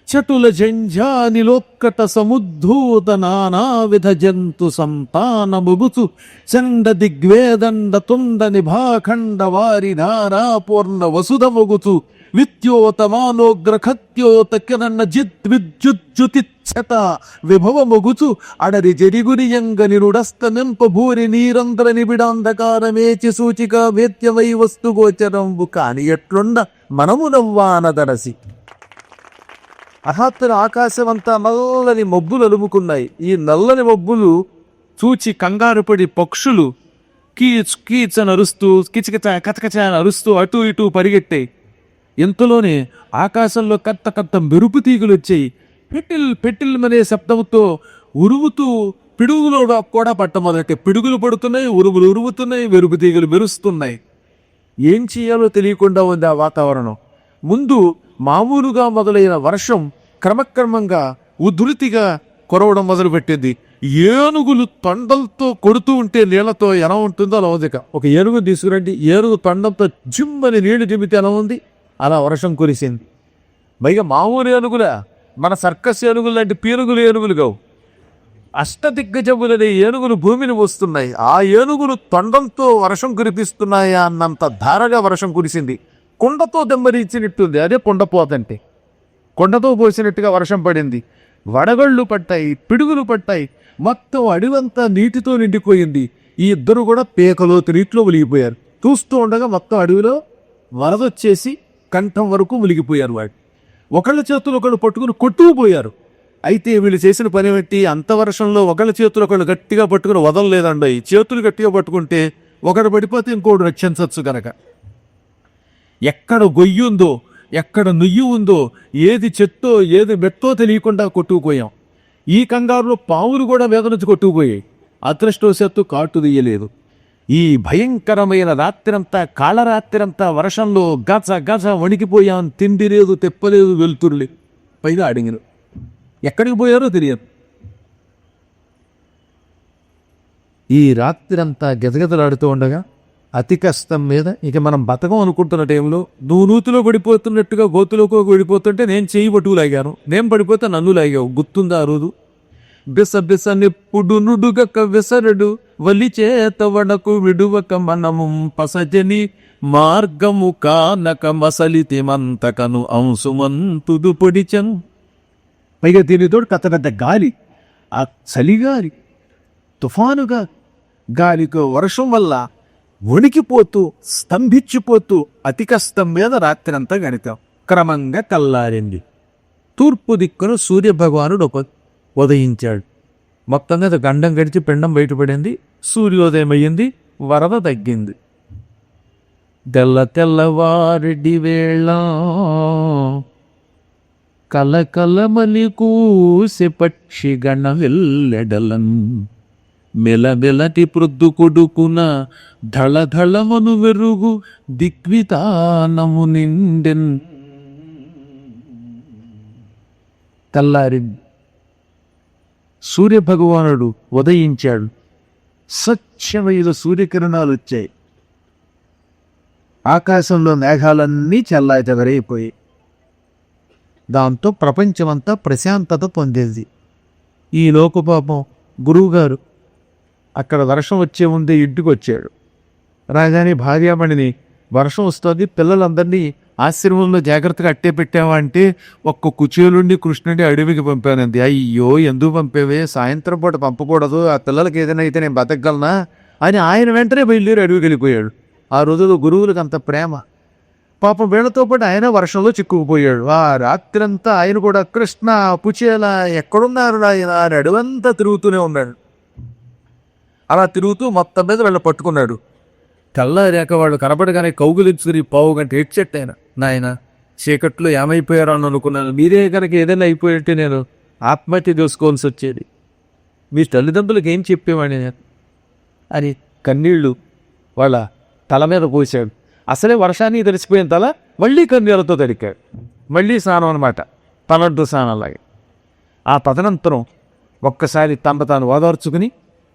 చటుల జంఝానిలోక్కట సముద్ధూత నానావిధ జంతు సంతాన ముగుచు చండ దిగ్వేదండ తుండ నిభాఖండ వారి నారాపూర్ణ వసుధ మొగుచు విద్యోతమానోగ్రఖత్యోత కిరణ జిద్విద్యుజ్జుతిచ్చత విభవ మొగుచు అడరి జరిగురియంగ నిరుడస్తమింప భూరి నీరంధ్ర నిబిడాంధకారమేచి సూచిక వేద్యమై వస్తు గోచరంబు కాని ఎట్లుండ మనము నవ్వానదరసి. అహత్తర ఆకాశమంతా నల్లని మబ్బులు అలుముకున్నాయి. ఈ నల్లని మబ్బులు చూచి కంగారుపడి పక్షులు కీచ్ కీచ్ అని అరుస్తూ కిచకిచ కచకచ అని అరుస్తూ అటు ఇటు పరిగెట్టాయి. ఇంతలోనే ఆకాశంలో కత్త కత్త మెరుపు తీగులు వచ్చాయి. పెటిల్ పెటిల్ అనే శబ్దంతో ఉరుముతూ పిడుగులో కూడా పట్టమొదటి పిడుగులు పడుతున్నాయి, ఉరుములు ఉరుముతున్నాయి, మెరుపు తీగులు మెరుస్తున్నాయి. ఏం చేయాలో తెలియకుండా ఉంది ఆ వాతావరణం. ముందు మామూలుగా మొదలైన వర్షం క్రమక్రమంగా ఉధృతిగా కురవడం మొదలుపెట్టింది. ఏనుగులు తొండలతో కొడుతూ ఉంటే నీళ్లతో ఎలా ఉంటుందో అలా ఉంది. ఒక ఏనుగు తీసుకురండి, ఏనుగు తొండంతో జిమ్మని నీళ్లు జిమ్మితే ఎలా ఉంది, అలా వర్షం కురిసింది. పైగా మామూలు ఏనుగులా, మన సర్కస్ ఏనుగులు లాంటి పీనుగులు ఏనుగులు కావు, అష్టదిగ్గజములనే ఏనుగులు భూమిని మోస్తున్నాయి. ఆ ఏనుగులు తొండంతో వర్షం కురిపిస్తున్నాయా అన్నంత ధారగా వర్షం కురిసింది. కుండతో దెమ్మరించినట్టుంది, అదే కుండపోతంటే. కొండతో పోసినట్టుగా వర్షం పడింది. వడగళ్ళు పట్టాయి, పిడుగులు పట్టాయి. మొత్తం అడవంతా నీటితో నిండిపోయింది. ఈ ఇద్దరు కూడా పేకలోతు నీటిలో మునిగిపోయారు. చూస్తూ ఉండగా మొత్తం అడవిలో వరదొచ్చేసి కంఠం వరకు మునిగిపోయారు. వాడు ఒకళ్ళ చేతులు ఒకళ్ళు పట్టుకుని కొట్టుకుపోయారు. అయితే వీళ్ళు చేసిన పని బట్టి అంత వర్షంలో ఒకళ్ళ చేతులు ఒకళ్ళు గట్టిగా పట్టుకుని వదలలేదండి. చేతులు గట్టిగా పట్టుకుంటే ఒకడు పడిపోతే ఇంకోటి రక్షించవచ్చు గనక. ఎక్కడ గొయ్యి ఉందో, ఎక్కడ నుయ్యి ఉందో, ఏది చెట్టో ఏది మెట్టో తెలియకుండా కొట్టుకుపోయాం. ఈ కంగారులో పావులు కూడా మీద నుంచి కొట్టుకుపోయాయి. అదృష్టవశాత్తు కాటు తీయలేదు. ఈ భయంకరమైన రాత్రంతా, కాళరాత్రంతా వర్షంలో గజ గజ వణికిపోయాం. తిండి లేదు, తెప్పలేదు, వెలుతురులే, పైగా అడిగిన ఎక్కడికి పోయారో తెలియదు. ఈ రాత్రంతా గజగజలాడుతూ ఉండగా అతి కష్టం మీద ఇక మనం బతకం అనుకుంటున్న టైంలో నువ్వు నూతిలో పడిపోతున్నట్టుగా గోతులోకి పడిపోతుంటే నేను చేయి పట్టుకు లాగాను. నేను పడిపోతే నన్ను లాగావు, గుర్తుందా ఆ రోజు? బిస బిస నిప్పుడు నుడుగక విసరడు వలి చేత వడకు విడువక మనము పసజని మార్గము కానక మసలితి మంతకను అంశుమంతుదు పొడిచను. పైగా దీనితో కథగడ్డ గాలి, ఆ చలిగాలి, తుఫానుగా గాలికో వర్షం వల్ల వణికిపోతూ స్తంభించిపోతూ అతి కష్టం మీద రాత్రంతా గడిపాం. క్రమంగా కల్లారింది. తూర్పు దిక్కున సూర్యభగవానుడు ఉదయించాడు. మొత్తంగా గండం గడిచి పిండం బయటపడింది. సూర్యోదయం అయ్యింది. వరద తగ్గింది. తెల్ల తెల్లవారెడ్డి వేళ కలకలమలి కూసె పక్షి గణ వెళ్ళెడలన్ మెలమెలటి ప్రొద్దు కొడుకున ధళధళమను వెరుగు దిగ్వితానము నిండెన్. తెల్లారింది. సూర్యభగవానుడు ఉదయించాడు. స్వచ్ఛమైన సూర్యకిరణాలు వచ్చాయి. ఆకాశంలో మేఘాలన్నీ చల్లాచెదరైపోయాయి. దాంతో ప్రపంచమంతా ప్రశాంతత పొందేది. ఈ లోకపాపం గురువుగారు అక్కడ వర్షం వచ్చే ముందే ఇంటికి వచ్చాడు. రాగానే భార్యామణిని వర్షం వస్తుంది, పిల్లలందరినీ ఆశ్రమంలో జాగ్రత్తగా అట్టే పెట్టావా అంటే ఒక్క కుచేలుండి కృష్ణుడి అడవికి పంపానంది. అయ్యో ఎందుకు పంపేవే, సాయంత్రం పూట పంపకూడదు, ఆ పిల్లలకి ఏదైనా అయితే నేను బతకగలనా అని ఆయన వెంటనే బయలుదేరి అడవికి వెళ్ళిపోయాడు. ఆ రోజుల్లో గురువులకు అంత ప్రేమ. పాపం వీళ్ళతో పాటు ఆయన వర్షంలో చిక్కుకుపోయాడు. ఆ రాత్రంతా ఆయన కూడా కృష్ణ పుచేల ఎక్కడున్నారు ఆయన అని అడవంతా తిరుగుతూనే ఉన్నాడు. అలా తిరుగుతూ మొత్తం మీద వీళ్ళని పట్టుకున్నాడు. తెల్లారాక వాళ్ళు కనపడగానే కౌగులించుకుని పావు గంట ఏడ్చెట్టు ఆయన. నాయన చీకట్లో ఏమైపోయారో అని అనుకున్నాను, మీరే కనుక ఏదైనా అయిపోయింటే నేను ఆత్మహత్య చేసుకోవాల్సి వచ్చేది, మీ తల్లిదండ్రులకు ఏం చెప్పేవాడిని నేను అని కన్నీళ్లు వాళ్ళ తల మీద పోసాడు. అసలే వర్షానికి తడిసిపోయిన తల మళ్ళీ కన్నీళ్లతో తడికాడు. మళ్ళీ స్నానం అనమాట, తనడ్డు స్నానంలాగా. ఆ తదనంతరం ఒక్కసారి తమ తాను ఓదార్చుకుని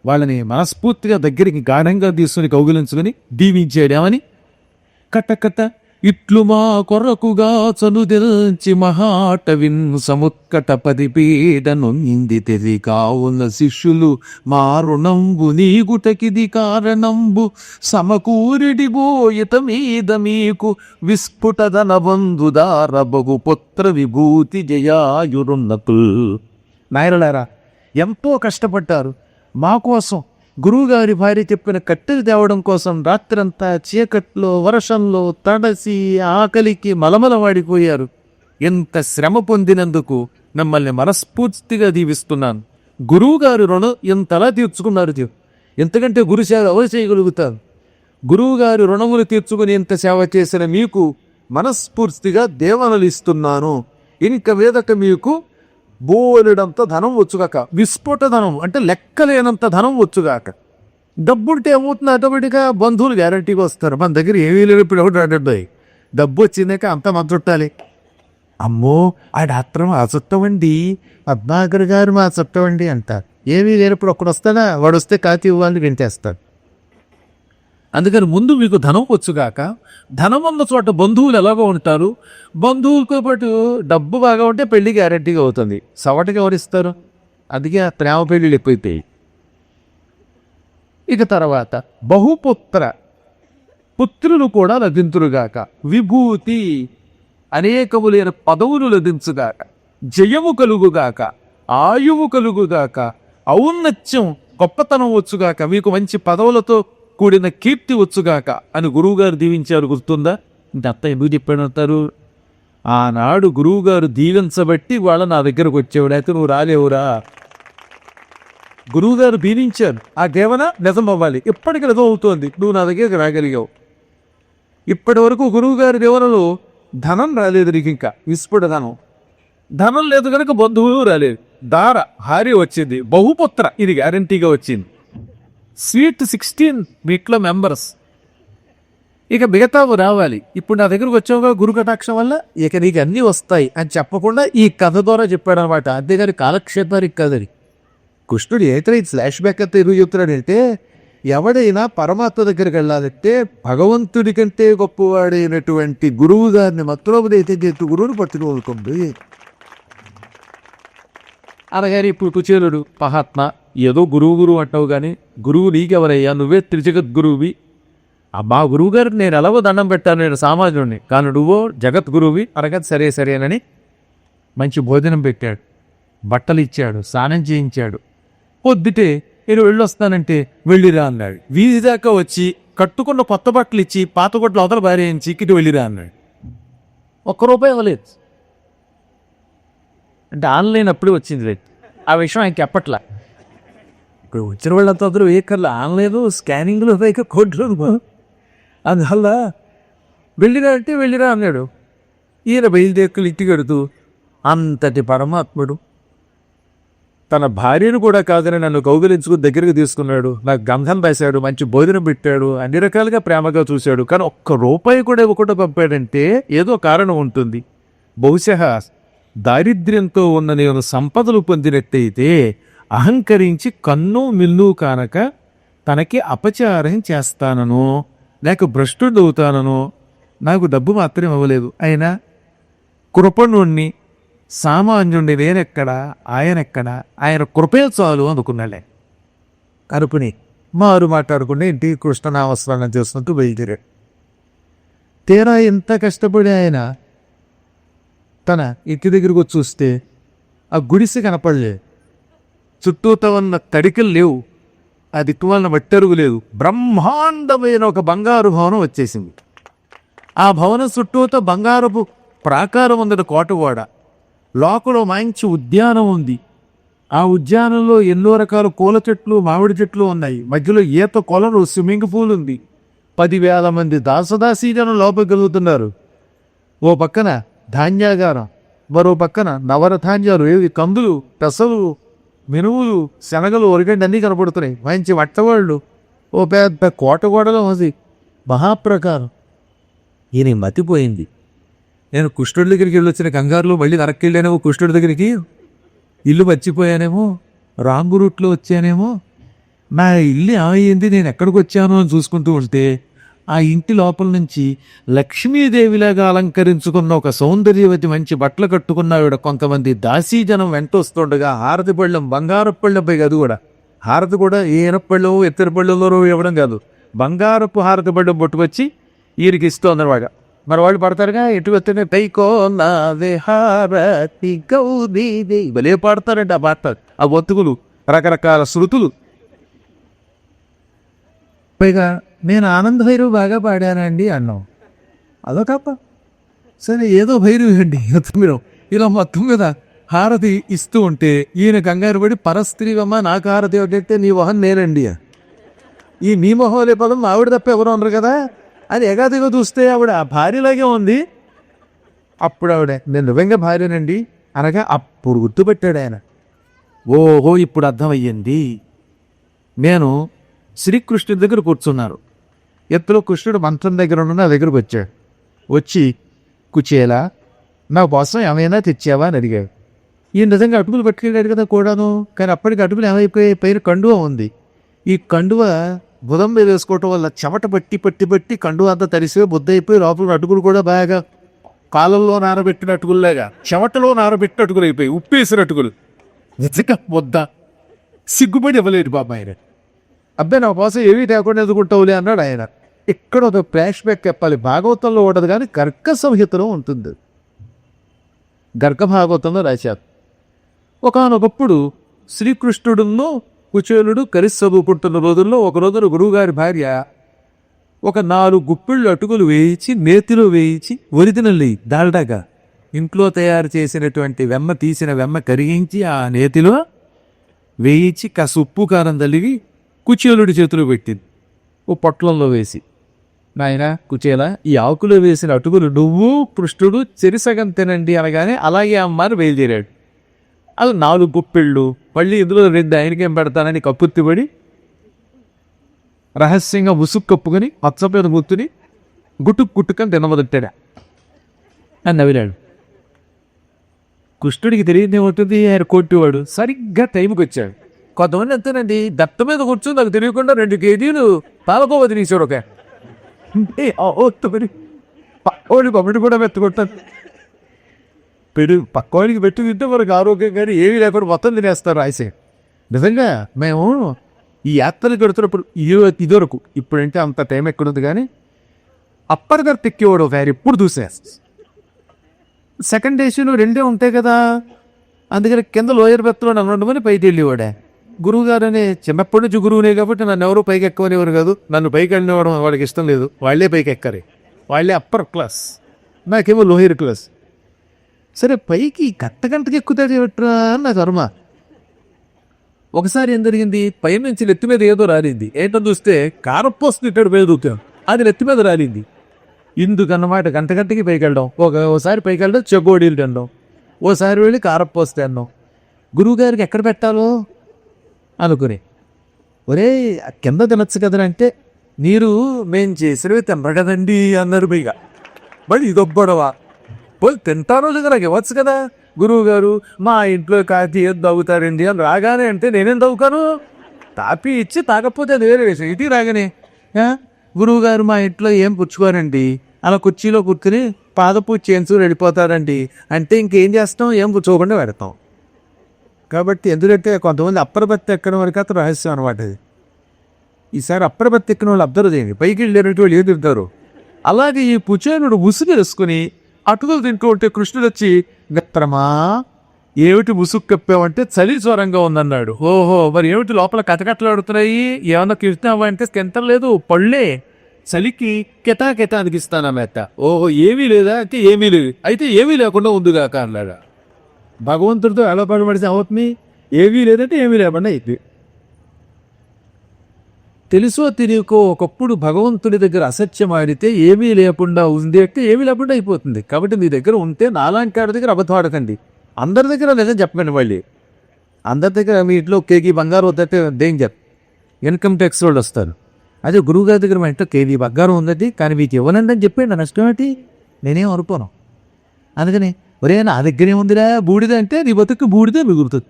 వాళ్ళని మనస్ఫూర్తిగా దగ్గరికి గాఢంగా తీసుకుని కౌగిలించుకుని దీవించేయడమని కట్ట కట్ట ఇట్లు మా కొరకుగా చనుదెల్చి మహాటవిన్ సముత్కట పదిపీడ నొంది తెది కావున శిష్యులు మా రుణంబు నీగుటకిది కారణంబు సమకూరిడి బోయత మీద మీకు విస్ఫుటదన బంధుదార బగు పుత్ర విభూతి జయాయురున్నతుల్. నాయనలారా, ఎంతో కష్టపడ్డారు మా కోసం. గురువుగారి భార్య చెప్పిన కట్టెలు తేవడం కోసం రాత్రంతా చీకట్లో వర్షంలో తడసి ఆకలికి మలమలవాడిపోయారు. ఎంత శ్రమ పొందినందుకు మిమ్మల్ని మనస్ఫూర్తిగా దీవిస్తున్నాను. గురువుగారి రుణం ఎంతలా తీర్చుకున్నారు. ఎంతకంటే గురుసేవ ఎవరు చేయగలుగుతారు? గురువుగారి రుణములు తీర్చుకుని ఎంత సేవ చేసిన మీకు మనస్ఫూర్తిగా దేవనలు ఇస్తున్నాను. ఇంక మీదట మీకు బోలెడంత ధనం వచ్చుగాక. విస్ఫోట ధనం అంటే లెక్కలేనంత ధనం వచ్చుగాక. డబ్బుంటే ఏమవుతుంది? ఆటోమేటిక్గా బంధువులు గ్యారంటీగా వస్తారు. మన దగ్గర ఏమీ లేనప్పుడు ఎవరు అడ్డాయి. డబ్బు వచ్చిందాక అంత మన చుట్టాలి. అమ్మో ఆ డాక్టర్ మా చుట్టమండి, పద్మాకర్ గారు మా చుట్టమండి అంటారు. ఏమీ లేనప్పుడు ఒక్కడు వస్తాడా? వాడు వస్తే కాతి ఇవ్వాలని వింటేస్తాడు. అందుకని ముందు మీకు ధనం వచ్చుగాక. ధనం ఉన్న చోట బంధువులు ఎలాగో ఉంటారు. బంధువులతో పాటు డబ్బు బాగా ఉంటే పెళ్లి గ్యారంటీగా అవుతుంది. సవటగా ఎవరిస్తారు? అందుకే ఆ ప్రేమ పెళ్ళిళ్ళు ఎక్కువైపోయి. ఇక తర్వాత బహుపుత్ర, పుత్రులు కూడా లభింతురుగాక. విభూతి, అనేకములైన పదవులు లభించుగాక. జయము కలుగుగాక, ఆయువు కలుగుగాక, ఔన్నత్యం గొప్పతనం వచ్చుగాక, మీకు మంచి పదవులతో కూడిన కీర్తి వచ్చుగాక అని గురువుగారు దీవించారు. గుర్తుందా? ఇంత ఎందుకు చెప్పాడంటారు? ఆనాడు గురువుగారు దీవించబట్టి వాళ్ళ నా దగ్గరకు వచ్చేవాడు. అయితే నువ్వు రాలేవురా. గురువుగారు దీవించారు. ఆ దేవన నిజం అవ్వాలి. ఇప్పటికి నిజం అవుతోంది. నువ్వు నా దగ్గరికి రాగలిగావు. ఇప్పటి వరకు గురువుగారి దేవనలో ధనం రాలేదు నీకు. ఇంకా విస్ఫుట ధనం లేదు కనుక బంధువులు రాలేదు. దార హారి వచ్చింది. బహుపుత్ర ఇది గ్యారంటీగా వచ్చింది. స్వీట్ 16 వీక్లో మెంబర్స్. ఇక మిగతావు రావాలి. ఇప్పుడు నా దగ్గరకు వచ్చావుగా గురు కటాక్షం వల్ల ఇక నీకు అన్నీ వస్తాయి అని చెప్పకుండా ఈ కథ ద్వారా చెప్పాడు అనమాట. అంతేగాని కాలక్షేపానికి కదని. కృష్ణుడు ఏదైతే ఫ్లాష్ బ్యాక్ అంతా ఎదురు చెప్తున్నాడంటే, ఎవడైనా పరమాత్మ దగ్గరికి వెళ్ళాలంటే భగవంతుడి కంటే గొప్పవాడైనటువంటి గురువు గారిని మత్తులోపదైతే గురువుని పట్టుకోలుకుంది. అలాగని ఇప్పుడు కుచేలుడు మహాత్మ ఏదో గురువు అంటావు కానీ గురువు నీకెవరయ్యా? నువ్వే త్రిజగద్గురువి. మా గురువు గారికి నేను ఎలాగో దండం పెట్టాను, నేను సామాన్యుడిని, కానీ నువ్వో జగద్గురువి అనగా సరేనని మంచి భోజనం పెట్టాడు, బట్టలు ఇచ్చాడు, స్నానం చేయించాడు. పొద్దుటే నేను వెళ్ళొస్తానంటే వెళ్ళిరా అన్నాడు. వీధి దాకా వచ్చి కట్టుకున్న కొత్త బట్టలు ఇచ్చి పాత కొట్లు అవతల భార్యించి ఇటు వెళ్ళిరా అన్నాడు. ₹1 ఇవ్వలేదు. అంటే ఆన్లైన్ అప్పుడే వచ్చింది లేదు. ఆ విషయం ఆయనకి చెప్పట్లా. ఇప్పుడు వచ్చిన వాళ్ళంతా అందరూ ఏకర్లు ఆన్లైన్ స్కానింగ్లో పైగా కోట్లు. అందువల్ల వెళ్ళిరా అంటే వెళ్ళిరా అన్నాడు. ఈయన బయలుదేరుకులు ఇంటికి వెడుతూ అంతటి పరమాత్ముడు తన భార్యను కూడా కాదని నన్ను కౌగిలించుకుని దగ్గరికి తీసుకున్నాడు, నాకు గంధం వేశాడు, మంచి భోజనం పెట్టాడు, అన్ని రకాలుగా ప్రేమగా చూశాడు. కానీ ₹1 కూడా ఇవ్వకుండా పంపాడంటే ఏదో కారణం ఉంటుంది. బహుశా దారిద్ర్యంతో ఉన్న నేను సంపదలు పొందినట్టయితే అహంకరించి కన్ను మిల్లు కానక తనకి అపచారం చేస్తానను, లేక భ్రష్టుడు అవుతానను. నాకు డబ్బు మాత్రం ఇవ్వలేదు. అయినా కృపణుణ్ణి సామాన్యుణ్ణి నేనెక్కడా, ఆయనెక్కడా, ఆయన కృపే చాలు అనుకున్నాలే. కరుపుని మారు మాట్లాడుకుంటే ఇంటికి కృష్ణనామస్మరణ చేస్తున్నట్టు బయలుదేరాడు. తీరా ఎంత కష్టపడి ఆయన తన ఇంటి దగ్గరకు వచ్చి చూస్తే ఆ గుడిసె కనపడలేదు. చుట్టూతో ఉన్న తడికలు లేవు, ఆ దిక్కుమాలిన మట్టరుగు లేదు. బ్రహ్మాండమైన ఒక బంగారు భవనం వచ్చేసింది. ఆ భవనం చుట్టూతో బంగారపు ప్రాకారం ఉంది, కోటగోడ. లోపల మంచి ఉద్యానం ఉంది. ఆ ఉద్యానంలో ఎన్నో రకాల పూల చెట్లు, మామిడి చెట్లు ఉన్నాయి. మధ్యలో ఈత కొలను, స్విమ్మింగ్ పూల్ ఉంది. 10,000 మంది దాసదాసీజనం లోపగలుగుతున్నారు. ఓ పక్కన ధాన్యాగారం, మరో పక్కన నవరధాన్యాలు, ఏవి కందులు, పెసలు, మినువులు, శనగలు, ఒరిగండి అన్నీ కనపడుతున్నాయి. మంచి వట్టవాళ్ళు. ఓ పెద్ద కోటగోడలో ఉంది మహాప్రకారం. ఈయన మతిపోయింది. నేను కృష్ణుడి దగ్గరికి వెళ్ళొచ్చిన కంగారులో మళ్ళీ నరక్కెళ్ళానేమో, కృష్ణుడి దగ్గరికి ఇల్లు మర్చిపోయానేమో, రాంగు రూట్లో వచ్చానేమో, నా ఇల్లు ఏమైంది, నేను ఎక్కడికి వచ్చాను అని చూసుకుంటూ ఉంటే ఆ ఇంటి లోపల నుంచి లక్ష్మీదేవిలాగా అలంకరించుకున్న ఒక సౌందర్యవతి మంచి బట్టలు కట్టుకున్న ఆవిడ కొంతమంది దాసీజనం వెంటొస్తుండగా హారతి పళ్ళెం బంగారపు పళ్ళెంపై అది కూడా హారతి కూడా ఏ ఇనపళ్ళు ఎత్తరి పళ్ళలో ఇవ్వడం కాదు, బంగారపు హారతి పళ్ళెం పట్టుకొచ్చి వీరికి ఇస్తోందనమాట. మరి వాళ్ళు పడతారుగా ఎటు వస్తేనే పైకో నాదే హారతి గౌరీ భలే పాడతారండి ఆ పాట, ఆ ఒత్తుకులు రకరకాల శృతులు. పైగా నేను ఆనంద భైరవి బాగా పాడానండి అన్నాం. అదొకప్ప సరే ఏదో భైరవి అండి మీరు ఇలా మొత్తం మీద హారతి ఇస్తూ ఉంటే ఈయన కంగారు పడి పరస్త్రీవమ్మ నాకు హారతి ఒకటైతే నీ మొహం నేనండి, ఈ నీ మొహం అనే పదం ఆవిడ తప్ప ఎవరు ఉండరు కదా అని ఎగాదిగా చూస్తే ఆవిడ ఆ భార్యలాగే ఉంది. అప్పుడు ఆవిడ నేను నిజంగా భార్యనండి అనగా అప్పుడు గుర్తుపెట్టాడు ఆయన. ఓహో ఇప్పుడు అర్థమయ్యింది. నేను శ్రీకృష్ణుడి దగ్గర కూర్చున్నారు, ఎత్తులో కృష్ణుడు మంత్రం దగ్గర ఉన్న నా దగ్గరకు వచ్చాడు. వచ్చి కుచేలా నా కోసం ఏమైనా తెచ్చావా అని అడిగాడు. ఈ నిజంగా అటుకులు పట్టుకెళ్ళాడు కదా కూడాను, కానీ అప్పటికి అటుకులు ఏమైపోయి పైన కండువ ఉంది. ఈ కండువ బుధం మీద వేసుకోవటం వల్ల చెమట పట్టి పట్టి పట్టి కండువ అంతా తడిసిపోయి బుద్ధ అయిపోయి లోపల అటుకులు కూడా బాగా కాలంలో నానబెట్టిన అటుకుల్లాగా చెమటలో నానబెట్టిన అటుకులు అయిపోయి ఉప్పేసిన అటుకులు. నిజంగా బుద్ధ సిగ్గుపడి ఇవ్వలేదు బాబా ఆయన. అబ్బాయి నా కోసం ఏమీ తేకుండా ఎదుగుంటావులే అన్నాడు ఆయన. ఇక్కడ ఒక ఫ్లాష్ బ్యాక్ చెప్పాలి. భాగవతంలో ఉండదు కానీ గర్గ సంహితలో ఉంటుంది, గర్గ భాగవతంలో రాశారు. ఒకానొకప్పుడు శ్రీకృష్ణుడును కుచేలుడు కలిసి చదువుకుంటున్న రోజుల్లో ఒక రోజున గురువుగారి భార్య ఒక 4 గుప్పిళ్ళు అటుకులు వేయించి నేతిలో వేయించి ఒరిజినల్లీ డాల్డాగా ఇంట్లో తయారు చేసినటువంటి వెమ్మ తీసిన వెమ్మ కరిగించి ఆ నేతిలో వేయించి కాస్త ఉప్పు కారం తల్లివి కుచేలుడి చేతిలో పెట్టింది ఓ పొట్లంలో వేసి. నాయన కుచేలా ఈ ఆకులో వేసిన అటుకులు నువ్వు కృష్ణుడు చెరిసగం తినండి అనగానే అలాగే అమ్మ అని బయలుదేరాడు. అది 4 గుప్పిళ్ళు మళ్ళీ ఇందులో 2 ఆయనకేం పెడతానని కప్పుర్తిపడి రహస్యంగా ముసుగు కప్పుకొని పచ్చ మీద గుర్తుని గుట్టుకని తినమొదట్టాడా అని నవ్వినాడు. కృష్ణుడికి తెలియదేమవుతుంది, ఆయన కొట్టివాడు సరిగ్గా టైంకి వచ్చాడు. కొంతమంది అంతేనండి దత్త మీద కూర్చొని నాకు తెలియకుండా 2 కేజీలు పాలకోవ తినేసాడు. ఒక పక్కోడి పమిడి కూడా మెత్తుకుంటాను, పక్కోడికి పెట్టి తింటే మనకు ఆరోగ్యం కానీ ఏమీ లేకుండా మొత్తం తినేస్తారు రాసే. నిజంగా మేము ఈ యాత్రలు కడుతున్నప్పుడు ఇదివరకు ఇప్పుడంటే అంత టైం ఎక్కడుంది కానీ అప్పటిదారు తెక్కేవాడు వేరే ఎప్పుడు చూసేస్తా. సెకండ్ ఏసీలో 2 ఉంటాయి కదా, అందుకని కింద లోయర్ బెత్తలో నన్ను ఉండమని పైకి వెళ్ళేవాడే. గురువు గారు అనే చిన్నప్పటి నుంచి గురువునే కాబట్టి నన్ను ఎవరు పైకి ఎక్కవనేవారు కాదు. నన్ను పైకి వెళ్ళినవ్వడం వాళ్ళకి ఇష్టం లేదు, వాళ్ళే పైకి ఎక్కరే, వాళ్ళే అప్పర్ క్లాస్, నాకేమో లోయర్ క్లాస్. సరే పైకి గంటకి ఎక్కుతాడు ఏమిట్రా అని నాకు కర్మ. ఒకసారి ఏం జరిగింది, పైన నుంచి నెత్తి మీద ఏదో రాలింది. ఏంటని చూస్తే కారపోస్తుంది ఇట్టాడు పై దూకాం, అది నెత్తి మీద రాలింది. ఇందుకన్నమాట గంటకి పైకి వెళ్ళడం. ఓసారి పైకి వెళ్ళడం చెగోడీలు తినడం, ఓసారి వెళ్ళి కారపోస్తే అన్నాం. గురువుగారికి ఎక్కడ పెట్టాలో అనుకుని ఒరే కింద తినచ్చు కదంటే మీరు మేం చేసినవి తినరు కదండి అన్నారు. పైగా మళ్ళీ ఇదొబ్బడవ పోయి తింటారో దగ్గర ఇవ్వచ్చు కదా. గురువు గారు మా ఇంట్లో కాఫీ ఏది తాగుతారండి అని రాగానే అంటే నేనేం తాగుతాను, తాపి ఇచ్చి తాగకపోతే అది వేరే విషయం. ఇటీ రాగానే గురువు గారు మా ఇంట్లో ఏం పుచ్చుకోరండి, అలా కుర్చీలో కూర్చుని పాదపూజ చేయించుకుని వెళ్ళిపోతారండి అంటే ఇంకేం చేస్తాం, ఏం పుచ్చుకోకుండా పెడతాం. కాబట్టి ఎందుకంటే కొంతమంది అప్పరబత్తి ఎక్కడం వరకు అతను రహస్యం అనమాట. అది ఈసారి అప్పరబత్తి ఎక్కిన వాళ్ళు అబ్జర్వ్ చేయండి, పైకి వెళ్ళేటువంటి వాళ్ళు ఏం తింటారు. అలాగే ఈ పుచేనుడు ముసుగు వేసుకుని అటుకులు తింటూ ఉంటే కృష్ణుడు వచ్చి మిత్రమా ఏమిటి ముసుగు కప్పావంటే చలి జ్వరంగా ఉందన్నాడు. ఓహో మరి ఏమిటి లోపల కటకట్లాడుతున్నాయి, ఏమన్నా కృష్ణావా అంటే కెంతం లేదు, పళ్ళే చలికి కెటా అనిపిస్తానా మెత్త. ఓహో ఏమీ లేదా అంటే ఏమీ లేదు, అయితే ఏమీ లేకుండా ఉందిగాక అన్నాడు. భగవంతుడితో ఎలా పడబడితే అవుతుంది, ఏమీ లేదంటే ఏమీ లేకుండా అయింది. తెలుసో తెలియకో ఒకప్పుడు భగవంతుడి దగ్గర అసత్యం ఆడితే ఏమీ లేకుండా ఉంది అంటే ఏమీ లేకుండా అయిపోతుంది. కాబట్టి మీ దగ్గర ఉంటే నాలాంటి వాడి దగ్గర అబద్ధం ఆడకండి, అందరి దగ్గర నిజం చెప్పండి. మళ్ళీ అందరి దగ్గర మీ ఇంట్లో కేజీ బంగారం వద్దంటే డేంజర్, ఇన్కమ్ ట్యాక్స్ వాళ్ళు వస్తారు. అదే గురువుగారి దగ్గర మా ఇంట్లో కేజీ బంగారం ఉందండి కానీ మీకు ఇవ్వనండి అని చెప్పండి, నా నష్టం ఏంటి, నేనేం అనుకోను. అందుకని ఒరే నా దగ్గరే ఉందిరా బూడిద అంటే నీ బతుకు బూడిదే మిగులుతుంది.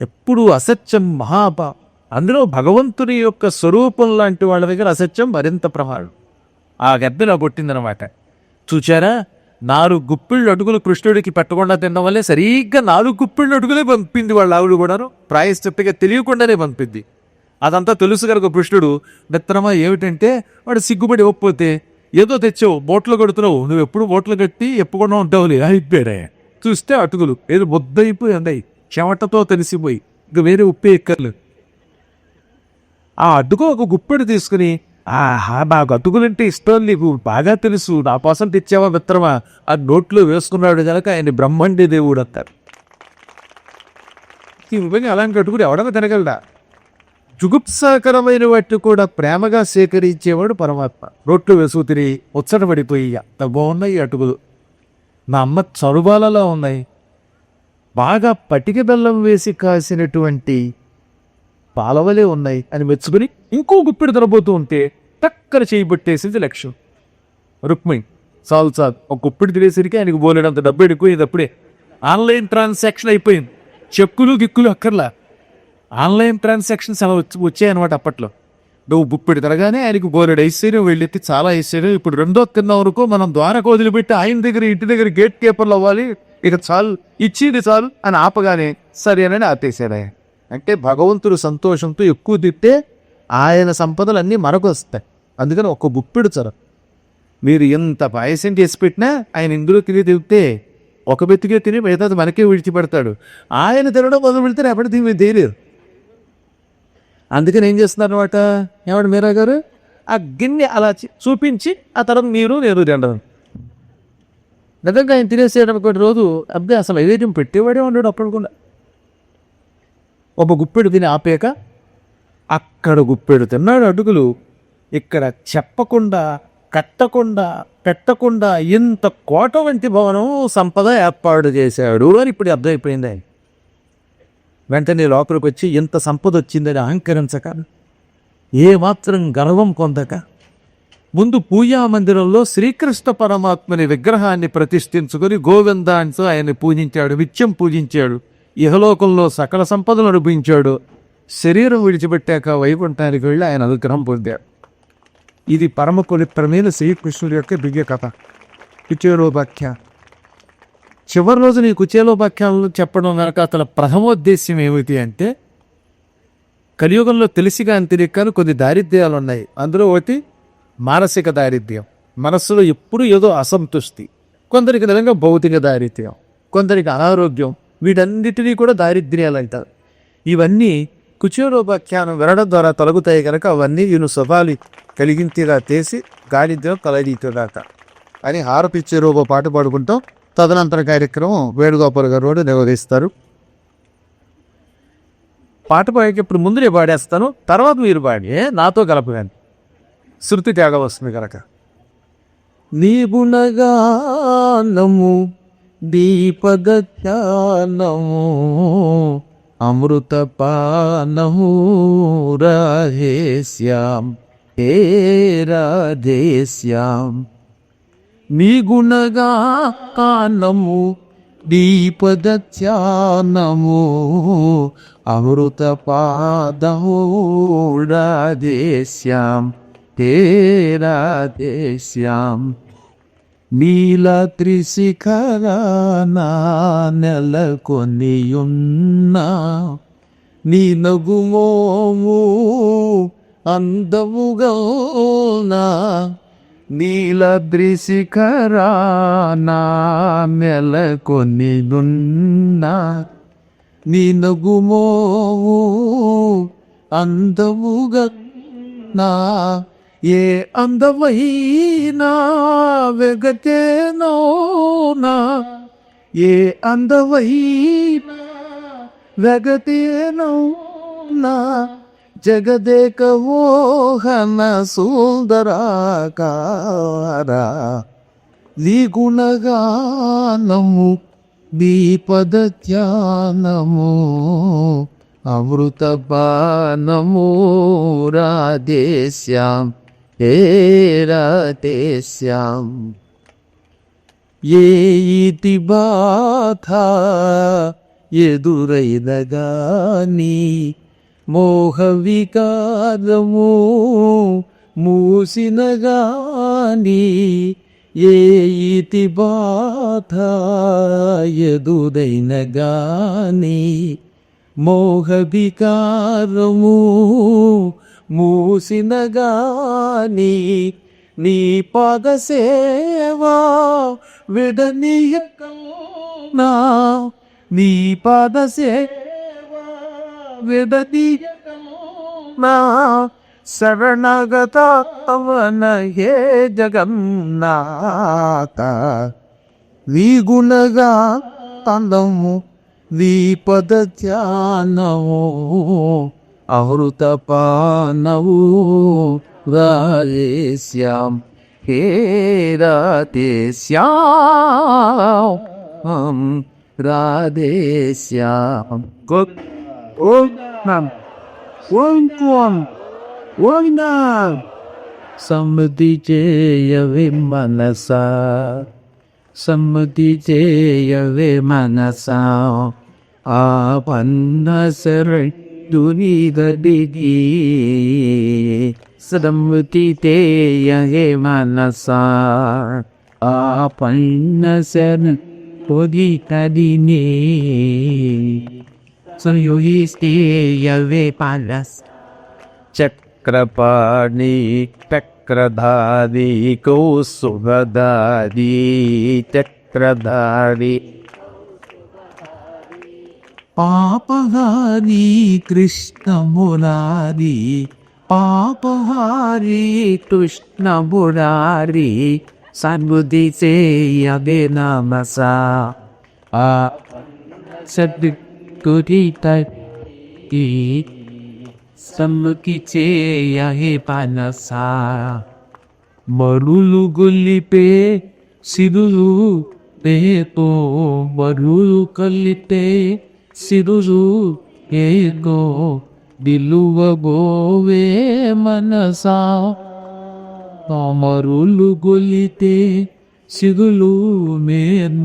ఎప్పుడు అసత్యం అందులో భగవంతుని యొక్క స్వరూపం లాంటి వాళ్ళ దగ్గర అసత్యం మరింత ప్రమాదం. ఆ గద్దెలా కొట్టిందనమాట. చూచారా, 4 గుప్పిళ్ళు అడుగులు కృష్ణుడికి పెట్టకుండా తినడం వల్లే సరిగ్గా 4 గుప్పిళ్ళు అడుగులే పంపింది వాళ్ళ ఆవిడ కూడాను. ప్రాయశ్చిత్తగా తెలియకుండానే పంపింది. అదంతా తెలుసు కనుక కృష్ణుడు మిత్రమా ఏమిటంటే వాడు సిగ్గుపడి ఒప్పోతే, ఏదో తెచ్చావు బోట్లో కొడుతున్నావు, నువ్వు ఎప్పుడు బోట్లు కట్టి ఎప్పుకుండా ఉంటావులే అయిపోయాడే. చూస్తే అటుకులు ఏదో బొద్దయిపోయి ఉన్నాయి, చెమటతో తెలిసిపోయి, ఇంక వేరే ఉప్పే ఎక్కర్లేదు. ఆ అడ్డుకో ఒక గుప్పెడు తీసుకుని, ఆహా నాకు అటుకులంటే ఇష్టం, నీకు బాగా తెలుసు, నా కోసం తెచ్చావా మిత్రమా, ఆ నోట్లో వేసుకున్నాడు కనుక ఆయన బ్రహ్మాండే దేవుడు అంటారు. ఈ విధంగా అలాంటి అటుకులు ఎవడన్నా తినగలడా? జుగుప్సాకరమైన వాటిని కూడా ప్రేమగా సేకరించేవాడు పరమాత్మ. రోట్లు వేసుకు తిని ముచ్చట పడిపోయి అంత బాగున్నాయి అటుకులు, నా అమ్మ చరుబాలలో ఉన్నాయి, బాగా పటిక బెల్లం వేసి కాసినటువంటి పాలవలే ఉన్నాయి అని మెచ్చుకుని ఇంకో గుప్పిడి తినబోతూ ఉంటే టక్కన చేయబట్టేసింది లక్ష్యం. రుక్మిణి చాలు ఒక గుప్పిడి తినేసరికి ఆయనకు బోలేడంత డబ్బు ఎక్కువైంది. అప్పుడే ఆన్లైన్ ట్రాన్సాక్షన్ అయిపోయింది, చెక్కులు గిక్కులు అక్కర్లా, ఆన్లైన్ ట్రాన్సాక్షన్స్ అలా వచ్చాయన్నమాట అప్పట్లో. నువ్వు గుప్పిడి తిరగానే ఆయనకు బోలెడు ఐశ్వర్యం, వెళ్ళెత్తి చాలా ఐశ్వర్యం. ఇప్పుడు రెండో తిన్న వరకు మనం ద్వారకు వదిలిపెట్టి ఆయన దగ్గర ఇంటి దగ్గర గేట్ కీపర్లు అవ్వాలి, ఇక చాలు ఇచ్చింది చాలు అని ఆపగానే సరే అని ఆపేశాడు ఆయన. అంటే భగవంతుడు సంతోషంతో ఎక్కువ తిట్టే ఆయన సంపదలన్నీ మనకు వస్తాయి. అందుకని ఒక్క గుప్పిడు చర మీరు ఎంత పాయసం చేసి పెట్టినా ఆయన ఇందులో తిని తిరిగితే ఒక బెత్తికే తిని మిగతాది మనకే విడిచిపెడతాడు. ఆయన తినడం మొదలు పెడితే ఎప్పటి తిని తెలియదు. అందుకని ఏం చేస్తున్నారు అనమాట, ఏమంటే మీరా గారు ఆ గిన్నె అలా చూపించి ఆ తర్వాత నేను తినడం. నిజంగా ఆయన తినేసేయడం ఒకటి రోజు అబ్బాయి అసలు ఏదైతే పెట్టేవాడే ఉన్నాడు అప్పుడు. ఒక గుప్పెడు తిని ఆపేక అక్కడ గుప్పెడు తిన్నాడు అడుగులు, ఇక్కడ చెప్పకుండా కట్టకుండా పెట్టకుండా ఇంత కోట వంటి భవనం సంపద ఏర్పాటు చేశాడు అని ఇప్పుడు అర్థమైపోయింది. ఆయన వెంటనే లోపలికి వచ్చి ఇంత సంపద వచ్చిందని అహంకరించక, ఏమాత్రం గర్వం పొందక, ముందు పూజా మందిరంలో శ్రీకృష్ణ పరమాత్మని విగ్రహాన్ని ప్రతిష్ఠించుకొని గోవింద అంటూ ఆయన్ని పూజించాడు, నిత్యం పూజించాడు. ఇహలోకంలో సకల సంపదలు అనుభవించాడు. శరీరం విడిచిపెట్టాక వైకుంఠానికి వెళ్ళి ఆయన అనుగ్రహం పొందాడు. ఇది పరమ పవిత్రమైన శ్రీకృష్ణుడి యొక్క దివ్య కథ. కుచేలోపాఖ్యానం. చివరి రోజు నీ కుచేలోపాఖ్యానాలు చెప్పడం కనుక అతని ప్రథమోద్దేశ్యం ఏమిటి అంటే, కలియుగంలో తెలిసిగా తెలియక కొన్ని దారిద్ర్యాలు ఉన్నాయి. అందులో ఒకటి మానసిక దారిద్ర్యం. మనస్సులో ఎప్పుడు ఏదో అసంతృష్టి, కొందరికి నిజంగా భౌతిక దారిద్ర్యం, కొందరికి అనారోగ్యం, వీటన్నిటినీ కూడా దారిద్ర్యాలు అంటారు. ఇవన్నీ కుచేలోపాఖ్యానం వినడం ద్వారా తొలగుతాయి కనుక అవన్నీ ఈయన స్వభావి కలిగించేలా చేసి దారిద్ర్యం తొలగితేదాక అని హారపిచ్చే రూప పాట పాడుకుంటాం. తదనంతర కార్యక్రమం వేణుగోపాల్ గారు కూడా నిర్వహిస్తారు. పాట పాడేటప్పుడు ముందు నేను పాడేస్తాను, తర్వాత మీరు పాడి నాతో కలపగాని శృతి త్యాగం వస్తుంది కనుక. నీ గుణగానము దీపగత్యానము అమృతపానము రాధేశ్యాం హే రాధేశ్యాం. నీ గుణగానము దీపదత్యానము అమృతపాదము రాధేశ్యాం హే రాధేశ్యాం. నీల త్రిశిఖరాన నెలకొనియున్నా నీ నగుమోము అందముగౌనా. నీలద్రిశిఖరాన నెలకొనియున్నా నీ నగుమోము అందముగౌనా. ఏ అందమైనా వెగతేనోనా, ఏ అందమైనా వెగతేనోనా. జగదేక మోహన సుందరాకారా. నీ గుణగానము దీపదత్యానము అమృతపానము రాధేశ్యాం హే రాధేశ్యాం. ఏ ఇతి బాధ ఎదురైనగాని మోహ వికారము మూసిన గాని ఏ ఇతి బాధ ఎదురైన గాని మోహ వికారము మూసిన గాని నీ పద సేవా విడనీయకన్నా నీ పద సేవా విడనీయకన్నా శరణగత అవన హే జగన్నాథ విగుణగా తందము విపద ధ్యానము అమృతపానవు రాధేశ్యాం హే రాధేశ్యాం రాధేశ్యాం సమ్మతి చేయవే మనసా సమ్మతి చేయవే మనసా ఆపన్న శరణునిదడిగి సమ్మతి చేయవే మనసా ఆపన్న శరణునిదడిని సంయోగిస్తేయవే పాలస్ చక్రపాణి చక్రధారి కౌసుభధారి చక్రధారి పాపహారి కృష్ణమురారి పాపహారి కృష్ణమురారి సన్బుద్ధి చేయవే నమసా ఆ సద్గురిత ఈ సమ్ముకి చేయహే పనసా మరులు గొల్లిపే సిరులు ఏతో మరులు కలితే సిరులు ఏతో దిలువ గోవే మనసా మరులు గొల్లితే సిరులు మేన్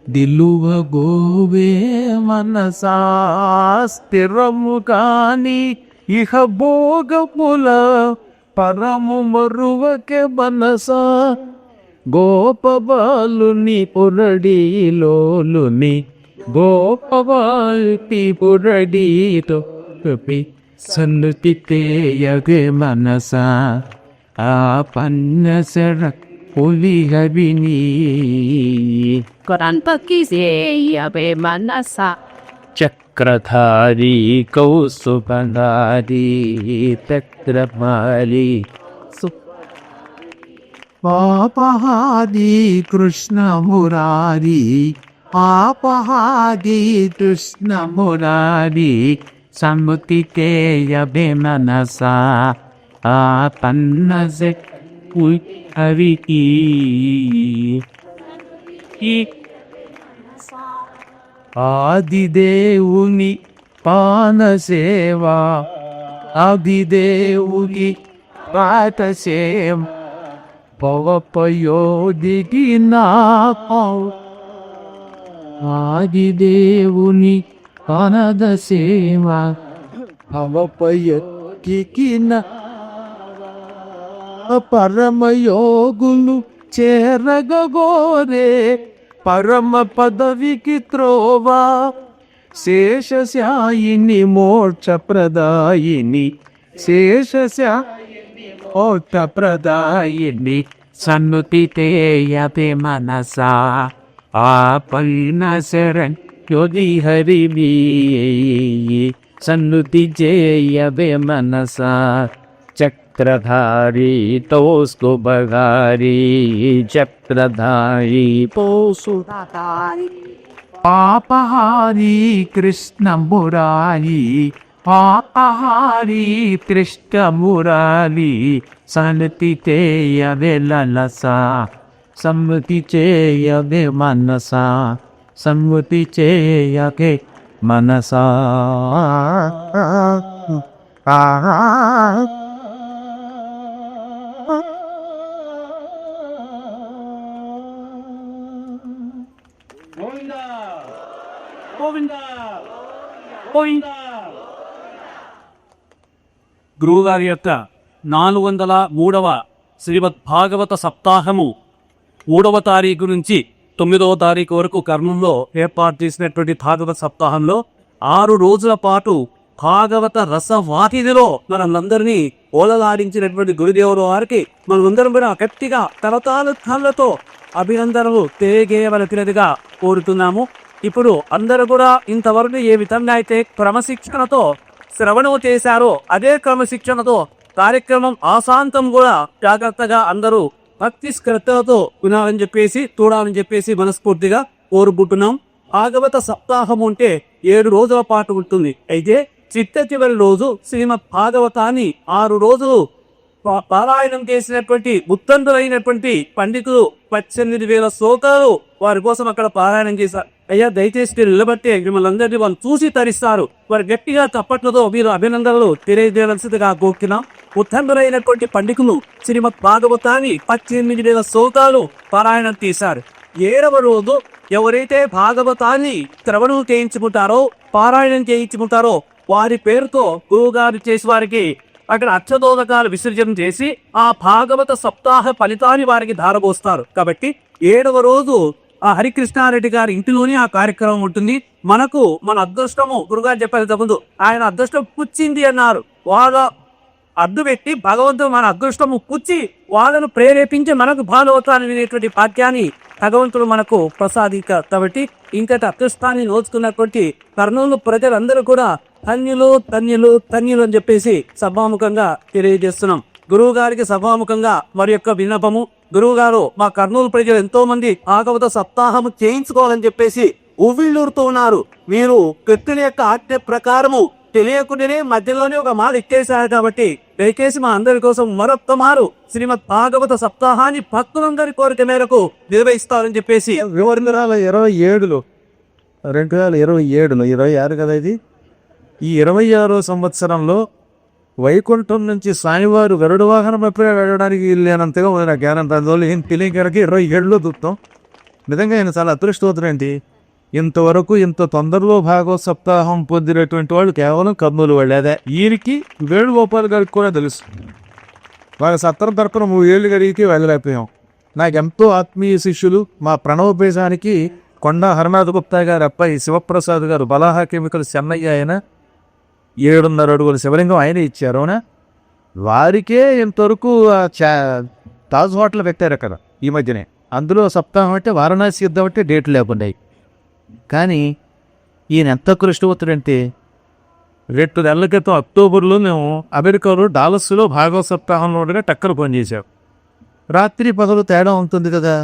దిలువ గోవే మనసా స్థిరము కాని ఇహ భోగముల పరము మరువకే మనసా గోపబాలుని పురడిలోలుని గోపబాల్టి పురడితో సన్నుతి తేయగే మనసా ఆపన్న శర పులిహరిని Quran pakisiyave manasa Chakradhari కౌసుభధారి చక్రమాలి పాపహారి Krishna Murari పాపహారి Krishna Murari సమ్ముతి తేయవే మనసా ఆపన్నసే హరికి ఆదిదేవుని పానసేవా ఆదిదేవుని పాతసేవ భవపయోదికి నా ఆదిదేవుని పానద సేవ భవపయోదికి నా పరమయోగులు చేరగోరే పరమ పదవికి త్రోవా శేషశాయిని మోక్షప్రదాయిని శేషశాయిని మోక్షప్రదాయిని సన్నుతి తేయతే మనసా ఆపన్న శరణ్ యోగి హరివి సన్నుతి చేయవే మనసా చక్రధారి తోస్కు బగారి చక్రధారి posudatari పాపహారి కృష్ణ మురారి పాపహారి కృష్ణ మురారి సన్నుతి చేయవే లలసా సమ్మతి చేయవే మనసా సమ్మతి చేయకే మనసా Govinda Govinda గురువుగారి యొక్క 403వ శ్రీమద్ భాగవత సప్తాహము 3వ తారీఖు నుంచి 9వ తారీఖు వరకు కర్నూలులో ఏర్పాటు చేసినటువంటి భాగవత సప్తాహంలో 6 రోజుల పాటు భాగవత రసవాహినిలో మనందరినీ ఓలలాడించినటువంటి గురుదేవుల వారికి మనమందరం కూడా గట్టిగా కరతాళతో అభినందనలు తెలియజేయవలసినదిగా కోరుతున్నాము. ఇప్పుడు అందరూ కూడా ఇంతవరకు ఏ విధంగా అయితే క్రమశిక్షణతో శ్రవణం చేశారో అదే క్రమశిక్షణతో కార్యక్రమం ఆశాంతం కూడా జాగ్రత్తగా అందరూ భక్తి శ్రద్ధలతో వినాలని చెప్పేసి చూడాలని చెప్పేసి మనస్ఫూర్తిగా కోరుకుంటున్నాం. భాగవత సప్తాహం అంటే 7 రోజుల పాటు ఉంటుంది. అయితే చిట్ట చివరి రోజు శ్రీమద్ భాగవతాన్ని 6 రోజులు పారాయణం చేసినటువంటి ముత్తంతులైనటువంటి పండితులు 18,000 శ్లోకాలు వారి కోసం అక్కడ పారాయణం చేశారు. అయ్యా దయచేసి మీరు నిలబట్టే మిమ్మల్ని అందరినీ వాళ్ళు చూసి తరిస్తారు. వారు గట్టిగా చప్పట్లతో మీరు అభినందనలు తెలియజేయాల్సిందిగా కోరుతున్నాం. ముత్తంతులైనటువంటి పండితులు శ్రీమద్ భాగవతాన్ని 18,000 శ్లోకాలు పారాయణం చేశారు. 7వ రోజు ఎవరైతే భాగవతాన్ని శ్రవణం చేయించుకుంటారో పారాయణం చేయించుకుంటారో వారి పేరుతో గురువుగారు చేసి వారికి అక్కడ అక్షతోదకాలు విసర్జన చేసి ఆ భాగవత సప్తాహ ఫలితాన్ని వారికి ధారపోస్తారు. కాబట్టి 7వ రోజు ఆ హరికృష్ణారెడ్డి గారి ఇంటిలోనే ఆ కార్యక్రమం ఉంటుంది. మనకు మన అదృష్టము గురుగారు చెప్పారు తప్పదు ఆయన అదృష్టం పుచ్చింది అన్నారు. వాళ్ళ అడ్డు పెట్టి భగవంతుడు మన అదృష్టము పుచ్చి వాళ్ళను ప్రేరేపించి మనకు భాగవతాన్ని వినేటువంటి భాగ్యాన్ని భగవంతుడు మనకు ప్రసాదించారు. కాబట్టి ఇంతటి అదృష్టాన్ని నోచుకున్నటువంటి కర్నూలు ప్రజలందరూ కూడా ధన్యులు ధన్యులు ధన్యులు అని చెప్పేసి సభాముఖంగా తెలియజేస్తున్నాం. గురువు గారికి సభాముఖంగా మరి యొక్క విన్నపము, గురువు గారు మా కర్నూలు ప్రజలు ఎంతో మంది భాగవత సప్తాహము చేయించుకోవాలని చెప్పేసి ఉవ్విళ్ళూరుతూ ఉన్నారు. మీరు కృష్ణుని యొక్క ఆజ్ఞ ప్రకారము తెలియకుండానే మధ్యలోనే ఒక మాట ఇచ్చేశారు. కాబట్టి దయచేసి మా అందరి కోసం మరొక్క మారు శ్రీమద్ భాగవత సప్తాహాన్ని భక్తులందరి కోరిక మేరకు నిర్వహిస్తారని చెప్పేసి 2027లో 2027లో 26 కదా ఇది. ఈ 26వ సంవత్సరంలో వైకుంఠం నుంచి స్వామివారు గరుడ వాహనం ఎప్పుడే వెళ్ళడానికి వెళ్ళానంతగా ఉంది నాకు జ్ఞానం. దానివల్ల ఏం తెలియకరకి 27లో చూస్తాం. నిజంగా ఆయన చాలా అదృష్టవంతుడేంటి. ఇంతవరకు ఇంత తొందరలో భాగవత సప్తాహం పొందినటువంటి వాళ్ళు కేవలం కర్నూలు వాళ్ళేదే. వీరికి వేణుగోపాల్ గారికి కూడా తెలుసు. వాళ్ళ సత్తరం తరపున 3 ఏళ్ళు గడికి వెళ్ళలేకపోయాం. నాకు ఎంతో ఆత్మీయ శిష్యులు మా ప్రణవోపేశానికి కొండా హరనాథ్ గుప్తా గారు అబ్బాయి శివప్రసాద్ గారు బలాహా కెమికల్స్ చెన్నయ్య ఆయన 7.5 అడుగుల శివలింగం ఆయన ఇచ్చారు. అవునా, వారికే ఇంతవరకు తాజ్ హోటల్ పెట్టారు అక్కడ ఈ మధ్యనే. అందులో సప్తాహం అంటే వారణాసి యుద్ధం అంటే డేట్లు లేకున్నాయి. కానీ ఈయన ఎంత కృష్ణవంతుడంటే 2 నెలల క్రితం అక్టోబర్లో మేము అమెరికాలో డాలస్లో భాగవత సప్తాహంలో ఉండగా టక్కర్ పనిచేసాం. రాత్రి పగలు తేడా ఉంటుంది కదా,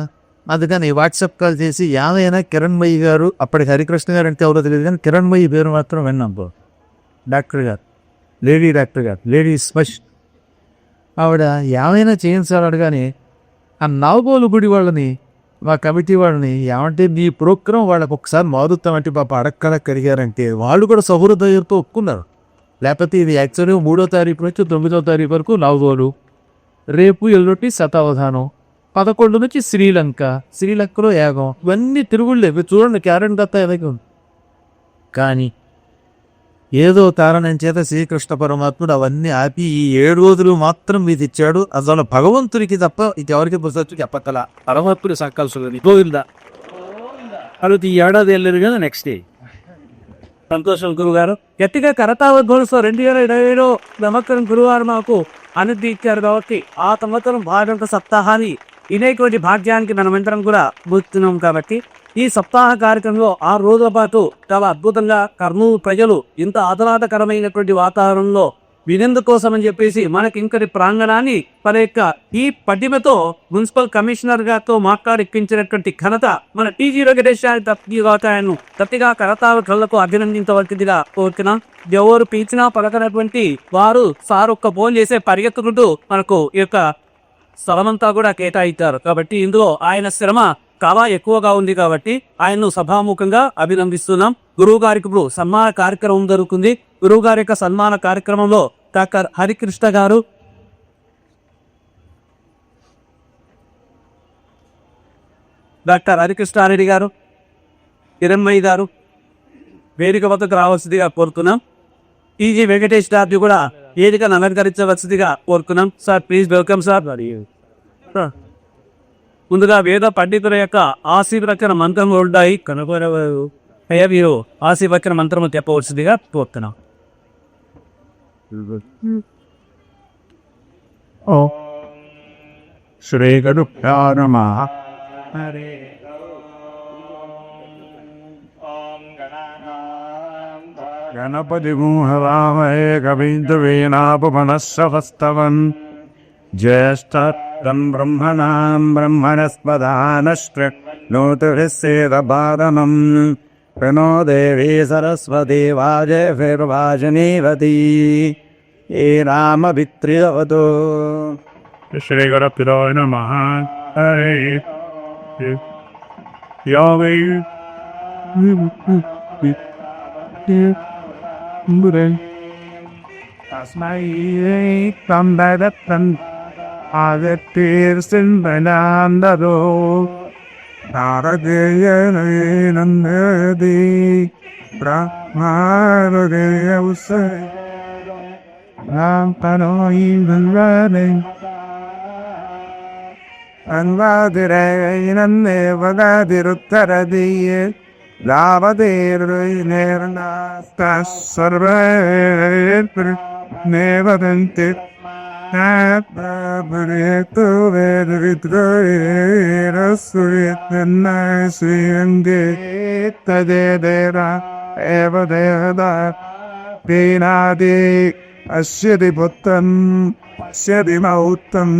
అందుకని వాట్సాప్ కాల్ చేసి యాదైనా కిరణ్మయ్యి గారు, అప్పటికి హరికృష్ణ గారు అంటే ఎవరో తెలియదు కానీ కిరణ్మయ్యి పేరు మాత్రం విన్నాం. డాక్టర్ గారు, లేడీ డాక్టర్ గారు, లేడీ స్పెషల్ ఆవిడ ఏమైనా చేయించాలి అడగానే ఆ నాగోలు గుడి వాళ్ళని మా కమిటీ వాళ్ళని ఏమంటే మీ ప్రోగ్రాం వాళ్ళకి ఒకసారి మారుతామంటే పాప అడక్కడ కడిగారంటే వాళ్ళు కూడా సహృదయంతో ఒప్పుకున్నారు. లేకపోతే ఇది యాక్చువల్గా 3వ తారీఖు నుంచి 9వ తారీఖు వరకు నాగోలు, రేపు ఎల్లుండి శతావధానం, 11 నుంచి శ్రీలంకలో యాగం, ఇవన్నీ తిరుగుళ్ళే. చూడండి క్యారెంట్ దత్త ఎదగం. కానీ ఏదో కారణం చేత శ్రీకృష్ణ పరమాత్ముడు అవన్నీ ఆపి ఈ 7 రోజులు మాత్రం మీది ఇచ్చాడు. అసలు భగవంతుడికి తప్ప ఇది ఎవరికి పుస్తకం చెప్పకల పరమాత్ముడి సకాల్సులని గోవిందా అలా ఈ ఏడాది వెళ్ళారు కదా. నెక్స్ట్ డే సంతోషం. గురువు గారు గట్టిగా కరతాళ ధ్వనితో 2027 సంవత్సరం గురువారు మాకు అనుమతి ఇచ్చారు. కాబట్టి ఆ సంవత్సరం భాగవత సప్తాహాన్ని ఇనేటువంటి భాగ్యానికి మనమంతరం కూడా బుతున్నాం. కాబట్టి ఈ సప్తాహ కార్యక్రమంలో 6 రోజుల పాటు చాలా అద్భుతంగా కర్నూలు ప్రజలు ఇంత ఆహ్లాదకరమైనటువంటి వాతావరణంలో వినేందుకోసం అని చెప్పేసి మనకి ఇంకటి ప్రాంగణాన్ని మన యొక్క ఈ పటిమతో మున్సిపల్ కమిషనర్ గారితో మాట్లాడిపించినటువంటి ఘనత మన టీజీ వెంకటేష్ గారిను గట్టిగా కరతాళ కళ్ళకు అభినందించవలసిందిగా కోరుతున్నాం. ఎవరు పీచినా పలకనటువంటి వారు సార్ ఒక్క ఫోన్ చేసే పరిగెత్తుకుంటూ మనకు ఈ యొక్క స్థలమంతా కూడా కేటాయించారు. కాబట్టి ఇందులో ఆయన శ్రమ చాలా ఎక్కువగా ఉంది. కాబట్టి ఆయన్ను సభాముఖంగా అభినందిస్తున్నాం. గురువు గారికి ఇప్పుడు సన్మాన కార్యక్రమం జరుగుతుంది. గురువు గారి యొక్క సన్మాన కార్యక్రమంలో డాక్టర్ హరికృష్ణ గారు, డాక్టర్ హరికృష్ణారెడ్డి గారు, కిరణ్మయ్య గారు వేదిక వద్దకు రావాల్సిందిగా కోరుతున్నాం. టీజీ వెంకటేష్ గారిని కూడా వేదికను అలంకరించవలసిందిగా కోరుకున్నాం. Sir please welcome sir. ముందుగా వేద పండితుల యొక్క ఆశీర్వచన మంత్రములు ఉంటాయి కనుగొనవారు అయ్యా మీరు ఆశీర్వచన మంత్రము చెప్పవలసిందిగా కోరుతున్నాం. శ్రీ గురుభ్యో నమః. గణపతి హవామహే కవిం వీణాపమనస్సవస్తవన్ జ్యేష్ఠం బ్రహ్మణాం బ్రహ్మణస్పదానశ్చక్నోతుభిస్సేదపాదనం ప్రణో దేవీ సరస్వతి వాజేభిర్వాజనీవతి ఏ రామభిత్రియవతు. శ్రీ గురుభ్యో నమః. హరి యో వై తస్మై తందదత్తం ఆగతీర్సిందనాందదో తారకేయనందది బ్రహ్మారగేయౌస రాంపనోయిందనే అన్వాదిరైనందే వగాదిరుత్తరదీయే లావదేర్నేవదంతి శ్రీరంగే తదేదేరా ఏవ దేవదా పీనాది అస్యది పుత్తం అస్యది మౌత్తం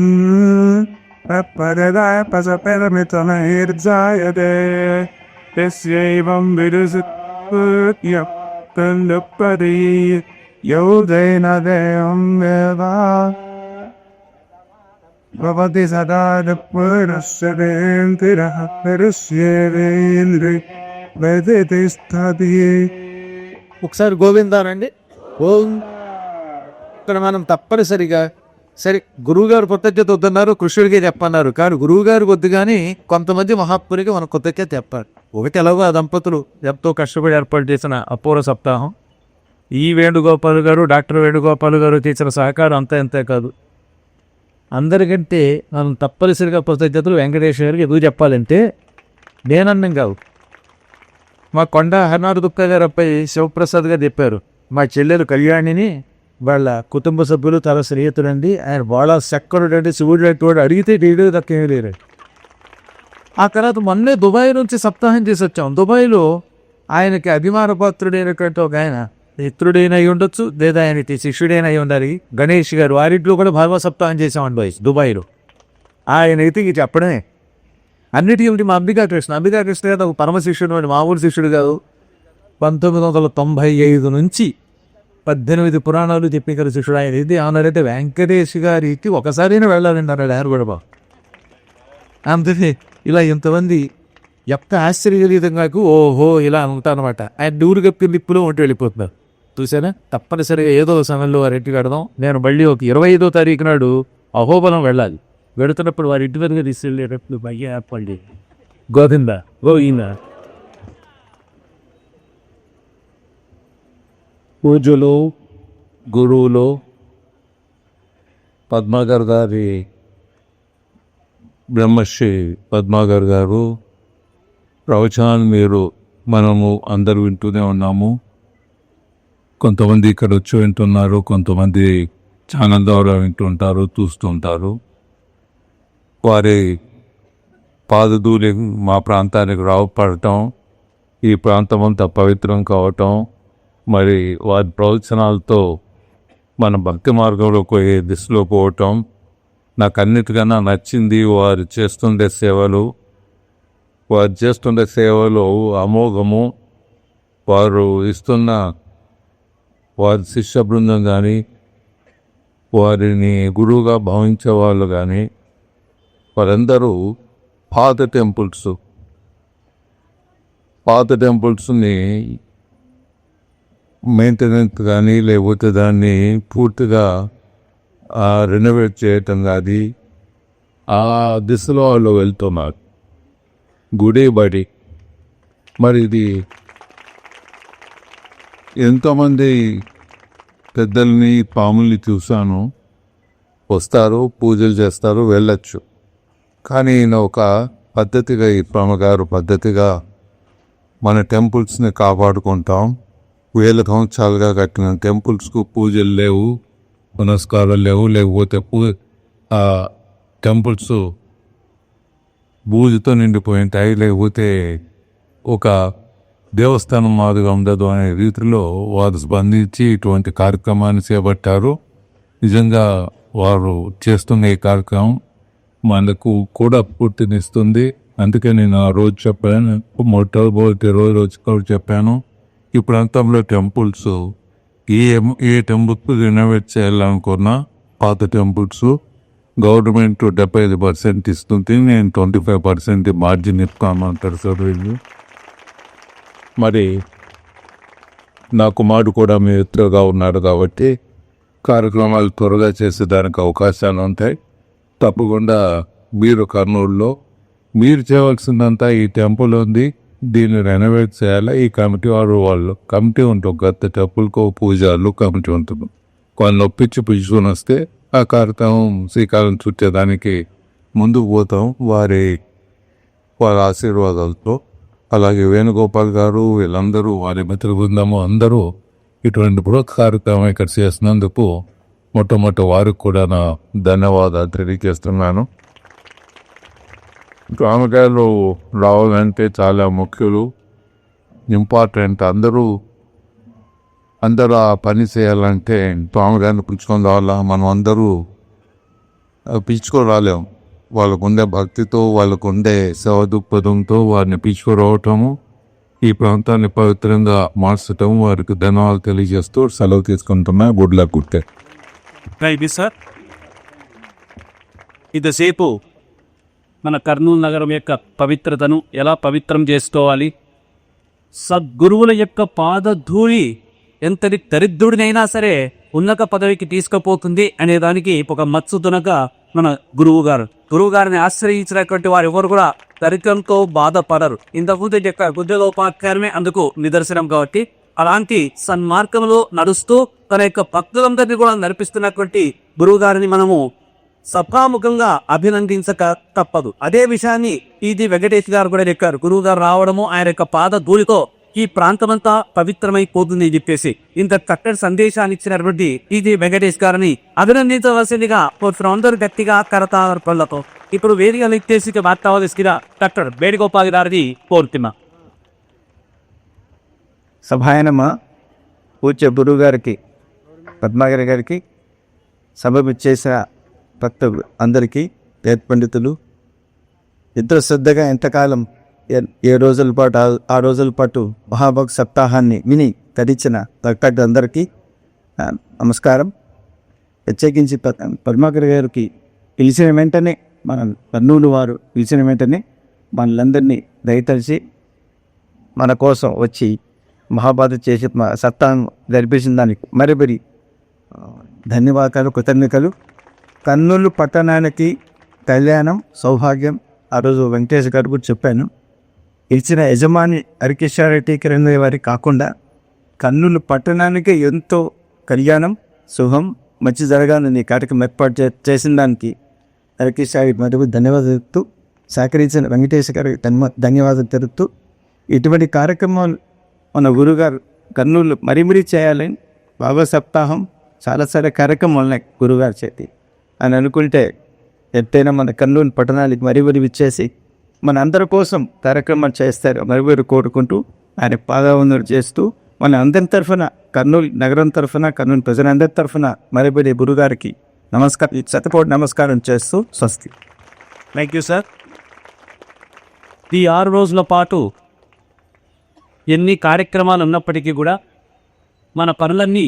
పరదాయ పసపెరమితమైర్జాయతే తస్యైవం విదుషత్పది యౌదైన దేవం వేద భవతి సదా పురస్సరేంద్రిరః పరుష్యేవేంద్రి వేదితిష్టతి. ఒకసారి గోవిందానండి. ఓం. ఇక్కడ మనం తప్పనిసరిగా సరే గురువుగారు కృతజ్ఞత వద్దన్నారు, కృష్ణుడికే చెప్పన్నారు. కానీ గురువుగారు వద్దు కానీ కొంతమంది మహాత్మునికి మనం కృతజ్ఞత చెప్పాలి. ఒకటి ఎలాగో ఆ దంపతులు ఎంతో కష్టపడి ఏర్పాటు చేసిన అపూర్వ సప్తాహం. ఈ వేణుగోపాల్ గారు, డాక్టర్ వేణుగోపాల్ గారు చేసిన సహకారం అంతా ఎంతే కాదు. అందరికంటే మనం తప్పనిసరిగా కృతజ్ఞతలు వెంకటేశ్వర గారికి ఎందుకు చెప్పాలంటే నేనన్నం కాదు, మా కొండ హర్నాడు దుక్క గారు అబ్బాయి శివప్రసాద్ గారు చెప్పారు. మా చెల్లెలు కళ్యాణిని వాళ్ళ కుటుంబ సభ్యులు చాలా స్నేహితుడండి, ఆయన బాగా చక్కడు అంటే శివుడు వాడు అడిగితే డీడీ దక్కేమీ లేరు. ఆ తర్వాత మొన్నే దుబాయ్ నుంచి సప్తాహం చేసి వచ్చాం. దుబాయ్లో ఆయనకి అభిమాన పాత్రుడైనటువంటి ఒక ఆయన మిత్రుడైన అయి ఉండొచ్చు, లేదా ఆయనకి శిష్యుడైన అయి ఉండాలి, గణేష్ గారు. వారింట్లో కూడా భాగవత సప్తాహం చేసామండి బాయ్ దుబాయ్లో. ఆయన అయితే ఇక చెప్పడమే అన్నిటికీ మా అంబికా కృష్ణ గారు ఒక పరమ శిష్యుడు, మామూలు శిష్యుడు కాదు. 1995 నుంచి 18 పురాణాలు చెప్పిన శిష్యుడు ఆయన. ఇది ఏమన్నారైతే వెంకటేష్ గారికి ఒకసారైనా వెళ్ళాలండి అన్నాడు ఆయన కూడా. అందుకే ఇలా ఇంతమంది ఎంత ఆశ్చర్యజనీతంగా ఓహో ఇలా ఉంటానమాట. ఆయన డూరు కప్పి లిప్పులో ఉంటూ వెళ్ళిపోతున్నారు చూసానా. తప్పనిసరిగా ఏదో సమయంలో వారి ఇంటికి వెడదాం. నేను మళ్ళీ ఒక 25వ తారీఖు నాడు అహోబలం వెళ్ళాలి. వెళుతున్నప్పుడు వారి ఇంటి వరకు తీసుకెళ్ళేటప్పుడు భయ్య ఏర్పడి గోవింద గోవింద పూజలు గురువులు పద్మాగర్ గారి బ్రహ్మశ్రీ పద్మాగర్ గారు ప్రవచనాలు మీరు మనము అందరూ వింటూనే ఉన్నాము. కొంతమంది ఇక్కడ వచ్చి వింటున్నారు, కొంతమంది ఛానల్ ద్వారా వింటుంటారు, చూస్తుంటారు. వారి పాదధూళి మా ప్రాంతానికి రావపడటం, ఈ ప్రాంతం అంతా పవిత్రం కావటం, మరి వారి ప్రవచనాలతో మన భక్తి మార్గంలో పోయే దిశలో పోవటం నాకు అన్నిటికన్నా నచ్చింది. వారు చేస్తుండే సేవలు అమోఘము. వారు ఇస్తున్న వారి శిష్య బృందం కానీ, వారిని గురువుగా భావించే వాళ్ళు కానీ, వారందరూ పాత టెంపుల్స్ని మెయింటెనెన్స్ కానీ, లేకపోతే దాన్ని పూర్తిగా రెనోవేట్ చేయటం కానీ ఆ దిశలో వాళ్ళు వెళ్తున్నారు. గుడి బడి మరి ఇది ఎంతోమంది పెద్దల్ని పాముల్ని చూశాను. వస్తారు, పూజలు చేస్తారు, వెళ్ళచ్చు. కానీ ఈయన ఒక పద్ధతిగా, ఈ బ్రహ్మగారు పద్ధతిగా మన టెంపుల్స్ని కాపాడుకుంటాం. వేల సంవత్సరాలుగా కట్టిన టెంపుల్స్కు పూజలు లేవు, పునస్కారాలు లేవు. లేకపోతే ఆ టెంపుల్స్ బూజుతో నిండిపోయి ఉంటాయి. లేకపోతే ఒక దేవస్థానం మాదిరిగా ఉండదు అనే రీతిలో వారు స్పందించి ఇటువంటి కార్యక్రమాన్ని చేపట్టారు. నిజంగా వారు చేస్తున్న ఈ కార్యక్రమం మనకు కూడా పూర్తినిస్తుంది. అందుకే నేను ఆ రోజు చెప్పాను, మొట్టమొదటి రోజు కూడా చెప్పాను, ఈ ప్రాంతంలో టెంపుల్స్ ఏ టెంపుల్స్ రినోవేట్ చేయాలనుకున్నా పాత టెంపుల్స్ గవర్నమెంట్ 75% ఇస్తుంది. నేను 25% మార్జిన్ ఇస్తామంటారు సార్ వీళ్ళు. మరి నా కుమారుడు కూడా మిత్రుగా ఉన్నాడు కాబట్టి కార్యక్రమాలు త్వరగా చేసేదానికి అవకాశాలు ఉంటాయి. తప్పకుండా మీరు కర్నూలులో మీరు చేయవలసిందంతా ఈ టెంపుల్ ఉంది, దీన్ని రెనోవేట్ చేయాలి. ఈ కమిటీ వాళ్ళు కమిటీ ఉంటుంది, గత టెంపుల్కో పూజలు కమిటీ ఉంటుంది. వాళ్ళని ఒప్పించి పిలుచుకొని వస్తే ఆ కార్యక్రమం శ్రీకారం చుట్టేదానికి ముందుకు పోతాం వారి ఆశీర్వాదాలతో. అలాగే వేణుగోపాల్ గారు, వీళ్ళందరూ, వారి మిత్ర బృందము అందరూ ఇటువంటి బృహత్ కార్యక్రమం ఇక్కడ చేసినందుకు మొట్టమొదటి వారికి కూడా నా ధన్యవాదాలు తెలియజేస్తున్నాను. రామగారు రావాలంటే చాలా ముఖ్యులు, ఇంపార్టెంట్. అందరూ ఆ పని చేయాలంటే రామగారిని పిలుచుకొని రావాలా. మనం అందరూ పిలుచుకొని రాలేము. వాళ్ళకుండే భక్తితో, వాళ్ళకుండే సేవ దృక్పథంతో వారిని పిలుచుకురావటము, ఈ ప్రాంతాన్ని పవిత్రంగా మార్చటం, వారికి ధన్యవాదాలు తెలియజేస్తూ సెలవు తీసుకుంటున్నా. Good luck. గుట్టే సార్, ఇంతసేపు మన కర్నూలు నగరం యొక్క పవిత్రతను ఎలా పవిత్రం చేసుకోవాలి, సద్గురువుల యొక్క పాదధూళి ఎంతటి దరిద్రుడినైనా సరే ఉన్నత పదవికి తీసుకుపోతుంది అనేదానికి ఒక మత్సుతునగా మన గురువు గారిని ఆశ్రయించినటువంటి వారు ఎవరు కూడా దరిద్రంతో బాధపడరు. ఇంతకుముందు యొక్క బుద్ధిలోపాఖ్యానమే అందుకు నిదర్శనం. కాబట్టి అలాంటి సన్మార్గంలో నడుస్తూ తన యొక్క భక్తులందరినీ కూడా నడిపిస్తున్నటువంటి గురువు గారిని మనము సభాముఖంగా అభినందించక తప్పదు. అదే విషయాన్ని ఇది వెంకటేష్ గారు కూడా చెప్పారు. గురువు గారు రావడము, ఆయన యొక్క పాద ధూళితో ఈ ప్రాంతమంతా పవిత్రమైపోతుంది అని చెప్పేసి ఇంత చక్కటి సందేశాన్ని ఇచ్చినటువంటి ఇది వెంకటేష్ గారిని అభినందించవలసిందిగా అందరూ గట్టిగా కరతాళతో ఇప్పుడు వేదిక నిర్దేశిక వార్తావధిగా డాక్టర్ వేణుగోపాల్ గారిని కోరుతున్నా. సభాయనమ పూజ్య గురువు గారికి, పద్మాగరి గారికి, సభ ఇచ్చేసిన భక్తులు అందరికీ, వేద పండితులు, ఎంతో శ్రద్ధగా ఎంతకాలం 7 రోజుల పాటు 6 రోజుల పాటు మహాభక్త సప్తాహాన్ని విని తరించిన భక్తులందరికీ నమస్కారం. ప్రత్యేకించి పద్మాగరి గారికి పిలిచిన వెంటనే, మన కర్నూలు వారు పిలిచిన వెంటనే మనలందరినీ దయతలిచి మన కోసం వచ్చి మహాబాధ చేసి సప్తాహం జరిపించిన దానికి మరిబడి ధన్యవాదాలు, కృతజ్ఞతలు. కర్నూలు పట్టణానికి కళ్యాణం, సౌభాగ్యం. ఆ రోజు వెంకటేష్ గారు కూడా చెప్పాను, ఇచ్చిన యజమాని హరికిషారెడ్డి కిరణ్ వారి కాకుండా కర్నూలు పట్టణానికి ఎంతో కళ్యాణం, శుభం, మంచి జరగాలని కార్యక్రమం ఏర్పాటు చేసిన దానికి హరికిషారెడ్డి మరియు ధన్యవాదాలు తెలుపుతూ, సహకరించిన వెంకటేష్ గారికి ధన్యవాదాలు తెలుపుతూ, ఇటువంటి కార్యక్రమాలు మన గురుగారు కర్నూలు మరీ చేయాలని బాబా సప్తాహం చాలా కార్యక్రమాలు ఉన్నాయి గురుగారి చేతి అని అనుకుంటే ఎంతైనా మన కర్నూలు పట్టణానికి మరీ ఇచ్చేసి మన అందరి కోసం కార్యక్రమాలు చేస్తారు మరీ కోరుకుంటూ ఆయన పాదవందనం చేస్తూ మన అందరి తరఫున, కర్నూలు నగరం తరఫున, కర్నూలు ప్రజలందరి తరఫున మరీ గురుగారికి నమస్కారం, శతకోటి నమస్కారం చేస్తూ స్వస్తి. Thank you sir. ఈ 6 రోజుల పాటు ఎన్ని కార్యక్రమాలు ఉన్నప్పటికీ కూడా మన పనులన్నీ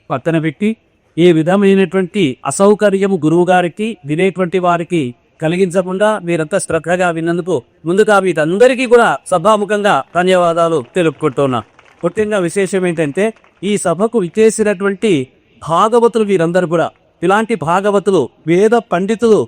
పక్కన పెట్టి ఏ విధమైనటువంటి అసౌకర్యము గురువు గారికి వినేటువంటి వారికి కలిగించకుండా మీరంతా శ్రద్ధగా విన్నందుకు ముందుగా వీరందరికీ కూడా సభాముఖంగా ధన్యవాదాలు తెలుపుకుంటున్నా. ముఖ్యంగా విశేషం ఏంటంటే ఈ సభకు విచ్చేసినటువంటి భాగవతులు వీరందరూ కూడా ఇలాంటి భాగవతులు, వేద పండితులు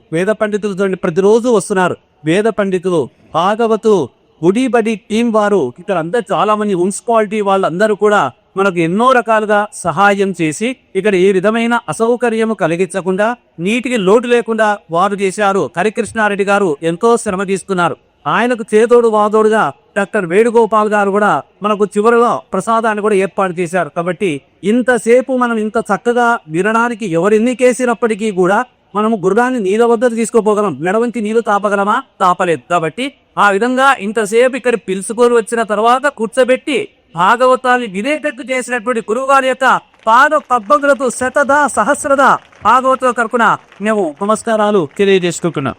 ప్రతిరోజు వస్తున్నారు. వేద పండితులు, భాగవతులు గుడి బడి టీం వారు ఇక్కడ అందరూ చాలా మంది మున్సిపాలిటీ వాళ్ళందరూ కూడా మనకు ఎన్నో రకాలుగా సహాయం చేసి ఇక్కడ ఏ విధమైన అసౌకర్యము కలిగించకుండా నీటికి లోటు లేకుండా వారు చేశారు. హరికృష్ణారెడ్డి గారు ఎంతో శ్రమ తీసుకున్నారు. ఆయనకు చేదోడు వాదోడుగా డాక్టర్ వేణుగోపాల్ గారు కూడా మనకు చివరిలో ప్రసాదాన్ని కూడా ఏర్పాటు చేశారు. కాబట్టి ఇంతసేపు మనం ఇంత చక్కగా వినడానికి ఎవరు ఎన్ని కేసినప్పటికీ కూడా మనము గుర్రాన్ని నీళ్ళ వద్దకు తీసుకోపోగలం, మెడవంతి నీళ్లు తాపగలమా? తాపలేదు. కాబట్టి ఆ విధంగా ఇంతసేపు ఇక్కడ పిలుచుకొని వచ్చిన తర్వాత కూర్చోబెట్టి భాగవతాన్ని వినేటట్టు చేసినటువంటి గురువు గారి యొక్క పాద పద్మములతో శతద సహస్రద భాగవతుల తరపున మేము నమస్కారాలు తెలియజేసుకుంటున్నాం.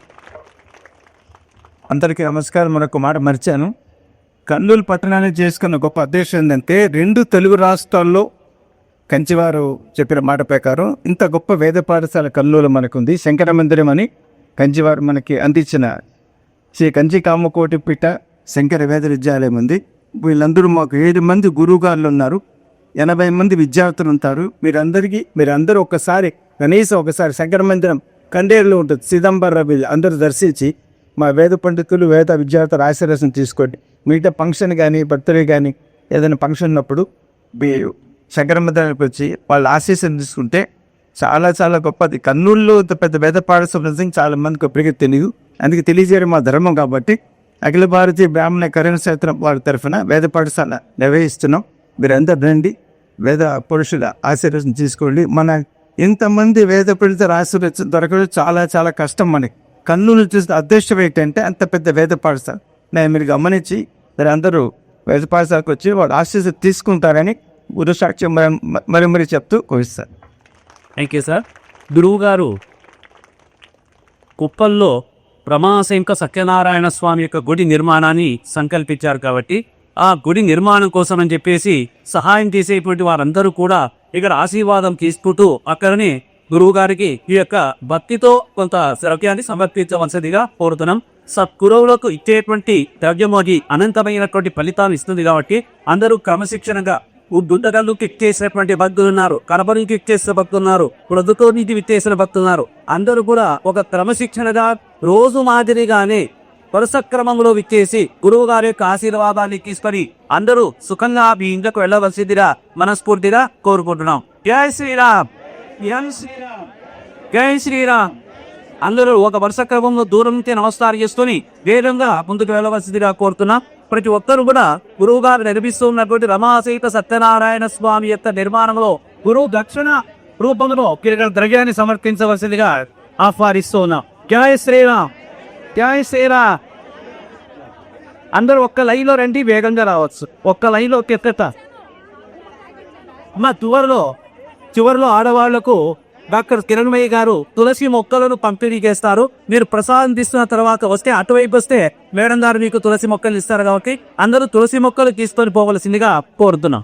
అందరికీ నమస్కారం. మరొక మాట మర్చాను. కర్నూలు పట్టణాన్ని చేసుకున్న గొప్ప అధ్యక్షుడు ఏంటంటే 2 తెలుగు రాష్ట్రాల్లో కంచివారు చెప్పిన మాట ప్రకారం ఇంత గొప్ప వేద పాఠశాల కర్నూలు మనకుంది. శంకర మందిరం అని కంచివారు మనకి అందించిన శ్రీ కంచి కామకోటి పీఠ శంకర వేద విద్యాలయం ఉంది. వీళ్ళందరూ మాకు 7 మంది గురువుగారులు ఉన్నారు, 80 మంది విద్యార్థులు ఉంటారు. మీరందరూ కనీసం ఒకసారి శంకర మందిరం కండేరులో ఉంటుంది, సిదంబర అందరూ దర్శించి మా వేద పండితులు వేద విద్యార్థుల ఆశీర్వాదం తీసుకోండి. మిగతా ఫంక్షన్ కానీ బర్త్డే కానీ ఏదైనా ఫంక్షన్ ఉన్నప్పుడు మీరు శంకర మందిరానికి వచ్చి వాళ్ళ ఆశీస్సులు తీసుకుంటే చాలా చాలా గొప్పది. కర్నూలులో ఇంత పెద్ద వేద పాఠశాల చాలా మందికి ఇప్పటికీ తెలియదు. అందుకే తెలియజేయడం మా ధర్మం. కాబట్టి అఖిల భారతీయ బ్రాహ్మణ కరుణ క్షేత్రం వారి తరఫున వేద పాఠశాల నిర్వహిస్తున్నాం. మీరందరూ రండి, వేద పురుషుల ఆశీర్వాదం తీసుకోండి. మన ఇంతమంది వేద పండితుల ఆశీర్వాదం దొరకడం చాలా చాలా కష్టం. మనకి కర్నూలు చూసిన అదృష్టం ఏంటంటే అంత పెద్ద వేద పాఠశాల. నేను మీరు గమనించి మీరందరూ వేద పాఠశాలకు వచ్చి వాళ్ళు ఆశీస్సులు తీసుకుంటారని గురు సాక్ష్యం మరి చెప్తూ కోయిస్తారు. Thank you sir. గురువు గారు కుప్పల్లో ప్రమాశంక సత్యనారాయణ స్వామి యొక్క గుడి నిర్మాణాన్ని సంకల్పించారు. కాబట్టి ఆ గుడి నిర్మాణం కోసం అని చెప్పేసి సహాయం చేసేటువంటి వారందరూ కూడా ఇక్కడ ఆశీర్వాదం తీసుకుంటూ అక్కడనే గురువు గారికి ఈ యొక్క భక్తితో కొంత ద్రవ్యాన్ని సమర్పించవలసిందిగా కోరుతున్నాం. సద్గురువులకు ఇచ్చేటువంటి ద్రవ్యమోగి అనంతమైనటువంటి ఫలితాలు ఇస్తుంది. కాబట్టి అందరూ క్రమశిక్షణగా దుండగల్లు కిక్ చేసినటువంటి భక్తులు ఉన్నారు, కనపని కిక్ చేసిన భక్తులు ఉన్నారు, ప్రొద్దుతో నీటి విత్తేసిన భక్తులు ఉన్నారు. అందరూ కూడా ఒక క్రమశిక్షణగా రోజు మాదిరిగానే వరుస క్రమంలో విచ్చేసి గురువు గారి యొక్క ఆశీర్వాదాన్ని తీసుకొని అందరూ సుఖంగా మీ ఇంట్లోకి వెళ్ళవలసిందిగా మనస్ఫూర్తిగా కోరుకుంటున్నాం. జై శ్రీరామ్, జై శ్రీరామ్, జై శ్రీరామ్. అందరూ ఒక వరుస క్రమంలో దూరం నుంచి నమస్కారం చేసుకుని వేగంగా ముందుకు వెళ్ళవలసిందిగా కోరుతున్నాం. ప్రతి ఒక్కరు కూడా గురువు గారు నిర్మిస్తున్నటువంటి రమాసహిత సత్యనారాయణ స్వామి యొక్క నిర్మాణంలో గురువు దక్షిణ రూపంలో ద్రవ్యాన్ని సమర్పించవలసిందిగా ఆహ్వానిస్తూ ఉన్నాం. జై శ్రీరామ్, జై శ్రీరామ్. అందరూ ఒక్క లైన్లో రండి, వేగంగా రావచ్చు. ఒక్క లైన్లో ఎత్తట. మా చివరిలో ఆడవాళ్లకు డాక్టర్ కిరణ్మయ్య గారు తులసి మొక్కలను పంపిణీ చేస్తారు. మీరు ప్రసాదం తీసుకున్న తర్వాత వస్తే అటువైపు వస్తే మేడం గారు మీకు తులసి మొక్కలు ఇస్తారు. కాబట్టి అందరూ తులసి మొక్కలు తీసుకొని పోవలసిందిగా కోరుతున్నాం.